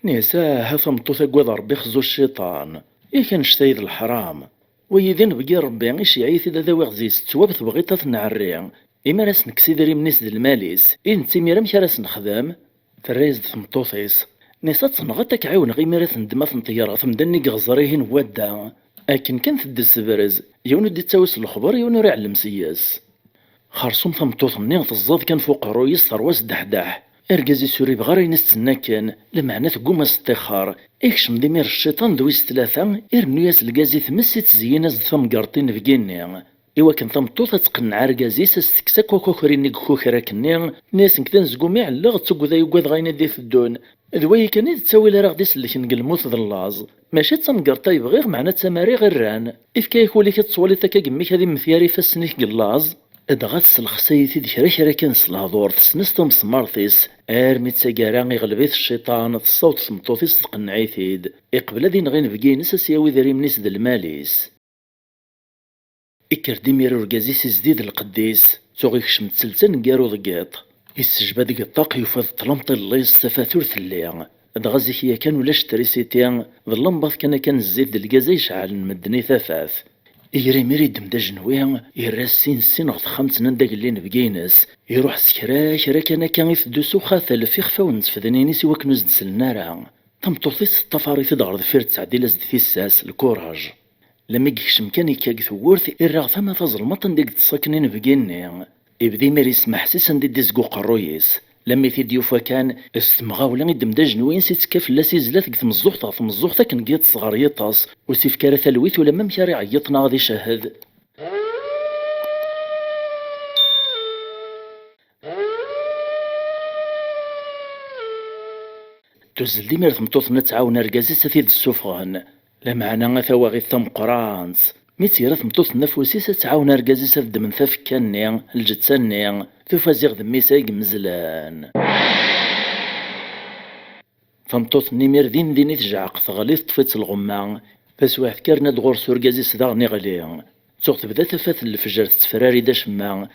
نيسا هثمطو ثقوض ربي خزو الشيطان كان شتايد الحرام ويذين بقي ربي غيش يعيث إذا ذا وغزيس تواب تبغيتا تنعري إما راس نكسيدري منيس د الماليس إنتي ميرا مشا راس نخدم تريز ثمطوطيس نيسا تصنغتك عاون غي ميرا تندما ثنطيارة ثمدني غزاريهن وادا أكن كان تدس برز يونو دي تساوس الخبر يونو راه علم سياس خرصوم ثمطوطني تزاد كان فوق رويس ثرواس دحداح ارقازي سوري بغاري نستنى كان لمعنى تقوم استخار اكشم ديمير الشيطان دويس ثلاثة ارنياس القازي ثمسي تزيين از ثم قرطين فيجيني ايوا كان ثمطوطة تقنع رقازي سستكساك وكوكريني كوكراكني ناس نكتن زقومي على تسوق ذا يقواد غاينا دي في الدون ذوي كان تساوي لها غديس اللي كنقلموت ذا اللاز ماشي تنقرطا يبغيغ معنا تماري غير ران إفكا يكولي كتصوالي تاكا قميك هذي مثياري فاسنيك قلاز ادغاس الخسايتي دي كرا كنس الهضور تسنستم سمارتيس ارمي تساقارا يغلبيث الشيطان الصوت ثمطوطيس تقنعيثيد يقبل ذي نغين فقينس اسياوي ذري منيس د الماليس اكر ديمير ورقازيس زديد القديس توغي كشم تسلسل نقارو ضقاط يسجباد قطاق يفاض طلمطي الليس تفاثور ثليا ادغازيك يا كان ولاش تريسيتيان ظلمباث كان الزيت د الكازا يشعل مدني ثفاث يري ميري دمدا جنويا يراسين السين غط خمس ننداك اللي نبقينس يروح سكرا كان يفدو سوخا ثلف يخفى ونتفذنيني سوا كنوز نسلنارا تمطوطيس الطفاري في دغر ذفير تعديل ازد في الساس الكوراج لما يكشم كان يكاك ثورث الراغ ثما تظلمطن ديك تساكنين بقيني يبدي ميري يسمح سيسن دي ديزقو قرويس لما يفا كان استمغاولا يدمدا جنوين سيت كاف لا سيزلات ثمزوحتا كان قيت صغار يطاس وسيف كارا ثلويت ولا ما مشاري عيطنا غادي شاهد تزل ديما ثمطوطنا تعاون رقازي سثيد السفغان لا معنا ثواغي ثم قرانس ميتيرا ثمطوط نفوسيسا تعاون رقازي سد من ثفكاني الجتساني ثفازيغ ذميسايق مزلان ثمطوط نيمير ديني تجعق ثغليث طفيت الغمام فسواح كارنا دغور سورقازي سداغني غلي تسوق تبدا ثفات الفجر تتفراري داش ما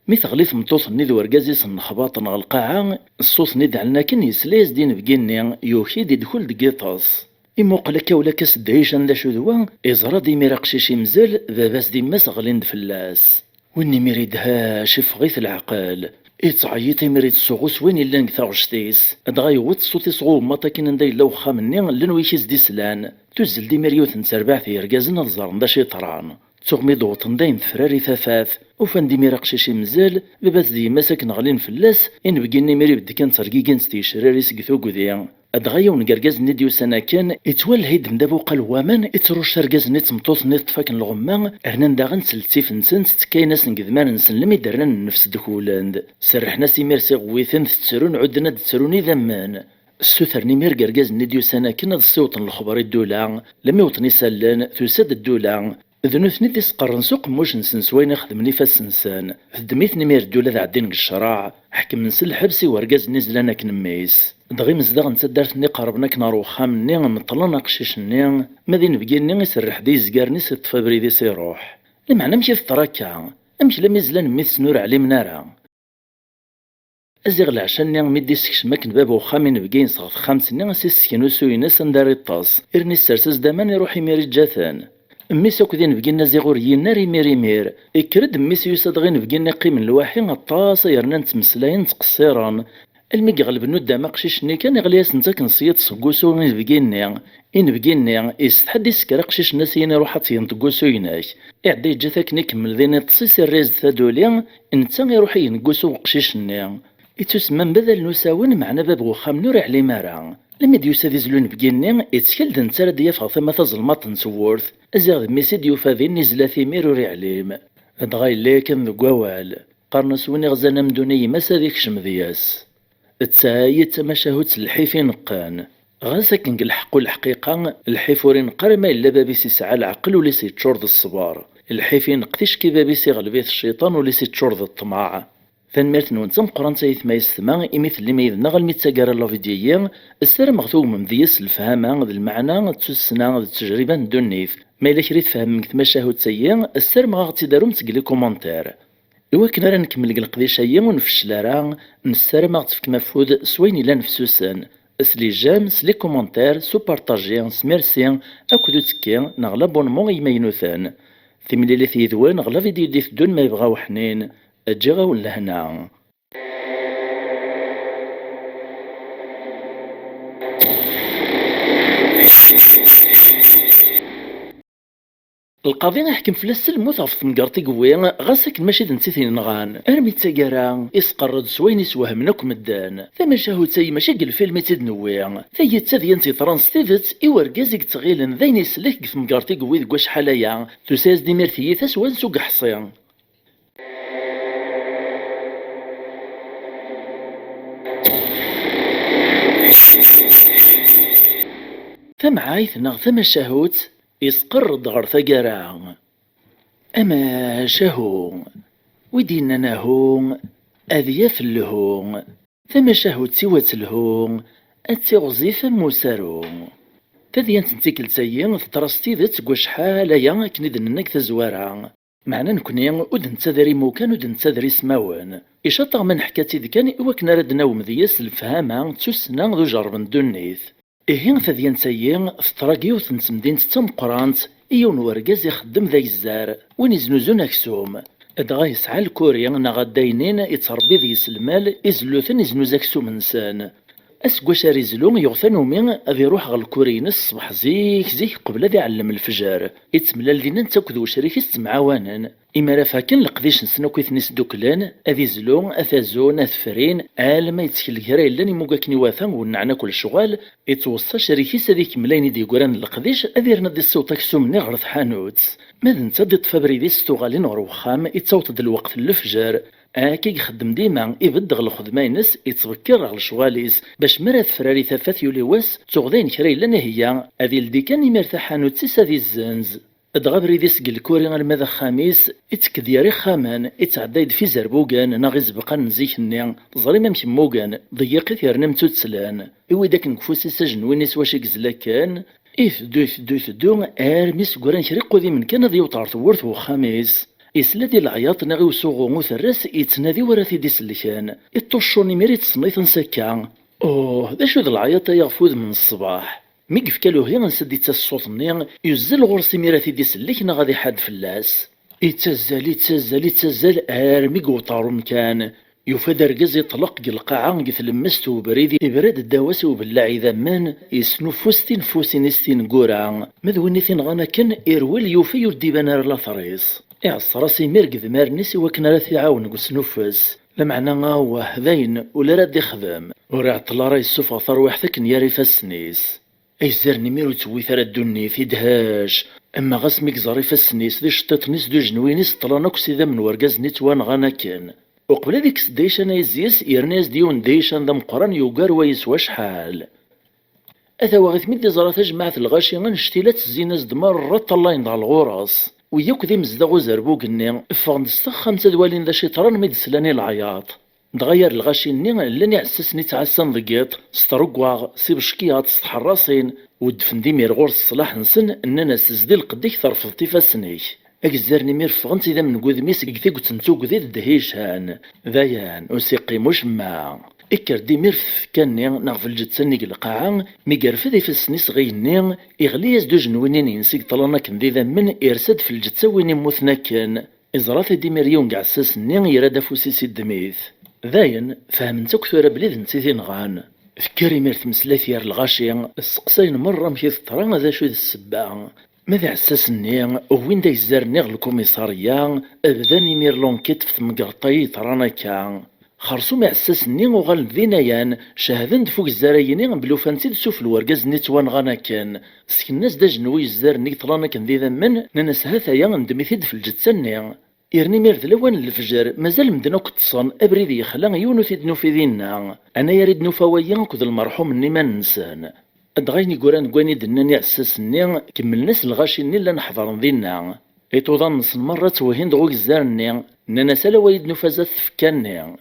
مي ثغليث مطوط نيد ورقازي سنخباط القاعة الصوص نيد علنا كن يسلايز دين بقيني يوكي دي دخول دقيطاس إموقلكا ولا كاس دهيشان دا شذوا إزرا دي ميرا قشيشي مزال ذاباس دي ماس غلين دفلاس ويني ميريدها شف غيث العقل يتعيط ميريد السوغوس وين إلا نكثاغشتيس أدغا يوت صوتي صغو ماتا كي نداي لو خامني لن ويكيز دي سلان تزل دي مريوث نتربع في رقازنا الزرن دا شيطران تغمي دوطن داين ثفراري ثفاث وفان دي ميرا قشيشي مزال بباس دي ماساكن غلين فلاس إن بقيني ميري بدي كان ترقيقين ستيشراري سقثو قذيان أدغايا ونقرقاز نديو سنة كان يتوالهيد مدابو قلوامان يتروش ترقاز نيت مطوط نيت طفاكن الغمان ارنان داغن سلتيف نسن تكايناس نقذمان نسن لم يدرن نفس دخولاند سرحنا سيميرسي غويثن تتسرون عدنا تتسروني ذمان السوثر نيمير قرقاز نديو سنة كان الصوت الخبر الدولة لم يوطني سلان تساد الدولة ذنوثني دي سقرن سوق موش نسن سوين يخدمني فاس نسان ذدميثني مير الدولة ذا عدين الشراع حكم نسل حبسي ورقاز نزلانا كنميس دغي مزدغ نتدارتني قربنا كنارو خامني مطلنا قشيشني مادين بقيني يسرح دي زقارني ستفابري دي سيروح لمعنى مشي في الطراكة امشي لما يزلان ميث سنور علي منارا ازيغ العشاني ميدي سكشماك نباب وخامين بقين صغط خامسني سيسكنو سويناس نداري الطاس ارني السرساس دامان يروحي ميري جاثان ميس اكدين بقينا زيغوريين ناري مير اكرد ميس يوساد غين بقينا قيم الواحي الطاس يرنا نتمسلاين تقصيران المي غلب نودا ما قشيشني كان يغلياس نتا كنصيد صكوسو إن بقيني يستحدي سكرا قشيش ناسين يروح ينطقوسو يناك إعدي جا ثاكني كمل ذيني تصيص الريز ثادوليا نتا يروح ينقوسو قشيشني يتسمى بدل نساون معنا باب وخام نور علي مارا لما ديوسا ذي زلون بقيني يتكلد نتا ديا فاطمة ظلمات نسورث أزيغ ميسي ديوفا ذي نزلا في ميروري عليم أدغاي اللي كان ذو قوال قارنس ويني غزانا مدوني مسا ذيك شمذياس تسايت مشاهد الحيفين نقان غاسا كنلحقو الحقيقة الحيفوري نقر ما إلا بابيس يسعى العقل وليس يتشورد الصبار الحيفين نقتيش كي بابيس يغلبيث الشيطان وليس يتشورد الطماع ثنميرت نونتم قران تايث ما يستمع إميث اللي ما يذنغ الميتساقار اللافيديين السر مغثوم ممديس الفهامة ذا المعنى تسسنا ذا التجربة ندونيث ما إلا كريت فهم تمشاهد سيين السر مغاغتي داروم تسقلي كومونتير إوا كنا راه نكمل القضية هي ونفشل راه نسالم تفك مفود سوين إلا نفسوسن سلي جيم سلي كومونتير سو بارطاجي سميرسي أكدو تكي نغلا بونمون يمينوثان ثمليلي ثيذوان نغلا فيديو ديث دون ما يبغاو حنين أجي غاول لهنا. القضية نحكم في الموت غف تنقرطي قوي غاسك ماشي دنتيثين نغان ارمي تاقارا يسقرد سوين يسوهمناك مدان ثما شاهو تاي ماشي قل فيلم تدنوي ثايا تاذيان تيطرانس تيذت إورقازيك تغيلن ذاين يسلك قف نقرطي قوي دقواش حالايا تساز دي مرثيي ثاسوان سوق حصيان ثم عايث نغ ثم شاهوت يسقرد غر ثقارا أما شاهو ويدينا ناهو أذياف اللهو ثم شاهوت سوات اللهو أتغزيف موسارو تذيان تنتيكل تايين ثترستي ذات قوش حالايا كندن نك تزوارا معنا نكوني ودن تذري موكان ودن تذري سماوان إشاطغ من حكاتي ذكاني إواكنا ردنا ومذياس الفهامة تسنا ذو جرب دونيث إهين ثذيان تايين ثتراقيو ثنتمدين تمقرانت إيون ورقاز يخدم ذا الزار وين يزنوزون أكسوم أدغا يسعى الكوريا نغا داينين يتربي ذيس المال إزلوثن يزنوز أكسوم نسان أسقواش ريزلو يغثانو من أذي يروح غا الكوريين الصبح زيك قبل ذي علم الفجر يتملال دينا نتاكدو شريك يستمعاوانا إما رافاكن لقديش نسناكو يثنيس دوكلان أذي زلو أثازون أثفرين ما يتكل كرا إلا نموكاكني واثان ونعنا كل شغال يتوصى شريكيس هذيك ملاين دي قران لقديش أذي رنا دي الصوت أكسومني غرث حانوت ماذا نتا دي طفابريدي ستوغالين غروخام يتصوت الوقت الفجر كي يخدم ديما يبدغ الخدماينس يتبكر على شغاليس باش مرات فراري ثافات يوليواس تغذين كرا إلا هي أذي لدي كان يمرتاحانو تسيس هذي الزنز دغابري ديس الكوري الماذا خاميس يتكدياري خامان يتعدايد في زربوغان ناغيز بقان زيكني زري مام كموغان ضيقي يرنم تسلان إوا داك نكفوسي سجن وينيس واش يكزلا كان يفدو ارميس قران شريقو ذي من كان ذي وطارت ورث وخاميس يسلا ديال العياط ناغي وسوغو مثرس يتنادي ورا ثيدي سلكان يطوشوني ميري تصنيث نسكا دا شو ذا العياط يغفوذ من الصباح مي كفكالو هي غنسدي تا الصوت ني يزل غرسي ميرا ثيدي سلك نا غادي حاد فلاس يتزال ارمي قوطارو مكان يوفا درقز يطلق القاعة قث لمست وبريدي يبرد الدواس وباللاعي ذمان يسنو فوستين فوسينيستين قورا مذونيثين غانا كان إرويل يوفا يردي بنار لا ثريس إعصراسي ميرقذ مارنيس وكنا راه يعاون قسنوفس لمعنى غاوه ذاين ولا راد يخدم وراه طلا راي السوفا ثروحتك نياري فاسنيس أيزارني ميرو توي ثرى الدني في دهاش أما غاسميك زاري فاسنيس ذي شطيطنيس دو جنوينيس طلانوك سيدا من ورقاز نيتوان غانا كان وقبل هذيك سديشان يزيس يرناز ديون ديشان ذا مقران يوقار ويسوا شحال أثا واغث ميدي زرا جماعة الغاشي غنشتيلات الزيناز دمار طلاين ذا الغوراس وياك ذي مزدغو زربوكني فغنستخ خمسة دوالين ذا شيطران ميد سلاني العياط نتغير الغاشي ني لاني عسسني تعسان ضقيط سترقواغ سيبشكيات ستحراسين ودفن ديمير غور الصلاح نسن اننا سزدي القديك ثرفض تيفاسنيك اكزارني مير فغنتي ذا من قوذ كثيك وتنتوك ذي الدهيشان ذايان وسيقي مش ما إكر ديمير كاني نغف الجتسني القاعة ميقرفذ يفسني صغيني إغلي يزدو جنوينين ينسيق طلانا كن ذي ذا من إرساد في الجتسا وين موثنا كان إزراث ديمير يونق عساسني يراد فوسيسي الدميث ذاين فهمنتك ثورة بليد نتيثين غان فكري مير تمسلاثيار الغاشي السقساين مرة مشي ترى ذا شو ذا السباع ماذا عساسني وين دا يزارني الكوميساريا أبداني مير لونكيت في مقرطي ترانا كان خرصو معساسني وغال ذينيان شاهدن فوق الزرايني بلوفانتي دسوف الورقاز نيتوان غانا كان سكناس دا جنوي الزارني طلانا كان ذي ذمن ننس هاثايا ندميثيد في الجتسني يرني ميرد لوان الفجر مازال مدنا كتصن أبريد يخلا يونو تيدنو في دينا. أنا يريد نفاويا كذ المرحوم ني ما ننسان. أدغيني قران قواني دناني عساسني كمل ناس الغاشيني اللي نحضرن دينا. إيتوضان نص مرة توهين دغوك الزارني نانا سالا ويد نفازات تفكاني.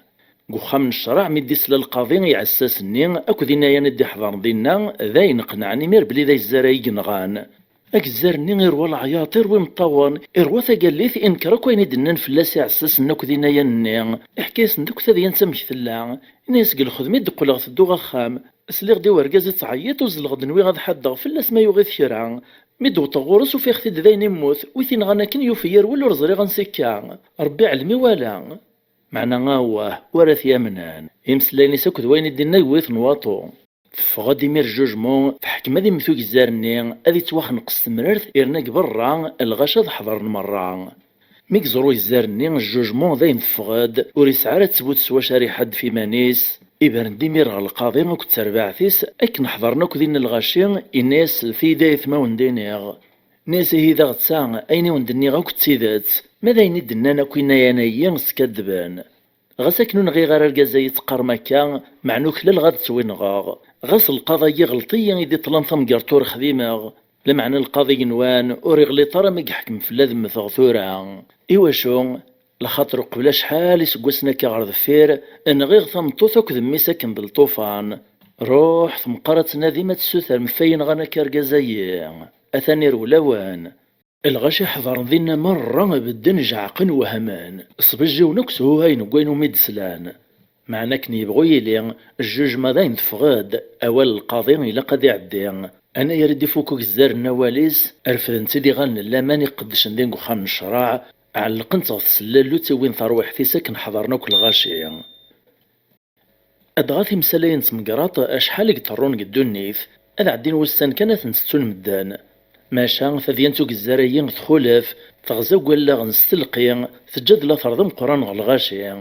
قخام الشرع ميديس للقاضي يعساسني أكو دينا يندي حضر دينا ذاي نقنعني مير بلي ذاي الزراي ينغان. أك الزارني غير والعياطير ومطوان إرواثا قاليث إنكرا كوين دنان فلاسي عساسنا كو دينا يني. إحكاس ندوك ثا ديان سمكثلا ناس قل خدمي دقو غث الدو غخام سليغ دي ورقازي تعيط وزلغ دنوي غاد حدا فلاس ما يغيث شرع ميدو طغورس وفي خثيد ذاين يموت ويثين غانا كن يوفير ولو رزري غنسكا ربي علمي ولا معنا غاواه ورث يمنان يمسلاني ساكد وين دينا يويث نواطو فغادي مير جوجمون تحكم هذي مثوك الزارني هذي توخنق استمرارت إرناك برا الغاشا حضر مرة ميك زروي الزارني الجوجمون ذاين تفغاد وريسعارة تثبوت سوا شاري حد في مانيس إبرن ديمير على القاضي وكو تربعثيس أكن حضرنا كذين الغاشي الناس في دايث ما وندينيغ ناس هيدا غتسا أيني وندني غاكو تسيدات ماذا يندنا كوينا يانايا سكدبان غساكنون غي غير الجزاية قرمكا معنوك للغاد توينغاغ غاس القضايا غلطية إذا طلان ثم قرطور خديمة لمعنى القاضي نوان أوريغلي طرا ما يحكم في اللازم مثغثورة إيوا شو لخاطر قبل شحال يسقسنا كغر ظفير أن غير ثمطوثك ذمي ساكن بالطوفان روح ثم قرات نادمة السوثر مفين غانا كرجزايا أثاني رولوان الغاشي حضر ذينا مرة بدن جعقن وهمان صبجي ونكسو هاي نقوينو ميدسلان معنا كني يبغويلي الجوج ماذا تفغاد أول القاضي إلا قد يعدي أنا يريد يفوكوك الزار النواليس أرفدن سيدي غان اللاماني قدش ندينكو خان الشراع علقنت غتسلالو تيوين ثروح ساكن حضرناك الغاشي أدغاثي مسالين تمقراط أشحال يقطرون قدو النيف أذا عدين وستان كانت نستون مدان ماشا ثديانتوك الزرايين تخولف تغزاو ولا غنستلقي تجد لا فرضم قران غالغاشي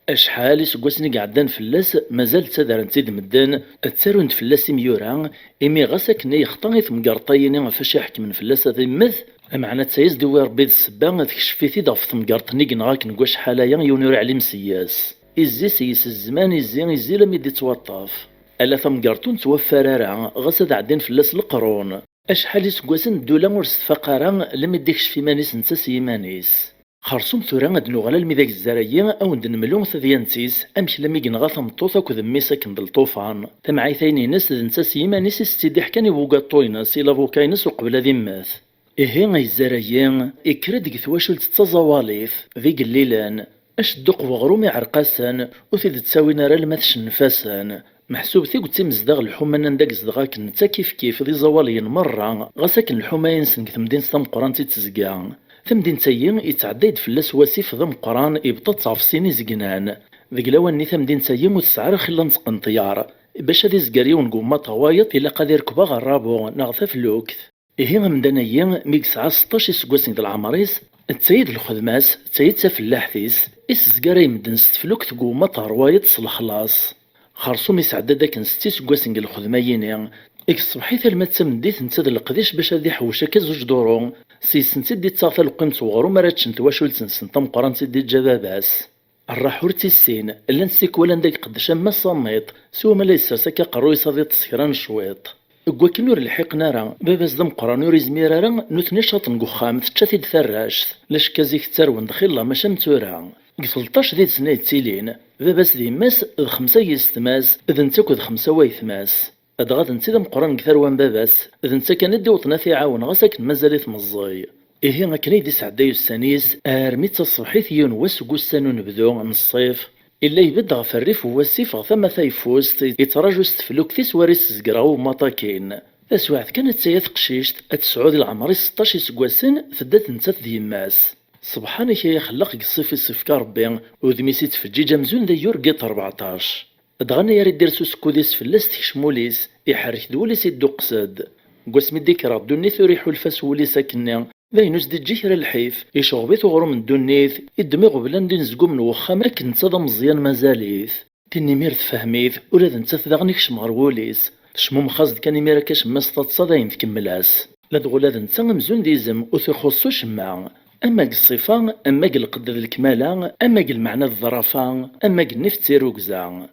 أشحال يسقوسني قعدان فلاس مازال تدار نتيد مدان تسارون فلاس ميورا إمي غاساكني يخطاني ثمقرطيني فاش يحكم فلاس ذمث معنى تسايز دوي ربي السبا تكشفيتي ضعف ثمقرطني نغاك نقواش حالايا يونير علي مسياس إزي سيس الزمان إزي لم يدي توطف ألا ثمقرطون توفى رارا غاسا عدين فلاس القرون أشحال يسقوسن الدولة ورست فقارا لم يديكش في مانيس نتا سيمانيس خرصوم ثورا غد نوغلا الميداك الزرايا أو ندنملو ثديانتيس أمش لم يجن ثمطوثا كذ ميساكن بالطوفان تمعيثين ناس نتا سيمانيس استيدي حكاني بوغاطوينا سيلا بوكاينس وقبل ذي ماث إيه غي الزرايا إكرد كثواشل تتزواليف ذي قليلان أشدق وغرومي عرقاسان وثيد تساوينا راه الماثش نفاسان محسوب ثيق تيمزدغ الحومة نداك زدغاك نتا كيف ذي زواليين مرة غاساكن الحومة ينسن ثمدين ستام قران تيتزقا ثمدين تايين يتعدايد فلاس واسيف ذم قران يبطا تعفصيني زقنان ذيك لواني ثمدين تايين وتسعر خلا نتقن طيار باش هذي زقاري ونقوم طوايط إلا قادر ركبا غرابو ناغثا في الوقت إيه مدنيا ميك ساعة 16 سكواسين د العمريس تسيد الخدماس تسيد تفلاحثيس زقاري مدن ستفلوك تقوم طروايط صلخلاص خرصوم يسعد داك نستي سكواسين د الخدمايين إك الصبحيث المات مديت نتاد القديش باش هادي حوشة زوج دورو سيسنتي دي تصافى القيمت وغرو مراتش نتواشول تنسن طم قران تدي جباباس الراحور تيسين الا نسيك ولا نداك قداش ما صميت سوا ما ليس ساكا قروي صافي تسكران شويط كوا كنور الحقنا راه باباس دم قران يوري زميرا راه نوثني شاط نقخام تشاتي دثراش لاش كازيك تاروند دخيلا ماشا متورا 13 ديال سنه تيلين باباس دي ماس 5 يستماس اذا نتا كود 5 وايثماس هاد غاد نتي دم قران كثروان باباس اذا نتا كان دي وطنا يعاون غاساك مازال يتمزي إيه غاكني دي سعداي السانيس أرميت الصبحيث ينوس قسانو نبدو من الصيف إلا يبد غف الريف واسيف غثما ثايفوست يتراجو ستفلوك ثيس واريس زقراو مطاكين أسواعد كانت سياث قشيشت أتسعود العمري 16 سكواسن فدات نتات ديماس سبحانك يا خلق الصيف الصيف كربي وذميسي تفجيجا مزون دايور قيت 14 دغنا يا ريت ديرسو سكوديس فلاس تكشموليس يحرك دوليس يدو قساد قسمي ديك ردو نيثو ريحو الفاس ولي ساكنين ذاينوس دي جيكرا الحيف يشغبيث وغرو من دونيث يدمغ بلان دي نزقو من وخام راك نتا مزيان مازاليث تني مير تفهميث ولا نتا ثاغنيك شمغروليس شموم خاص كان ميراكاش ماس تتصداين تكملاس لا دغولا نتا مزون ديزم وثيخصو شمع أما الصفة، أما القد ذي الكمالة، أما المعنى الظرافة، أما النفس ركزة.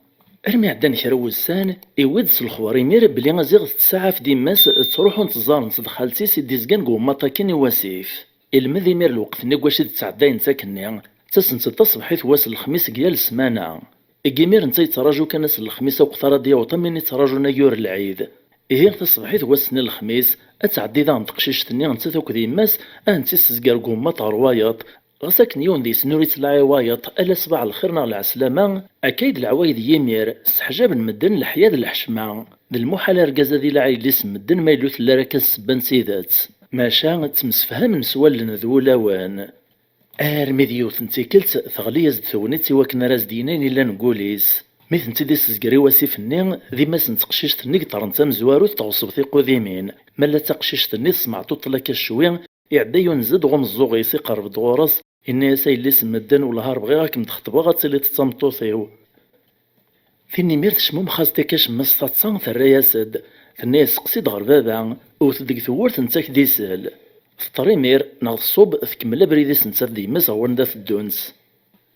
ارمي عدان كرا وسان يودس الخواريمير بلي غازيغ تسعة في ديماس تروحو نتزار نصد خالتي سيدي زكان قوماطا كين واسيف المذي مير الوقت نيكواشي تسعداين ساكني تسنت تصبحيت واس الخميس قيال السمانة إكيمير نتا يتراجو كناس الخميس وقترا ديا وطمين يتراجو نيور العيد إيه تصبحيت واسن الخميس أتعدي ذا نتقشيش تني نتا ثوك ديماس أنتي سزقار قوماطا روايط غساك نيون دي سنوريت العوايط ألا صباح الخير نغ العسلامة أكيد العوايد يمير استحجاب المدن الحياد الحشمة ذي المحال رقازة ذي العايد اللي سمدن ما يلوث لراكا السبان سيدات ماشا تمسفهم نسوال لنذولاوان ارمي ديوث نتيكلت ثغليز ثونيتي وكنا راز دينين إلا نقوليس ميث نتي دي سزقري واسيف النين ذي ماس نتقشيش تنيك طرنتا مزوارو تغصب ثي قذيمين مالا تقشيش تني سمعتو طلاكا الشوين يعدى ينزد غمزوغ يسيق رفض غورس إني سايلي سمدن والهار بغي راكم تخطبا غاتسالي تتمطوثيو فيني ميرت شموم خاص ديكاش مستطسان ثرياسد ثني سقسيد غر بابا وتدق ثورت نتاك ديسال الطريمير ناض الصوب تكمل بريديس نتاك ديماس غور ندا في الدونس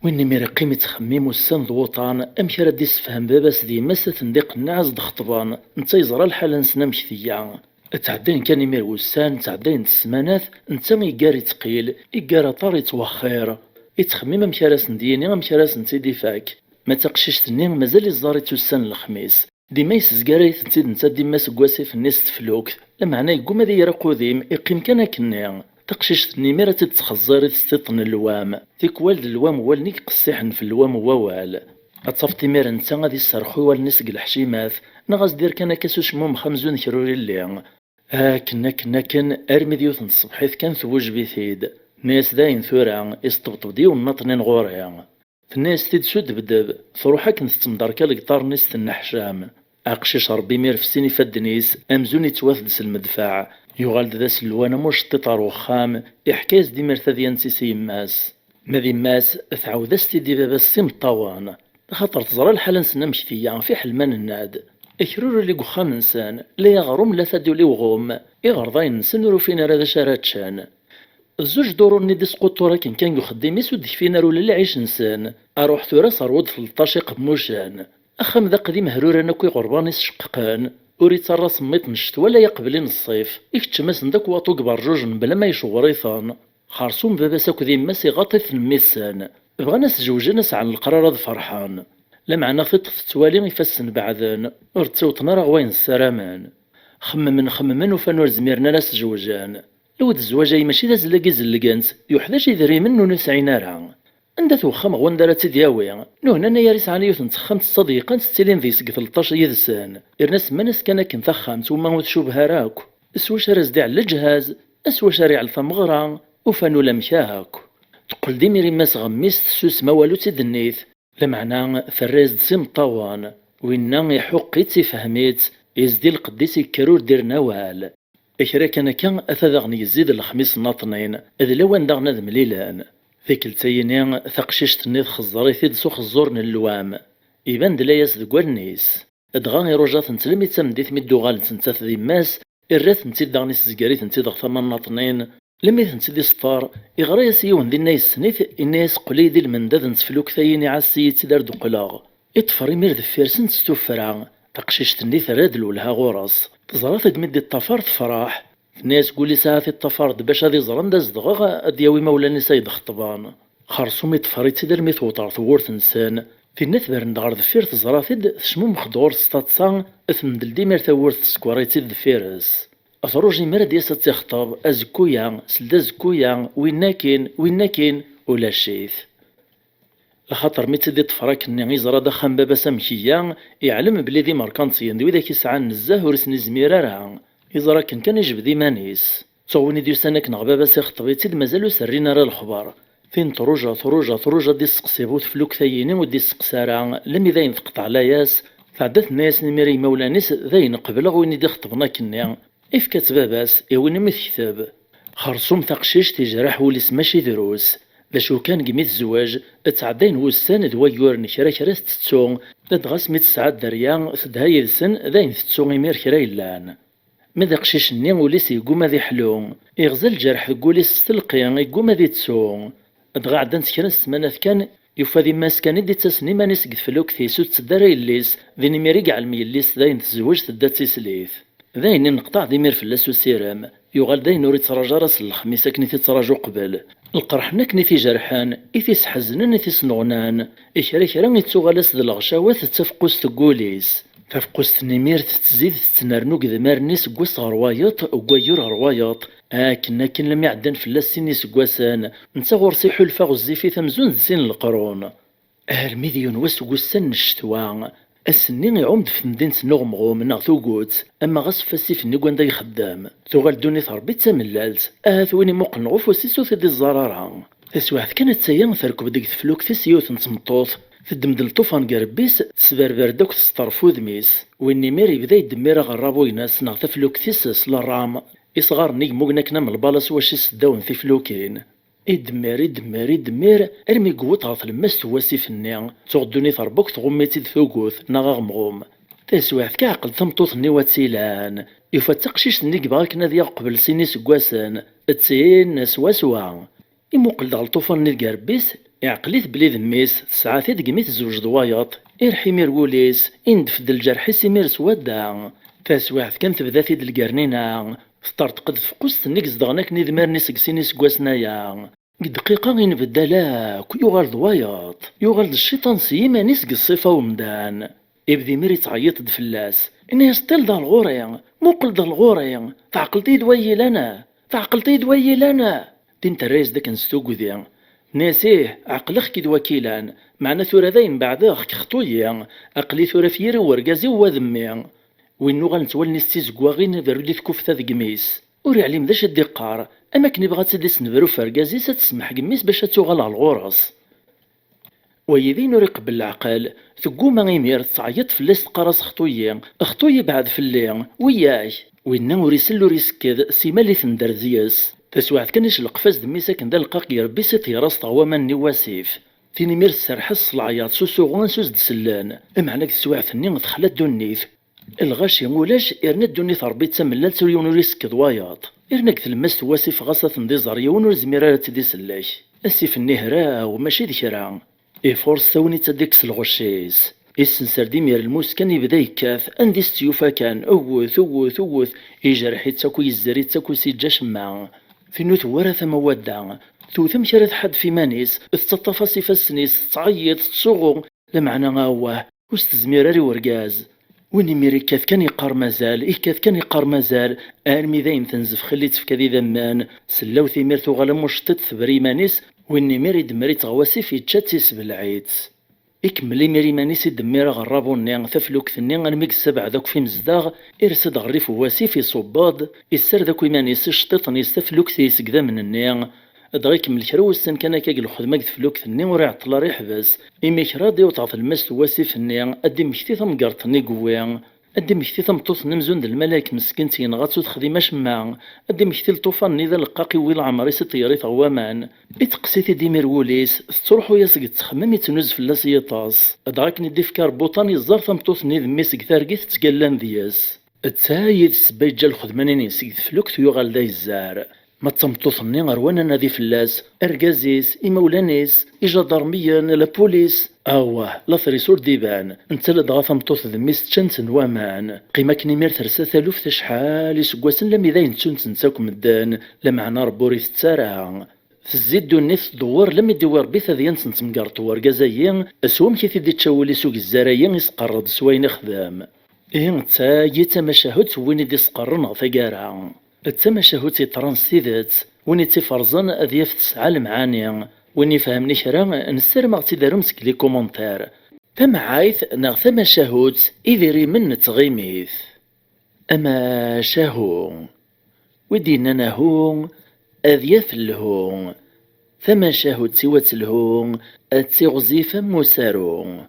ويني مير قيمة تخميم والسن ضوطان أمشي راه ديسفهم باباس ديماس تنديق النعاس دخطبان نتا يزرى الحالة نسنا مكثية تعدين كان يمير وسان تعدين السمانات نتا يقاري تقيل يقاري طاري توخير يتخمم مشاراس نديني مشاراس نتيدي فاك ما تقشيش تنين مازال الزاري توسان الخميس ديما يسزقاري تنتيد نتا ديما سكواسي في الناس تفلوك لمعنى يقوم ذي يرقو ذيم يقيم كان كني تقشيش تني ميرا تتخزاري تستطن اللوام ذيك والد اللوام والنيك قصيحن في اللوام ووال أتصفتي مير نتا غادي يسرخو والنسق الحشيمات نغاز دير كان كاسوش موم خمزون كروري اللي كنا أرمي ديوث الصبحيث كان ثوج بيثيد ناس داين ثورا يستبطب ديو النطنين غوريا الناس تيد سود بدب ثروحك نستمدركا لقطار نيس النحشام أقشيش ربي مير في سيني فدنيس أمزوني توثدس المدفع يغالد ذا سلوانا مش تطار وخام إحكاز دي مرتديا نسيسي يماس ماذي ماس ثعود استدي بابا السيم الطوان خاطر تزرى الحالة نسنا مشتيا في حلمان الناد إكرور اللي قخام إنسان لا يغرم لا ثدولي وغوم يغرضين نسن روفينا راذا شاراتشان الزوج دورو ندي سقوطورا كان يخدم يسود فينا رولا اللي عيش إنسان أروح ثورا صارود في الطاشق بموشان أخام ذا قديم هرورا نكوي غربان شققان وريت الراس ميت نشت ولا يقبلين الصيف يكتشمس نداك واطوق برجوج بلا ما يشغريثان خارصوم بابا ساكو ذي ماسي غاطيف الميسان بغانا سجوجا ناس على القرار هذا فرحان لا معنا في التوالي يفسن بعدان ورتسوطنا راه وين السرامان خممن وفانور زميرنا ناس جوجان لود الزواجي ماشي ذا زلاقي زلقانت يوحداش يدري منو نسعينا راه عندها توخم غون دارت دياوي نهنا انا ياريس عن يوث نتخمت الصديقة نستلين ذي سق 13 يدسان إرناس منس كان كنثخمت وما وتشوبها راك اسوا شارز دي على الجهاز اسوا شارع الفمغرة وفانو لمشاهاك تقول دي ميري ماس غميس سوس ما والو تدنيث لمعنى فراز دسيم طوان وينا يحقيت فهميت يزدي القديس كرور دير نوال إكرا كان أثاذغني يزيد الخميس ناطنين إذ لوان داغنا ذ مليلان ذيك التاينين ثقشيش تنيض خزاري ثيد سوخ الزور اللوام يبان دلاياس ذ قوالنيس ادغا يروجات نتلمي تمديث ميدو غالت نتاث ذي ماس إرات نتيد داغني سزقاريت نتيد غثمان ناطنين لمي تنتيد سطار إغرا يسيون ذي النايس سنيث الناس قليدي المنداد نتفلوك ثايني عاسي تدار دو قلاغ إطفر يمير ذفيرسن تستوفرع تقشيش تنيث راد لولها غورس تزرات دمدي الطفار تفرح الناس قولي ساعة الطفارد باش هذي زران داز دغاغ دياوي مولاني سايد خطبان خرصومي تفاريت سيدر ميت وطار ثورت انسان في النثبر ندغر ذفير تزرافيد تشمو مخدور ستاتسان اثمدل ديمير ثورت سكواريتي ذفيرس اثروجي مرد ياسا تيخطب ازكويا سلدا زكويا وين كاين ولا شيث لخاطر مي تدي تفراك ني يزرا دخان بابا سمكيا يعلم بلي ذي ماركانسيا ندوي ذاك يسعى نزاه ورسني زميرا راه يزرا كان يجبد إيمانيس تصوني ديو سنك نغبابا سيخطبيتيد مازالو سرينا راه الخبار فين تروجا دي السقسيبو تفلوك ثاينين ودي السقسارا لم ذاين تقطع لاياس فعدت الناس نميري مولانيس ذاين قبل وين دي خطبنا كنيا إف كتباباس يوين ميت كتاب خرصوم ثقشيش تجرح وليس ماشي دروس باش كان قميت الزواج تعدين وسان دوايور نكرا كراس تتسون لدغاس ميت ساعات دريا تدها يدسن ذاين تتسون يمير كرا يلان ماذا قشيش-ني وليس يقوم ذي حلو، يغزل جرح ذكوليس ستلقي يقوم ذي تسو. دغا عدان سكرا السمانات كان يوفا ذي ماس كان دي تسني مانيس قد فلوك ثيسو تسدارا يليس ذي نميريق على الميليس داين تزوج تدا تيسليث. داين نقطع ذي مير فلاس وسيرام يغال داين وري تراجع راس الخميسة كني تراجعو قبل القرحنا كني في جرحان إثيس حزنان إثيس نغنان إكرا كرا يتسوغالاس ذي الغشاوات تفقوس تقوليس تفقوس نمير تتزيد تنرنو قد مارنيس قوس غروايط وقوير غروايط كنا لم يعدن فلاس سيني سقواسان نتا غورسي حلفا غزيفي تمزون زين القرون الميديون واس قوسان الشتوا السنين يعوم في مدينة نغمغوم ناغ ثوقوت اما غاس فاسيف نيقوان دا يخدام ثوغال دوني ثربيت تاملالت ثويني موقن نغوف وسيسو ثدي الزرارة تسواحت كانت سيان ثركب ديك تفلوك تسيوث نتمطوط تدمدل طوفان قربيس تسبربر دوك تسطرفو ذميس ويني ميري بدا يدمير غرابو يناس ناغ تفلوك تيسس للرام إصغار نيجمو كنا من البالاس واش يسداون في فلوكين يدمر ارمي قوت غاف الماس تواسيف النيا تغدوني ثربوك تغميتي ثوقوث ناغ غمغوم تسواعف كعقل ثمطوط نيوات سيلان يوفا تقشيش نيك بغا كنا ذيا قبل سيني سكواسان تسين سوا يموقل دغ الطوفان نيل قربيس يعقليت بلي ذميس ساعات دقميت زوج ضوايط يرحي مير وليس يندفد الجرح سيمير سوادا تسواعف كانت تبدا ثيد القرنينة فطرت قد فقوست نيك زدغناك نيدمار نسقسيني سكواسنايا دقيقة غين بدلاك يغال ضوايط يغال الشيطان سيما نسق الصفة ومدان يبدي ميري تعيط دفلاس إني يستيل دا الغوري موقل دا الغوري تعقلتي دوي لنا تنت الرئيس داك نستوقو ذي ناسيه عقلخ كي دواكيلان معنا ثورة ذاين بعداخ خطويا أقلي ثورة فيري ورقازي وذمي وينو غنتولني ستيزكواغين برودي تكوفتا ذي قميس وري عليم ذاش الدقار اما كني بغات تدس نبرو فرقازي ستسمح قميس باش تغال على الغرس ويذين وري قبل العقل ثقوما غيمير تعيط فلاس تقراص خطويا بعد فلي وياي وينا وري سلو ريسكد سيما لي ثندرزياس تسواعد كانش القفاز دميسا كان دا لقاق يربي ستي راس طواما نواسيف تيني مير السرحس العياط سوسو غانسوس دسلان معناك تسواعد ثني تخلات دونيث الغاشي مولاش إرنا الدوني ثربيت تملال تريون ريسك ضواياط إرنا كثلمست واسف غاصة تنديزار يون زميرة تدي سلاش السيف النهرة وماشي ذكرا فورس ثوني تديكس الغشيس السنسر ديمير الموس كان يبدا يكاث عندي ستيوفا كان اوث يجرحي تاكو يزري تاكو سيجاش ما في نوت ورث مودا ثوثم شرث حد في مانيس تتطفى سيفا السنيس تعيط تصغو لمعنى غاواه وستزميراري ورقاز ويني ميري كاث كان يقار مازال ارمي ذاين تنزف خليت في كذي ذمان سلاو ثمير ثغالا مشطط ثبري مانيس ويني ميري دمري تغواسي في تشاتيس بالعيت إكملي ميري مانيس دمير غرابو النيان ثفلوك ثني غنميك السبع ذاك في مزداغ إرسد غريف واسي في صباض يسر ذاك مانيس شطيط نيستفلوك ثيس كذا من النيان دغا يكمل كرا والسن كان كاع الخدمه كتفلوك ثني وراه عطلا راه يحبس إمي كرا ديو تعرف المس واسي فني ادي مكتي ثمقرطني قوي ادي مكتي ثمطوط نمزون د الملاك مسكنتين غاتو تخدم شمع ادي مكتي الطوفان اذا لقاقي ويل عمري ستيري ثوامان اتقسيتي ديمير وليس تروحو ياسك تخمم يتنوز فلاس يطاس دغاك ندي فكار بوطان يزار ثمطوط نيد ميسك ثارقيت تقلان دياس تسايد السبايت جا الخدمانين يسك فلوك ثيوغال دا يزار ما تمطوطني غروانا نادي فلاس ارقازيس إمولانيس إجادرميا لابوليس لا ثريسور ديبان انت لدغا ثمطوط ذميس تشانت نوامان قيمة كنيمير ثرسا ثالوف تشحال يسقواسن لم إذا ينتون تنساكم الدان لمعنا ربوري تتسارع تزيد دونيث دوار لم يدور بيث ذي ينسن تمقارط ورقازيين اسوام كيف يدي تشاولي سوق الزرايين يسقرد سوين خدام انتا يتمشاهد وين يدي سقرن ثقارع التمشاهد ترانسيدات وين تفرزن اذياف تسعى المعاني وين يفهمني كرا نسر ما تدارمسك لي كومونتير تمعايث ناغ تمشاهد إذيري من تغيميث اما شاهو ودينا نهو اذياف الهو تمشاهد سوات الهو اتغزيف مسارو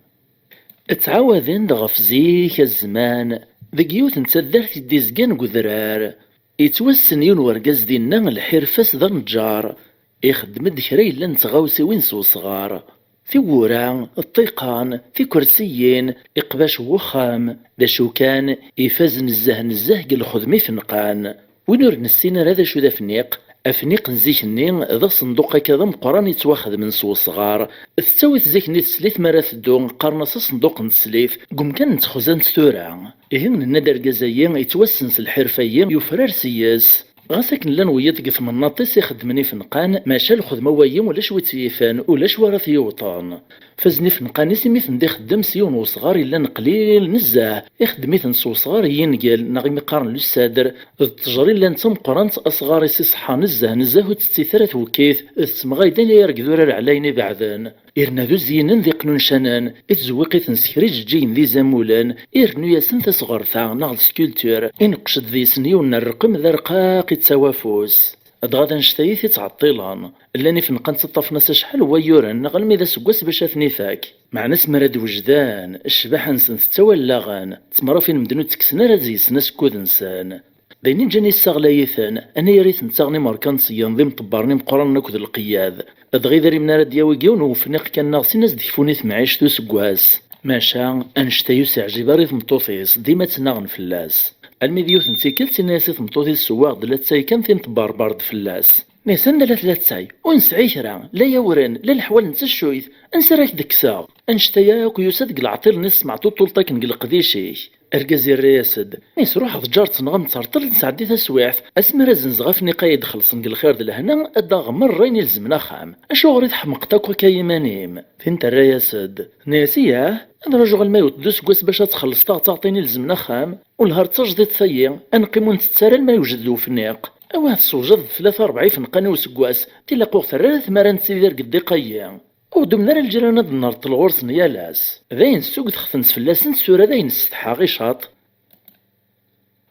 اتعاوذن دغف زيك الزمان ذكيوث نتدارت ديزقان قذرار يتوسن يون ورقاز دينا الحرفاس ذا نجار يخدم دكري لن تغاوسي وين سو صغار في ورا الطيقان في كرسيين إقباش وخام دا شو كان يفاز نزه قل خدمي فنقان ونور نسينا هذا شو دا فنيق أفنيق نزيك النين ذا صندوق كذا مقران يتواخذ من سو صغار تساوي تزيك نيت سليث مرات الدون قارنص صندوق نتسليف قم كان نتخزن تثورا إذن الندر قزايين يتوسنس الحرفيين يفرار سياس غاساكن لان وياد قف من ناطيس يخدمني في نقان ماشا الخدمة ويم ولا شوي تيفان ولا شوارث يوطان فازني في نقان سميثن دي خدم سيون وصغار إلا نقليل نزاه يخدميثن سو صغار ينقل نغي مقارن للسادر التجاري لان تم قرانت أصغار يسي صحا نزاه وتستيثرات وكيف السمغايدان يرقدور عليني بعدان إرنا ذو زينن ذي قنون شنان إتزوقي تنسكريج جين ذي زمولان إرنو ياسن تسغرثا ناغ سكولتور إنقشد ذي سنيون الرقم ذا رقاق يتسوافوس أدغادا نشتايث يتعطيلان اللاني في نقنت الطفناس شحال ويوران نغلمي ذا سقواس باش ثنيفاك مع ناس مراد وجدان الشباح نسن تتولاغان تمرا فين مدنو تكسنا رازي سناس كود نسان بينين جاني الساغلايثان انا يريث نتاغني ماركانسيا نظيم طبارني مقران ناكد القياد ادغي ذاري من راد ياوي كيون وفنيق كان ناغسي ناس ديفوني ثمعيش تو سكواس ماشا انشتايو سعجي باريث مطوطيس ديما تناغن فلاس الميديوث نتيكل تناسيث مطوطيس سواغ دلاتساي كان ثين تباربارد فلاس نيسان لا ثلاثاي ونسعي كرا لا يورن لا الحوال نتسشويث انسراك دكسا انشتاياك ويساد قلعطيل نسمع طولطاك نقلق ديشي ارقازي الرياسد نيس روح ضجار تنغم ترطل نسعدي تسواعث اسمر زنزغافني قايد خلصن الخير د لهنا ادا غمر رين يلزمنا خام اشغل حمقتك وكايمانيم فهمت الرياسد ناسيه انا رجل ما يودس كواس باش تخلص تعطيني لزمنا خام والهار تجديد ثيا انقيمون تتسارل ما يوجد له فنيق اواه تصوجد 3-4 فنقاني وسكواس تلاقو ثلاث مران تسيدير قدي قيا ودمنا الجيران هاد النهار الغرس نيالاس ذاين السوق تخفنس فلاس نسورة ذاين السطحا غي شاط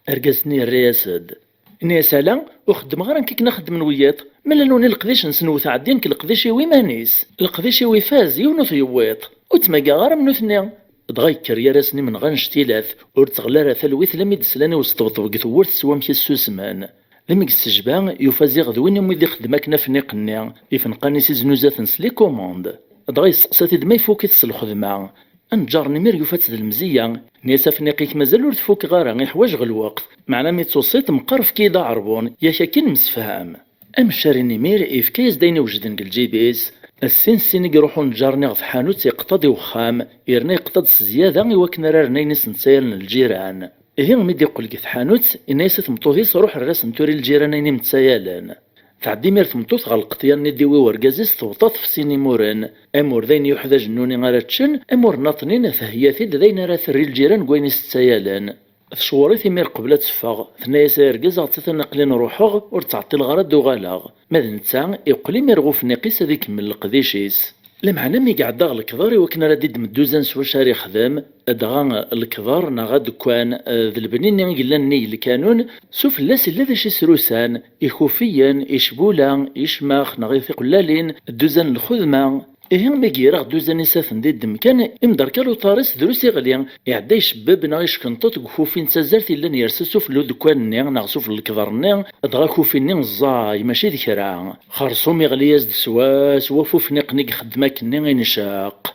ارقاسني الرياسد ني سالا وخدم غير كيك نخدم نوياط مالا لوني القديش نسنوث عدين كالقديش يوي مانيس القديش يوي فاز يونوث يويط وتماقا غير منوثني دغيكر يا راسني من غنشتيلاث ور تغلى ثلويث لمي دسلاني وسطبطب قثورت سوا مكي السوسمان لمي السجبان يفازي غدوين يوم يدي خدمك نفنيقني يفنقاني سيزنوزات نسلي كوموند دغي سقساتي دما يفوكي الخدمة انجارني مير يفات ذا المزية نيسا فنيقيك مازال ور تفوك غارا غي حواج الوقت معنا ميتصوصيت مقرف كيدا عربون يا شاكين مسفهام ام شاريني مير إفكايز دايني وجدن الجيبيس السين يروحون نجارني غف حانوت يقتضي وخام يرني يقتض زيادة يوكنا رارني نس نتسايل الجيران إذن ميدي يقول لك حانوت إنايسة مطوثيس روح الراس نتوري الجيران أيني متسايلان تعدي مير ثمطوث غا القطيان نديوي ورقازيس ثوطاط في سيني موران أمور ذين يحدى جنوني غارا تشن أمور ناطنين ثهياثي ذين راه ثري الجيران كويني ستسايلان ثشوريثي مير قبل تفاغ ثنايا رقاز غتثا نقلين روحوغ ورتعطي الغراد دوغالاغ ماذا نتا يقلي مير غوف ناقيس هذيك من القديشيس لمعنا مي قعد الكظار وكنا راديد مدوزان سوا شاري خدام ادغا الكظار نغاد كوان ذا البنين يلاني الكانون سوف اللاس اللي ذا شي سروسان يخوفيا يشبولا يشماخ نغيثي قلالين دوزان الخدمة إيهم ميقيراغ دوزان يسافن دي الدمكان إمدركالو طارس دروسي غليان يعدا يشباب ناغيش كنطوط كوفين تزارتي لان يرسسو في اللو دكوان ناغسو في الكظر أدغا كوفين الزاي ماشي ذكرا خرصوم يغلياز دسواس وفوف نيق خدماك غين شاق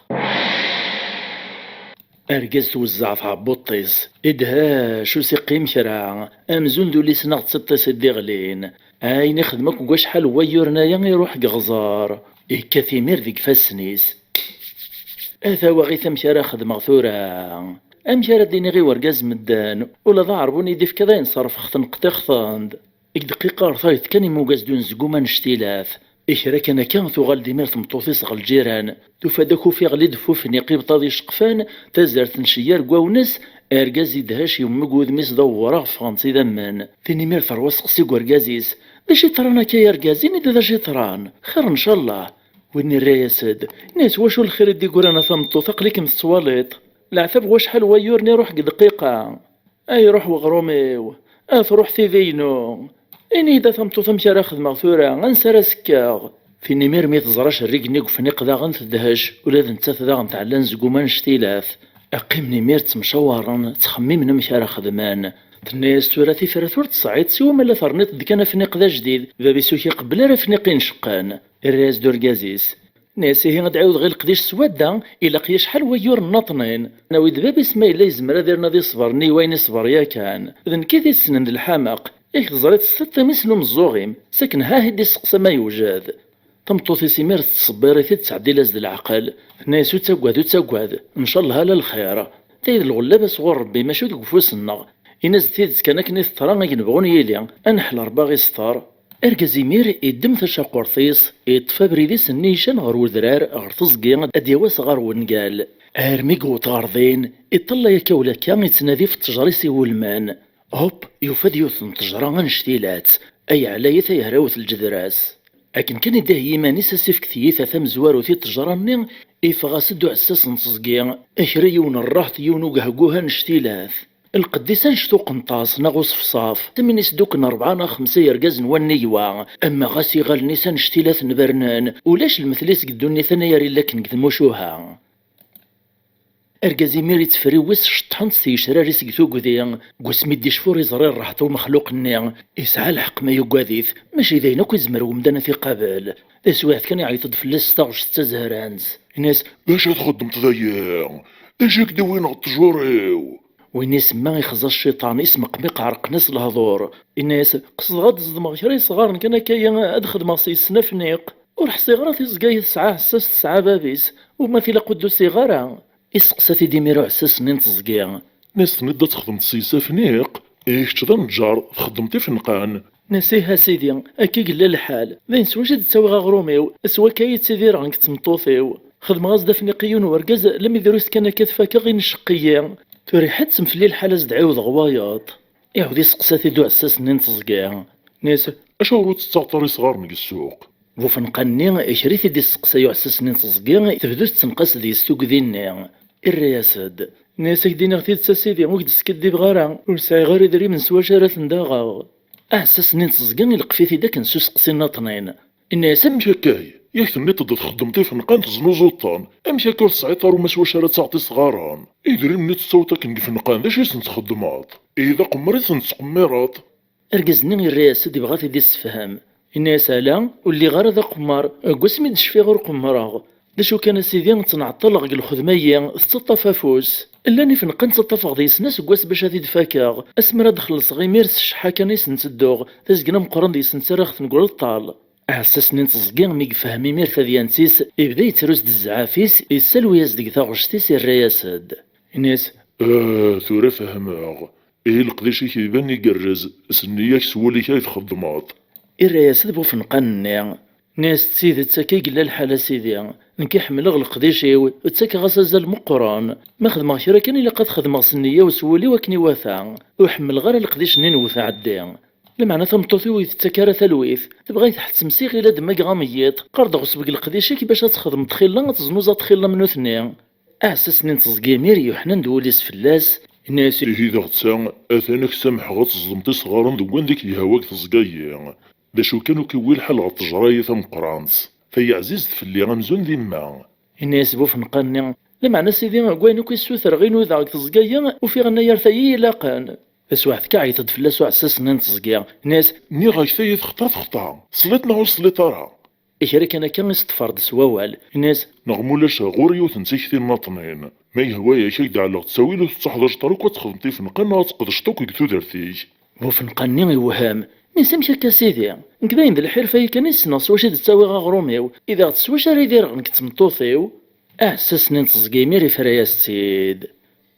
أرقاز توزع في عبوطيس إدهاش وسيقيم كرا أمزون دولي سناغ تسطيس الدغلين أين يخدمك وقاش حال ويورنايا يروح غزار كثير ذيك فاسنيس اثا وغيث امشارا خدمة ثورا امشارا ديني غي ورقاز مدان ولا ضعربوني ديف كذا ينصرف خطن قتخطاند اك دقيقة رثايت كان يموقاز دون زقوما نشتيلاث إشراك أنا كان ثوغال ديمير ثمطوثيس غال الجيران تفاداكو في غلي دفوف نقيب طاضي شقفان تزارت نشيار قواونس ارقاز يدهاش يمقود ميس دورا فرنسي ذمان ثاني مير ثرواس قسي قرقازيس ذا شي ترانا كي رقازين ذا شي تران خير ان شاء الله ويني الرياسد ناس واشو الخير دي قرانا ثمطوث اقليكم السواليط العثب واش حل ويورني روح دقيقة اي روح وغروميو روح ثيذينو إني إذا ثمطوث مشارا خدمة ثورا غنسى راسكاغ فيني مير مي تزراش الريقني وفنيق ذا غنثدهش ولا ذا نتا ذا غنتعلن زقوما نشتيلاث أقيمني مير تمشاورا تخممنا مشارا خدمان تناس ثلاثي فرثور تصعيد سوا مالا ثرنيط ديك انا فنيق ذا جديد بابي سوكي قبل راه فنيقين شقان الراس دوركازيس ناسيه غاد عاود غير القديش سوادا إلا قيا شحال ويور الناطنين. أنا ويد بابي سما إلا يزمر هذا نادي صبرني وين يصبر يا كان. إذن كيف يسنن الحماق إيك زريت ستة مثلو مزوغيم ساكن ها هدي سقسا ما يوجد. تمطوطي سيمير تصبري في تسعدي لازد العقل ناسو تاقواد إن شاء الله لا الخير. تايد الغلابة صغور ربي ماشي دوك فوسنا إناس تيدت كان كني ثرا نبغون يلي أنحل رباغي ستار. أركز يمير يدم ثشاقورثيس يطفى بريديس النيشان غير ودرار غير تزقي أديواس غير ونقال أرميق وطاردين يطلع يكاولا كان يتنادي في التجاريسي والمان. هوب يوفاد يوثن تجرا غنشتيلات أي علايث يهراوث الجدراس. لكن كان يداه يمانيس سيف كثيثة ثم زوارو ثي تجراني يفغاسدو عساس نصزقيا أشري يون الراحت يون وقهقوها نشتيلاث. القديسان شتو قنطاس ناغوس فصاف تمني سدوكن 4 5 يرقاز نوانيوا اما غاسي غال نيسان شتيلاث نبرنان ولاش المثليس قدو نيثان ياري لكن كذموشوها. ارقازي ميري تفريوس شطحن سيشراري سيكثو قذيا قوسمي دي شفور يزرير راحتو مخلوق النيا يسعى الحق ما يقاذيث ماشي ذاين اكو يزمر ومدانا في قابل ذا سواحد كان يعيط فلاس ستاغش ستازهرانز الناس باش تخدم تضيع اجي كدا وين التجوريو وين يسمى يخزى الشيطان اسم قميق عرق ناس الهضور الناس قصد غاد الزدمغ شري صغار كان كايا ادخل ماصي سنافنيق ورح صغار تيزقاي تسعة حساس تسعة بابيس وما في لا قدو صغارا يسقسا تيدي ميرو عساس نين تزقيا ناس تندا تخدم تسيسا فنيق ايش تدا نجار خدمتي في نقان نسيها سيدي اكي قلا الحال ذين سواش تساوي غروميو سوا كاي تسيدي رانك تمطوطيو خدم غاز دافنيقيون ورقاز لم يدروس كان كذفاكا غير نشقيا توري حد سمفلي الحالة زدعيو ضغواياط يعود يسقسا تيدو عساس نين تزقيا ناس اشاورو تستعطري صغار من السوق وفنقني اشري تيدي السقسا يعساس نين تزقيا تبدو تنقص دي ستوك ذيني الرياسد ناس كدينا غتيد ساسيدي وكد سكدي بغارا ولسعي غير يدري من سوا شارات نداغا احساس نين تزقان يلقفيتي داك نسو سقسي ناطنين الناس امشي كاي ياك تني تدا تخدمتي في نقان تزنوزوطان امشي كور تسعيطر وما سوا شارات تعطي صغاران يدري مني تصوتك نقي في نقان داش يسن تخدمات اذا قمري تنتقميرات اركزني الرياسد يبغى تيدي السفهام الناس لا واللي غير ذا قمار قسمي دشفي غير قمراغ لاشو كان سيدي نتنعطل غير الخدمية تتطفى فوس إلا في نقن تطفى غديس ناس قواس باش هادي دفاكاغ اسمرا دخل صغي ميرس الشحا كان يسنتدوغ تزقنا مقرن دي سنتراخ نقول الطال احساسني نتزقين ميك فهمي مير ثديانتيس يبدا يتروس الزعافيس يسالو يزدق ثاغشتيس الرياسد الناس ثورة فهماغ ايه القديشي كيبان يقرز سنياك سولي كيف خدمات الرياسد بو فنقن ناس تسيد تساكي قلا الحالة سيدي نكي حمل غلق ديشيو تساكي غسازال مقران ما خدمة شرا كان إلا قد خدمة سنية وسولي وكني واثا وحمل غير القديش نين وثا عدي لمعنى ثمطوثي ويتسكر ثلويث تبغي تحت تمسيغ إلا دماغ غاميات قرد غسبق القديشي كي باش تخدم تخيلا تزنوزا تخيلا منو ثنين أحسس نين تزقي ميري يوحنا ندوليس فلاس الناس إيه إذا غتسا أثانك سامح غتزلمتي صغارن دوان ديك الهواك تزقاي داشو كانوا كيويل حل غتجراي ثم قرانس في عزيز تفلي غمزون ديما الناس بو فنقني لمعنى سيدي كوينو كيسوثر غينو ذا تزقايا وفي غنا يرثي لاقان بس واحد كاعيط فلاسو عساس نين تزقيا ناس ني غايثي خطا صليتنا وصليت راه إشارك أنا كان يستفرد سواوال الناس نغمولاش غوريو تنسيكتي الناطنين ما يهوايا شي على تساويلو تحضر طريق وتخدمتي في نقنا تقدشتوك يكتو درتيك بو فنقني يوهام ما يسمش هكا سيدي نكداين ذا الحرفة كان يسنص واش تساوي غروميو إذا تسواش راه يدير غنك تمطوطيو أحسسني نتزقي ميري فرياستيد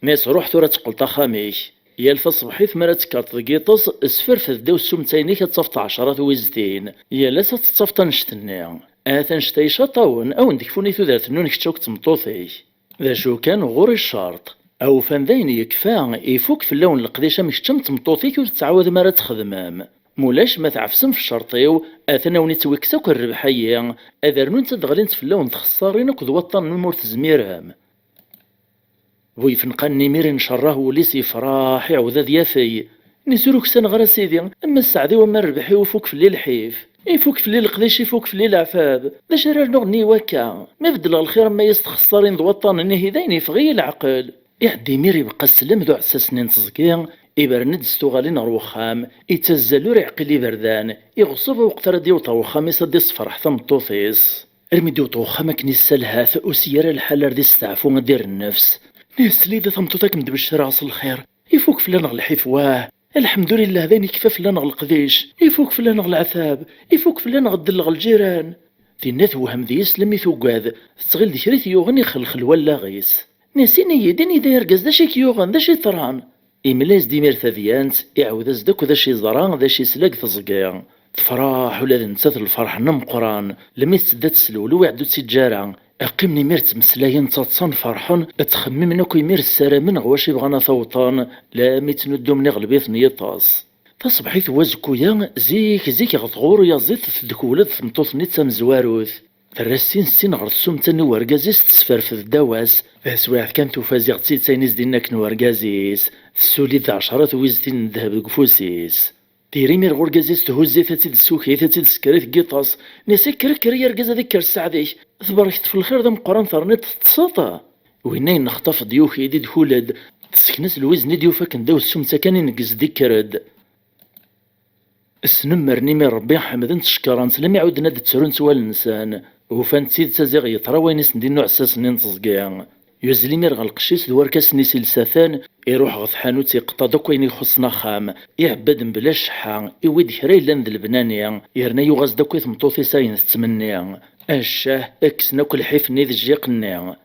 ناس روح ثورة تقلطا خاميش يا الفصبحي ثمرة تكارت ذكيطس اسفر في الدو السمتيني كتصفت 10 ويزدين يا لا تتصفت نشتني تنشتي شطاون أو ندكفوني ثودات نونك تشوك تمطوطي ذا شو كان غوري الشرط أو فان ذاين يكفى يفوك في اللون القديشة مش تمطوطيك وتتعود مرة تخدمام مولاش ما تعفسم في الشرطيو اثناوني توكساك الربحية اذرنون تدغلين في اللون تخسرين وكذ وطن نمور تزميرهم ويفنقني مير نشره وليس يفراح يعوذ ذيافي نسروك سن غرا سيدي اما السعدي وما ربحي وفوك في الليل حيف يفوك في الليل قديش يفوك في الليل عفاب لا شرار نغني وكا ما بدل الخير ما يستخسرين ذو وطن انه داين يفغي العقل يعدي مير يبقى السلام ذو عساس نين تزكي إبرند ستوغالين روخام يتزالو رعقلي بردان يغصب وقتر ديو طوخام يصدي صفرح ثم طوفيس ارمي ديو طوخة ماكني السلهاث وسيارة الحالة ردي استعفو غدير النفس. ناس لي ذا ثمطوطاك مدبش راس الخير. يفوك فلان الحيف واه. الحمد لله ذاني كفا فلان القذيش. يفوك فلان العذاب. يفوك فلان غدلغ الجيران. ذي الناس وهم ذي يسلم يثوقاذ. تستغل ذي شريث يوغن يخلخل ولا غيس. ناسيني يديني داير قاز داشي كيوغن داشي ثران. إملاز ديمير ثذيانت يعود ازدك ذاشي زران ذاشي سلاق تزقيا. تفراح ولا نسات الفرح نمقران لما يتسدات سلول ويعدو تسجارا أقيمني ميرت مسلاين تصان فرحان أتخممنا كي مير السارة من غواشي بغانا ثوطان لا ميتندو من غلبيث نيطاس تصبحيث وازكويا زيك غطغور يا زيت تدكولد ثمطوث نيتا مزواروث الرسين السين غرد سمتن ورقازيس تسفر في الدواس فاسواح كان توفازي غتسي تاينيز ديناك نورقازيس السولي ذا عشرات ويزدين ذهب قفوسيس تيري مير غورقازيس تهزي ثاتي السوكي ثاتي السكريت قيطاس نسي كركر يرقز هذيك السعدي تبارك في الخير ذا مقران ثرنيت تساطا وينين نخطف ديوخ يدي دخولد تسكنس الوزن ديوفا كنداو السمتا كان ينقز ديكرد السنمر نيمي ربي حمد تشكران سلام يعود ناد تسرون سوال الانسان وفان تسيد تزيغ يطرا وينس ندي نوع اساس نين تصقيا يوزلي مير غالقشيس الوركاس نيسي لساثان يروح غف حانوت يقطا دوك وين يخصنا خام يعبد بلا شحا يويد كراي لان ذا البنانيا يرنا يغاز دوك ثمطوثي ساين تتمنيا الشاه اكسنا كل حيف نيذ جيقنيا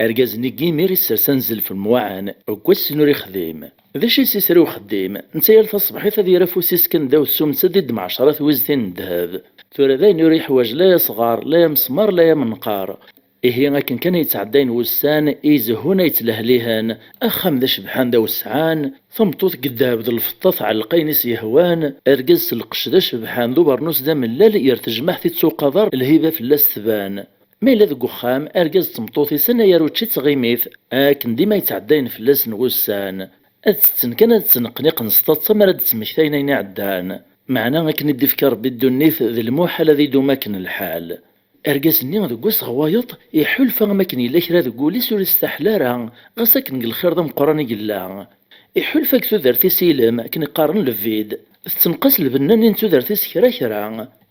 ارقاز نيكي ميري السرسنزل في الموعان وكوس نوري خديم ذا شي سيسرو خديم نتا يالتا صبحيت هذي رافوسيس كان داو السوم سدد مع عشرات وزتين الذهب ثورا ذاين يوري حواج لا يصغار لا يمسمار لا يمنقار إيه لكن كان يتعدين وسان يزهون يتلهليهان أخم ذا شبحان ذا وسعان ثمطوط قداب ذا الفطاط على القينس يهوان أرقز القش ذا شبحان ذو برنوس ذا ملال يرتجمح في تسوق ذار الهيبة في اللاستبان ميلا ذا قخام أرقز تمطوطي سنة يروتشي تغيميث أكن ديما يتعدين في اللاس نغسان أتستن كانت تنقنيق نسطات سمرد تمكتين عدان معنا أكن الدفكار بالدنيث ذا الموحل ذي دوماكن الحال أرقاسني ذا قوس غوايط يحول فما كني لا كرا ذا قولي سور استحلارا غساكن الخير ذا مقراني قلا يحول فاك تودرتي سيلم كني قارن لفيد تنقص البنان انتو درتي كرا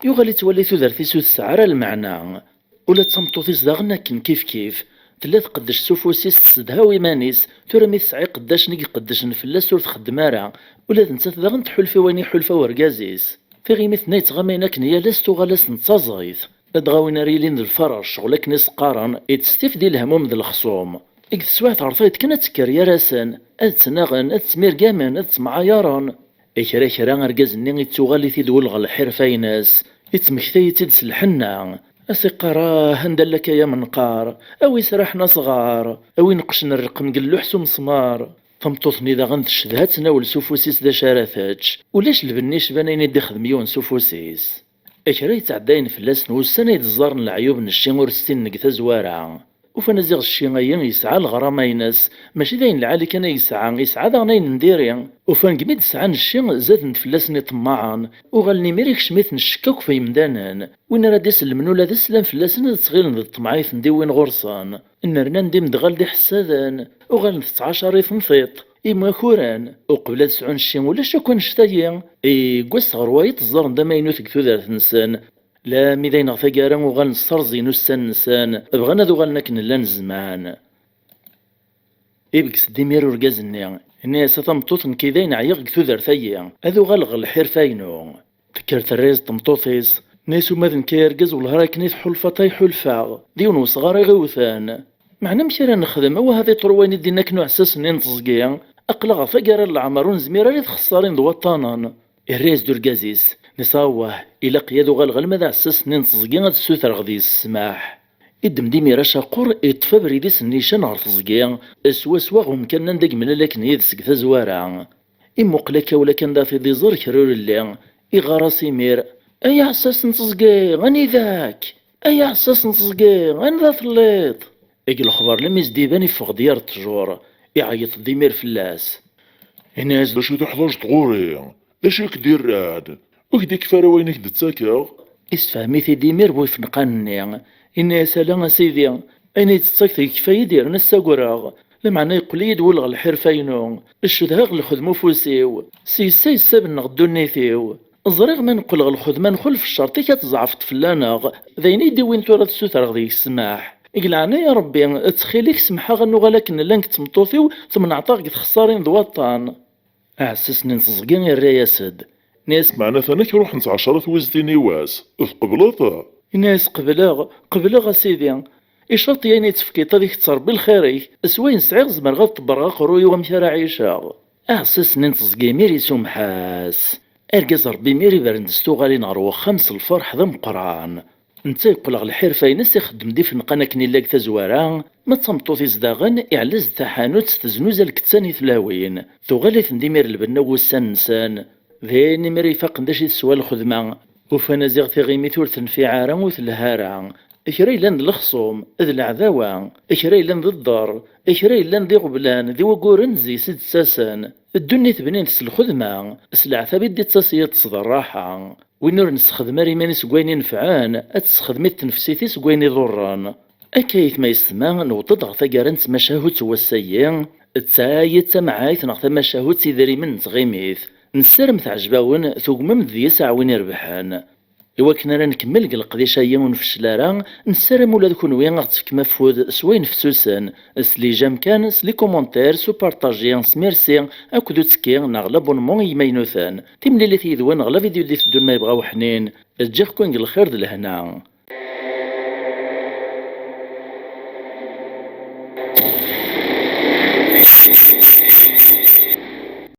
يغالي تولي تودرتي سود السعر المعنى ولا تصمتوثي صداغنا كن كيف تلاث قداش سوفوسيس تسدهاوي مانيس ترمي تسعي قداش نقي قداش نفلاس سور تخدمارا ولا تنسى ذاغن تحلفي ويني حلفة ورقازيس في غيمث نايت غامينا كنيا لاستو غالاس نتصازايث أدغاوينا ريلين ذا الفرش شغلك ناس قارن يتستفدي الهموم ذا الخصوم إك تسوات عرفايت كنا تكريا راسن أد تناغن أد تسمير قامن أد تمعايران إكرا كرا أرقاز نيغ يتوغالي تيدول غال حرفايناس يتمكثي تدس الحنا أسي قراه هندلك يا منقار أو يسرحنا صغار أو ينقشنا الرقم قلو حسو مسمار ثمطوثني ذا غنت شدهاتنا والسوفوسيس ذا شارثاتش ولاش البنيش بانين يدي خدميون سوفوسيس أكرا يتعداين فلاس نوسانا يتزارن العيوب نشين ورستين نقثا زوارع وفنزيغ الشيغيين يسعى الغراميناس ماشي داين العالي كان يسعى داغنين نديري وفان قميد يسعى نشين زاد نتفلاسني طماعان وغالني ميريك شميت نشكاك في مدانان وين راه ديس المنولا ذا سلام فلاسن تغير ذا الطمعيث نديوين غرصان إن رنا ندي مدغال دي حسادان وغال 19 نفيط إما كوران وقبل 9 الشين ولا شكون شتايا قوس غروايت الزرن دا ما ينوثك ثوذار نسان لا ميدين غثاقارا وغال نصرزي نسان نسان بغانا ذو غالنا كنلان زمان بكس ديمير ورقازني الناس تمطوط كيدين عيق ثوذار ثايا هذو غالغ الحير فاينو ذكرت الريز تمطوطيس ناسو ماذن كيرقز والهراكني في حلفة طاي حلفة ديونو صغار غوثان معنا مشيرا نخدم وهذا طروين دينا كنو عساس نين تصقيا أقلغ فقر العمرون زميرا لي تخسرين ذو وطانا الريز دورقازيس نصاوه إلا قيادو غالغال ماذا عساس نين تصقيا هاد السوثر غدي السماح إدم ديمي راشا قور إطفى بريديس النيشان غار تصقيا سوا غم كان ندق من لكن يدسك تزوارا إمو قلاكا ولا كان دا في دي زر كرور اللي إغاراسي مير أي عساس نتصقي غني ذاك أي عساس نتصقي غني ذا ثليط إيق الخبر لم يزديباني فوق ديار التجور يعيط ديمير فلاس الناس باش تحضرش تغوري اش كدير راد وكدي كفاره وينك دتساكا اسفهميتي ديمير بوي فنقاني الناس لا سيدي أين تتساكتي كفاية يدير نسا قراغ لمعنى يقول يدول غا الحرفاينو الشدها غا الخدمو فوسيو سيسا يساب نغدو النيثيو زريغ ما نقول غا الخدمة نخل في الشرطي كتزعف طفلاناغ ذاين يدي وين تورا تسوتر غديك السماح إقلعنا يا ربي تخيليك سمحا غنو غالك لانك تمطوثيو ثم نعطاك تخسارين ذواطان أعسسني نتزقين الرياسد ناس معنا ثاناك روح نتعشرة وزديني واس قبلطة. ناس قبلغ سيدي إشرط يعني تفكيطا ديك تربي الخيري سوين سعيغ زمر غاد تبرغا قروي ومشارع عيشا أعسسني نتزقي ميري سمحاس أرقز ربي ميري برندستو غالي نغرو خمس الفرح ذا مقران نتا يقلغ الحرفة ينس يخدم دي في نقانا كنيلاك تزوارا ما تمطوثي زداغن إعلز تحانوت تزنوز الكتساني ثلاوين ثغالي ثنديمير البنا والسان نسان ذيني ميري فاقن داشي تسوال الخدمة وفانا زيغ غيمي ثورثن في عارا وثلهارا إكراي لان الخصوم ذي العذاوة إكراي لان ذي الدار إكراي لان ذي غبلان ذي وقورن زي سيد ساسان الدنيا تبنين تس الخدمة العثابي دي تصاصية تصدر الراحة وينور نستخدم ريماني سقويني نفعان أتستخدمي تنفسيتي سقويني ضران أكايث ما يسمى نوطد غثا قارنت مشاهد والسيئ تسايت معايث نغثا مشاهد سيدري من تغيميث نسرم تعجباون ثقمم ذي ساعوين يربحان إوا كنا راه نكمل القضية هي ونفشلارا نسرم ولا تكون وين غتفك مفود سوين فسوسن سلي جام كان سلي كومونتير سو بارطاجي سميرسي اكدو تسكي نغلب بونمون يمينوثان تملي تيدوان نغلا فيديو دي فدون ما يبغاو حنين تجيكم الخير د لهنا.